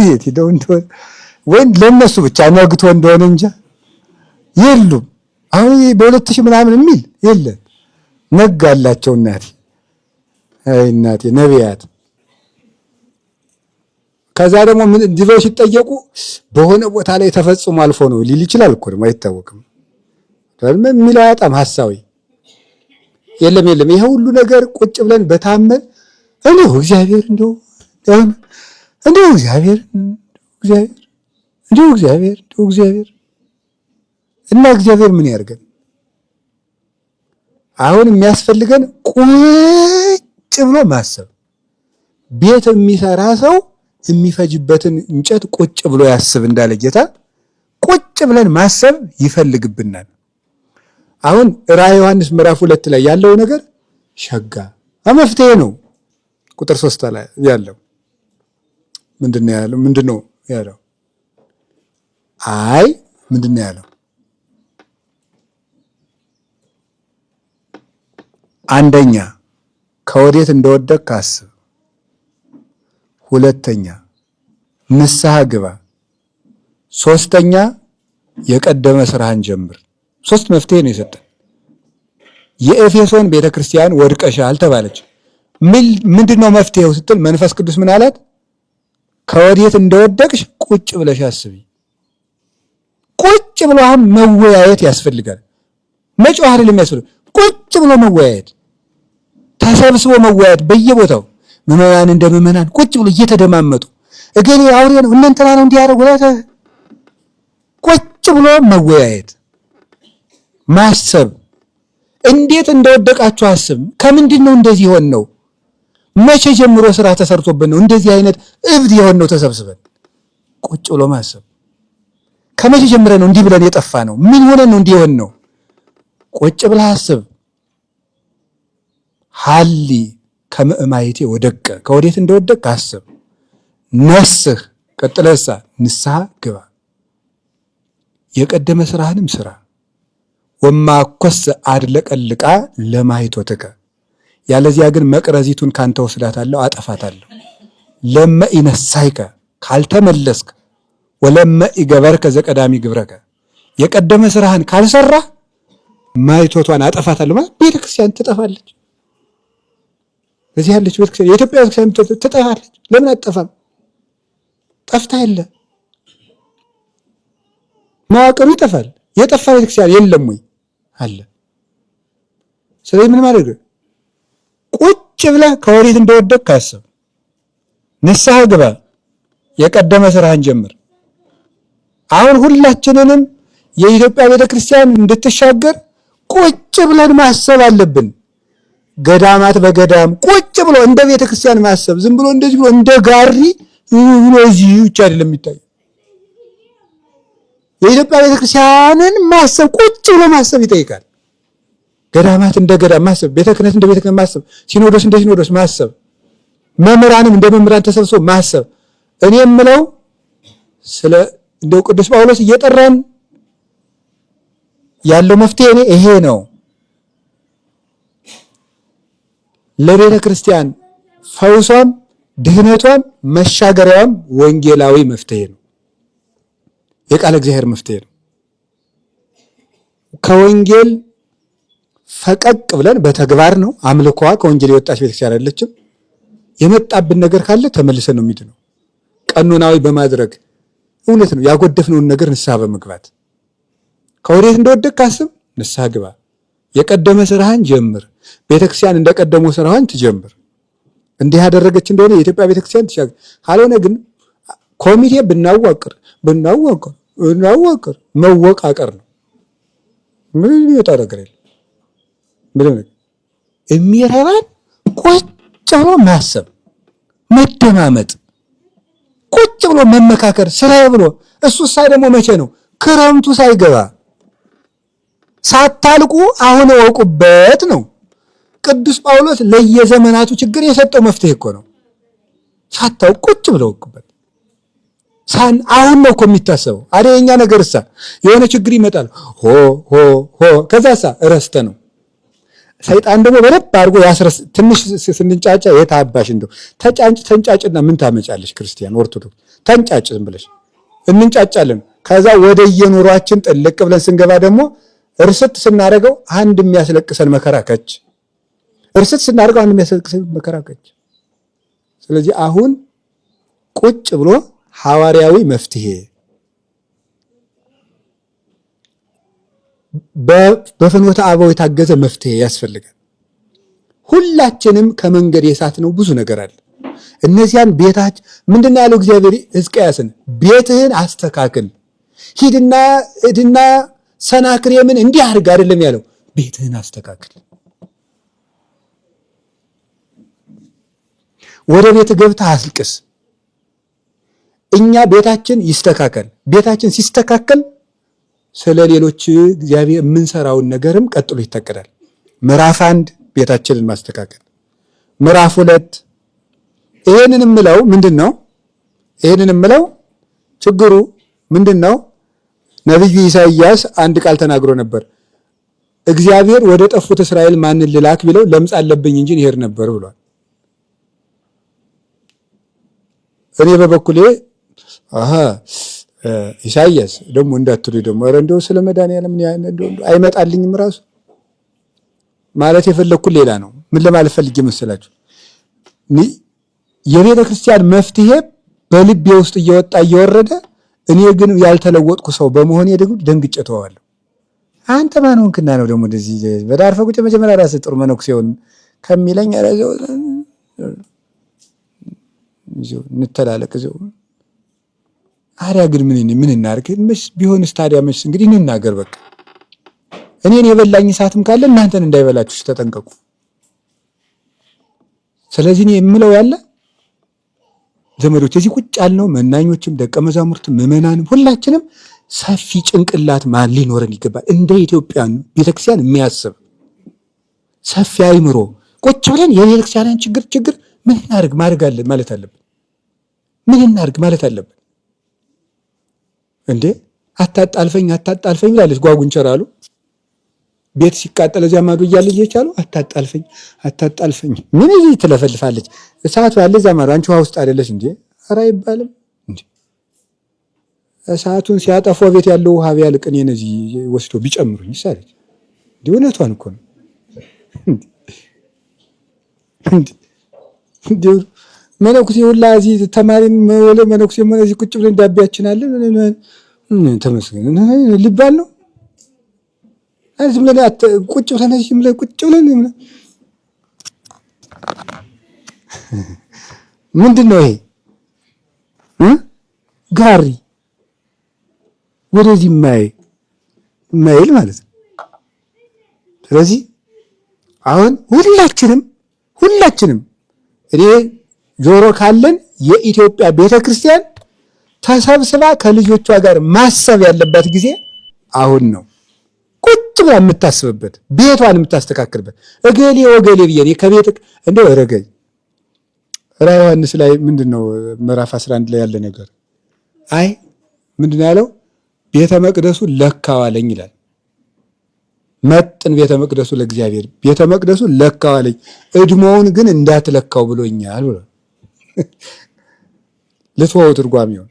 የት ሄደው እንደሆነ ወይም ለነሱ ብቻ ነግቶ እንደሆነ እንጃ የሉም። አሁን በ2000 ምናምን የሚል የለም። ነጋላቸው እናቴ፣ አይ እናቴ ነቢያት። ከዛ ደግሞ ምን ድሮ ሲጠየቁ በሆነ ቦታ ላይ ተፈጽሞ አልፎ ነው ሊል ይችላል እኮ ደግሞ አይታወቅም። የሚለው አያጣም ሐሳዊ የለም። ይሄ ሁሉ ነገር ቁጭ ብለን በታመን እንደው እግዚአብሔር እንደው እግዚአብሔር እና እግዚአብሔር ምን ያርገን? አሁን የሚያስፈልገን ቁጭ ብሎ ማሰብ። ቤት የሚሰራ ሰው የሚፈጅበትን እንጨት ቁጭ ብሎ ያስብ እንዳለ ጌታ ቁጭ ብለን ማሰብ ይፈልግብናል። አሁን ራዕየ ዮሐንስ ምዕራፍ 2 ላይ ያለው ነገር ሸጋ መፍትሄ ነው። ቁጥር 3 ላይ ያለው ምንድነው ያለው? አይ ምንድነው ያለው? አንደኛ ከወዴት እንደወደቅክ አስብ። ሁለተኛ ንስሐ ግባ። ሶስተኛ የቀደመ ስራህን ጀምር። 3 መፍትሄ ነው የሰጠን። የኤፌሶን ቤተክርስቲያን ወድቀሻል ተባለች። ምንድነው መፍትሄው ስትል መንፈስ ቅዱስ ምን አላት? ከወዴት እንደወደቅሽ ቁጭ ብለሽ አስቢ። ቁጭ ብሎ መወያየት ያስፈልጋል። መጮህ አይደለም የሚያስፈልግ፣ ቁጭ ብሎ መወያየት፣ ተሰብስቦ መወያየት በየቦታው ምዕመናን እንደ ምዕመናን ቁጭ ብሎ እየተደማመጡ እገሌ አውሬ ነው እንትና ነው እንዲያደርጉ ቁጭ ብሎ መወያየት፣ ማሰብ። እንዴት እንደወደቃችሁ አስብ። ከምንድን ነው እንደዚህ ሆን ነው? መቼ ጀምሮ ስራ ተሰርቶብን ነው እንደዚህ አይነት እብድ የሆን ነው? ተሰብስበን ቁጭ ብሎ ማሰብ። ከመቼ ጀምረን ነው እንዲህ ብለን የጠፋ ነው? ምን ሆነን ነው እንዲህ የሆን ነው? ቁጭ ብለህ አስብ። ሀሊ ከመእማይቴ ወደቀ፣ ከወዴት እንደወደቅ አስብ። ነስህ፣ ቀጥለሳ ንስሐ ግባ፣ የቀደመ ስራህንም ስራ። ወማኮስ አድለቀልቃ ለማይቶትከ፣ ያለዚያ ግን መቅረዚቱን ካንተ ወስዳታለሁ አጠፋታለሁ። ለመ ኢነሳይከ፣ ካልተመለስክ፣ ወለመ ኢገበርከ ዘቀዳሚ ግብረከ፣ የቀደመ ስራህን ካልሰራ ማይቶቷን አጠፋታለሁ ማለት ቤተክርስቲያን ትጠፋለች። በዚህ ያለች ቤተክርስቲያን የኢትዮጵያ ቤተክርስቲያን ትጠፋለች። ለምን አትጠፋም? ጠፍታ የለ መዋቅሩ ይጠፋል። የጠፋ ቤተክርስቲያን የለም ወይ? አለ። ስለዚህ ምን ማድረግ? ቁጭ ብለህ ከወዴት እንደወደቅ ካሰብ፣ ንስሐ ግባ፣ የቀደመ ስራህን ጀምር። አሁን ሁላችንንም የኢትዮጵያ ቤተክርስቲያን እንድትሻገር ቁጭ ብለን ማሰብ አለብን። ገዳማት በገዳም ቁጭ ብሎ እንደ ቤተክርስቲያን ማሰብ፣ ዝም ብሎ እንደዚህ ብሎ እንደ ጋሪ ብሎ እዚህ ብቻ አይደለም የሚታየው። የኢትዮጵያ ቤተክርስቲያንን ማሰብ ቁጭ ብሎ ማሰብ ይጠይቃል። ገዳማት እንደ ገዳም ማሰብ፣ ቤተ ክህነት እንደ ቤተ ክህነት ማሰብ፣ ሲኖዶስ እንደ ሲኖዶስ ማሰብ፣ መምህራንም እንደ መምህራን ተሰብስቦ ማሰብ። እኔ የምለው ስለ እንደው ቅዱስ ጳውሎስ እየጠራን ያለው መፍትሄ ይሄ ነው። ለቤተ ክርስቲያን ፈውሷም ድህነቷም መሻገሪያዋም ወንጌላዊ መፍትሄ ነው። የቃለ እግዚአብሔር መፍትሄ ነው። ከወንጌል ፈቀቅ ብለን በተግባር ነው። አምልኮዋ ከወንጌል የወጣች ቤተክርስቲያን አይደለችም። የመጣብን ነገር ካለ ተመልሰን ነው የሚድነው። ቀኖናዊ በማድረግ እውነት ነው ያጎደፍነውን ነገር ንስሐ በመግባት ከወዴት እንደወደቅ ካስብ ንስሐ ግባ፣ የቀደመ ስራህን ጀምር። ቤተክርስቲያን እንደቀደመው ስራህን ትጀምር። እንዲህ ያደረገች እንደሆነ የኢትዮጵያ ቤተክርስቲያን ትሻገር። ካልሆነ ግን ኮሚቴ ብናዋቅር መወቃቀር ነው። ምን ይወጣ ነገር የለም። ምንም የሚረባን ቁጭ ብሎ ማሰብ፣ መደማመጥ፣ ቁጭ ብሎ መመካከር፣ ስራዬ ብሎ እሱ ሳይ ደግሞ መቼ ነው? ክረምቱ ሳይገባ ሳታልቁ አሁን እወቁበት ነው። ቅዱስ ጳውሎስ ለየዘመናቱ ችግር የሰጠው መፍትሄ እኮ ነው። ሳታው ቁጭ ብለው እወቁበት። አሁን ነው እኮ የሚታሰበው። አደኛ ነገር የሆነ ችግር ይመጣል፣ ሆ ከዛሳ እረስተ ነው ሰይጣን ደግሞ በደንብ አድርጎ ያስረስ። ትንሽ ስንጫጫ የታባሽ እንደው ተንጫጭና ምን ታመጫለሽ? ክርስቲያን ኦርቶዶክስ ተንጫጭ ዝም ብለሽ እንንጫጫለን። ከዛ ወደ የኑሯችን ጥልቅ ብለን ስንገባ ደግሞ እርስት ስናደርገው አንድ የሚያስለቅሰን መከራ ከች እርስት ስናደርገው አንድ የሚያስለቅሰን መከራ ከች። ስለዚህ አሁን ቁጭ ብሎ ሐዋርያዊ መፍትሄ በፍኖተ አበው የታገዘ መፍትሄ ያስፈልጋል። ሁላችንም ከመንገድ የሳትነው ብዙ ነገር አለ። እነዚያን ቤታች ምንድነው ያለው እግዚአብሔር ሕዝቅያስን? ቤትህን አስተካክል፣ ሂድና ሰናክሬምን እንዲህ አድርግ አይደለም ያለው፣ ቤትህን አስተካክል። ወደ ቤት ገብተህ አልቅስ። እኛ ቤታችን ይስተካከል። ቤታችን ሲስተካከል ስለ ሌሎች እግዚአብሔር የምንሰራውን ነገርም ቀጥሎ ይታቀዳል። ምዕራፍ 1 ቤታችንን ማስተካከል፣ ምዕራፍ 2 ይሄንን የምለው ምንድነው? ይሄንን የምለው ችግሩ ምንድነው? ነብዩ ኢሳይያስ አንድ ቃል ተናግሮ ነበር። እግዚአብሔር ወደ ጠፉት እስራኤል ማንን ልላክ ቢለው ለምጽ አለብኝ እንጂ ይሄድ ነበር ብሏል። እኔ በበኩሌ ኢሳይያስ ደግሞ እንዳትሉ ደግሞ ኧረ እንደው ስለ መድኃኒዓለም አይመጣልኝም ራሱ ማለት የፈለኩት ሌላ ነው። ምን ለማለት ፈልጌ መሰላችሁ? የቤተ ክርስቲያን መፍትሄ በልቤ ውስጥ እየወጣ እየወረደ እኔ ግን ያልተለወጥኩ ሰው በመሆኔ ደግሞ ደንግጬ ተዋዋለሁ። አንተ ማን ሆንክና ነው ደግሞ እንደዚህ በዳር ፈቁጭ መጀመሪያ ራስህ ጥሩ መነኩሴውን ከሚለኝ አረዘው እንተላለቅ ዘው አሪያ ግን ምን እናርግ? መች ቢሆንስ ታዲያ መች እንግዲህ እንናገር በቃ። እኔን የበላኝ እሳትም ካለ እናንተን እንዳይበላችሁ ተጠንቀቁ። ስለዚህ እኔ የምለው ያለ ዘመዶች እዚህ ቁጭ ያልነው መናኞችም ደቀ መዛሙርትም ምዕመናንም ሁላችንም ሰፊ ጭንቅላት ማን ሊኖረን ይገባል። እንደ ኢትዮጵያን ቤተክርስቲያን የሚያስብ ሰፊ አይምሮ ቁጭ ብለን የቤተክርስቲያንን ችግር ምን እናርግ ማለት አለብን። ምን እናርግ ማለት አለብን። እንዴ አታጣልፈኝ ብላለች ጓጉንቸር አሉ። ቤት ሲቃጠል እዚያ ማዶ እያለች ይቻሉ አታጣልፈኝ ምን እዚህ ትለፈልፋለች። እሳቱ ያለ እዚያ ማዶ አንቺ ውሃ ውስጥ አይደለሽ እንዴ? ኧረ አይባልም እንዴ። እሳቱን ሲያጠፋ ቤት ያለው ውሃ ቢያልቅ እኔን እዚህ ወስደው ቢጨምሩኝ ይሳለች እንዴ? እውነቷን እኮ ነው እንዴ። መነኩሴ ሁላ እዚህ ተማሪም ወለ መነኩሴ ሆነ እዚህ ቁጭ ብለን ዳቢያችን አለ ተመስገን ሊባል ነው። ዝም ብለን ቁጭ ብለን ምንድን ነው ይሄ ጋሪ ወደዚህ ማይል ማለት ነው። ስለዚህ አሁን ሁላችንም እኔ ጆሮ ካለን የኢትዮጵያ ቤተክርስቲያን ተሰብስባ ከልጆቿ ጋር ማሰብ ያለባት ጊዜ አሁን ነው። ቁጭ ብላ የምታስብበት ቤቷን የምታስተካክልበት እገሌ ወገሌ ብዬ ከቤት እንደው ረገኝ ራዕየ ዮሐንስ ላይ ምንድነው ምዕራፍ 11 ላይ ያለ ነገር ምንድነው ያለው? ቤተ መቅደሱ ለካዋለኝ ይላል። መጥን ቤተ መቅደሱ ለእግዚአብሔር ቤተ መቅደሱ ለካዋለኝ እድሞውን ግን እንዳትለካው ብሎኛል ብሎ ልትወው ትርጓሜው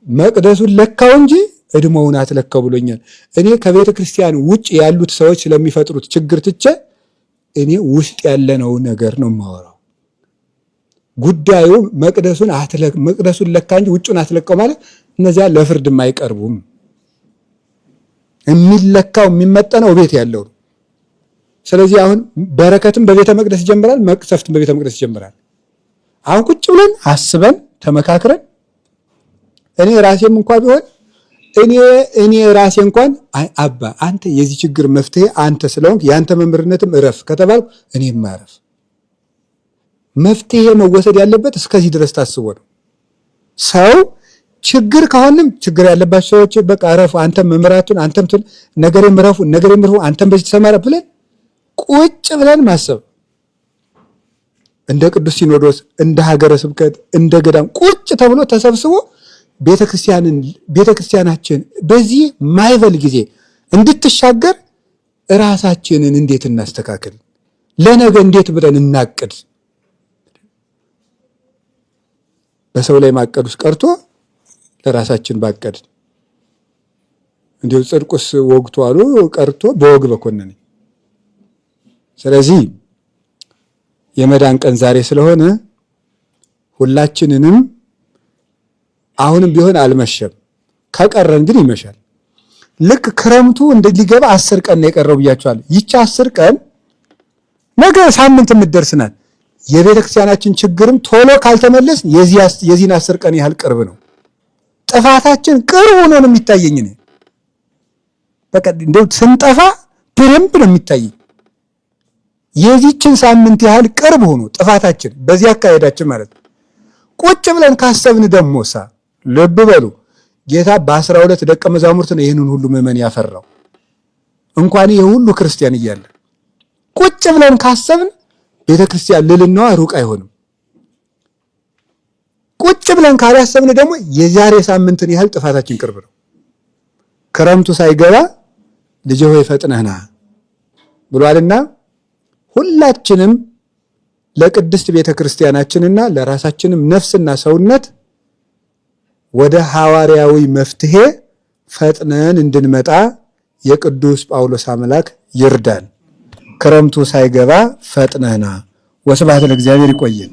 መቅደሱን ለካው እንጂ እድሞውን አትለካው ብሎኛል። እኔ ከቤተ ክርስቲያን ውጭ ያሉት ሰዎች ስለሚፈጥሩት ችግር ትቼ እኔ ውስጥ ያለነው ነገር ነው የማወራው። ጉዳዩ መቅደሱን ለካ እንጂ ውጭውን አትለካው ማለት እነዚያ ለፍርድም አይቀርቡም። የሚለካው የሚመጠነው ቤት ያለው ነው። ስለዚህ አሁን በረከትም በቤተ መቅደስ ይጀምራል፣ መቅሰፍትም በቤተ መቅደስ ይጀምራል። አሁን ቁጭ ብለን አስበን ተመካክረን እኔ ራሴም እንኳን ቢሆን እኔ ራሴ እንኳን አባ አንተ የዚህ ችግር መፍትሄ አንተ ስለሆንክ ያንተ መምህርነትም እረፍ ከተባልኩ እኔም ማረፍ መፍትሄ መወሰድ ያለበት እስከዚህ ድረስ ታስቦ ነው። ሰው ችግር ከሆነም ችግር ያለባቸው ሰዎች በቃ አረፉ፣ አንተም መምህራቱን አንተም ነገሬም ረፉ አንተም በዚህ ተሰማራ ብለን ቁጭ ብለን ማሰብ እንደ ቅዱስ ሲኖዶስ እንደ ሀገረ ስብከት እንደ ገዳም ቁጭ ተብሎ ተሰብስቦ ቤተክርስቲያናችን በዚህ ማይበል ጊዜ እንድትሻገር ራሳችንን እንዴት እናስተካክል? ለነገ እንዴት ብለን እናቅድ? በሰው ላይ ማቀዱስ ቀርቶ ለራሳችን ባቀድ እንዲሁ ጽድቁስ ወግቶ አሉ ቀርቶ በወግ በኮነነ። ስለዚህ የመዳን ቀን ዛሬ ስለሆነ ሁላችንንም አሁንም ቢሆን አልመሸም፣ ከቀረን ግን ይመሻል። ልክ ክረምቱ እንደሊገባ 10 ቀን ነው የቀረው ብያቸዋለሁ። ይቺ 10 ቀን ነገ ሳምንት የምትደርስ ናት። የቤተ ክርስቲያናችን ችግርም ቶሎ ካልተመለስ የዚህን 10 ቀን ያህል ቅርብ ነው። ጥፋታችን ቅርብ ሆኖ ነው የሚታየኝ። በቃ እንደው ስንጠፋ በደንብ ነው የሚታየኝ። የዚህችን ሳምንት ያህል ቅርብ ሆኖ ጥፋታችን በዚህ አካሄዳችን ማለት ነው። ቁጭ ብለን ካሰብን ደሞሳ ልብ በሉ ጌታ በ12 ደቀ መዛሙርት ነው ይህንን ሁሉ ምዕመን ያፈራው። እንኳን ይሄ ሁሉ ክርስቲያን እያለ ቁጭ ብለን ካሰብን ቤተ ክርስቲያን ልልናዋ ሩቅ አይሆንም። ቁጭ ብለን ካላሰብን ደግሞ የዛሬ ሳምንትን ያህል ጥፋታችን ቅርብ ነው። ክረምቱ ሳይገባ ልጅ ሆይ ፈጥነህ ና ብሏልና ሁላችንም ለቅድስት ቤተ ክርስቲያናችንና ለራሳችንም ነፍስና ሰውነት ወደ ሐዋርያዊ መፍትሄ ፈጥነን እንድንመጣ የቅዱስ ጳውሎስ አምላክ ይርዳን። ክረምቱ ሳይገባ ፈጥነህ ና። ወስብሐት ለእግዚአብሔር። ይቆየን።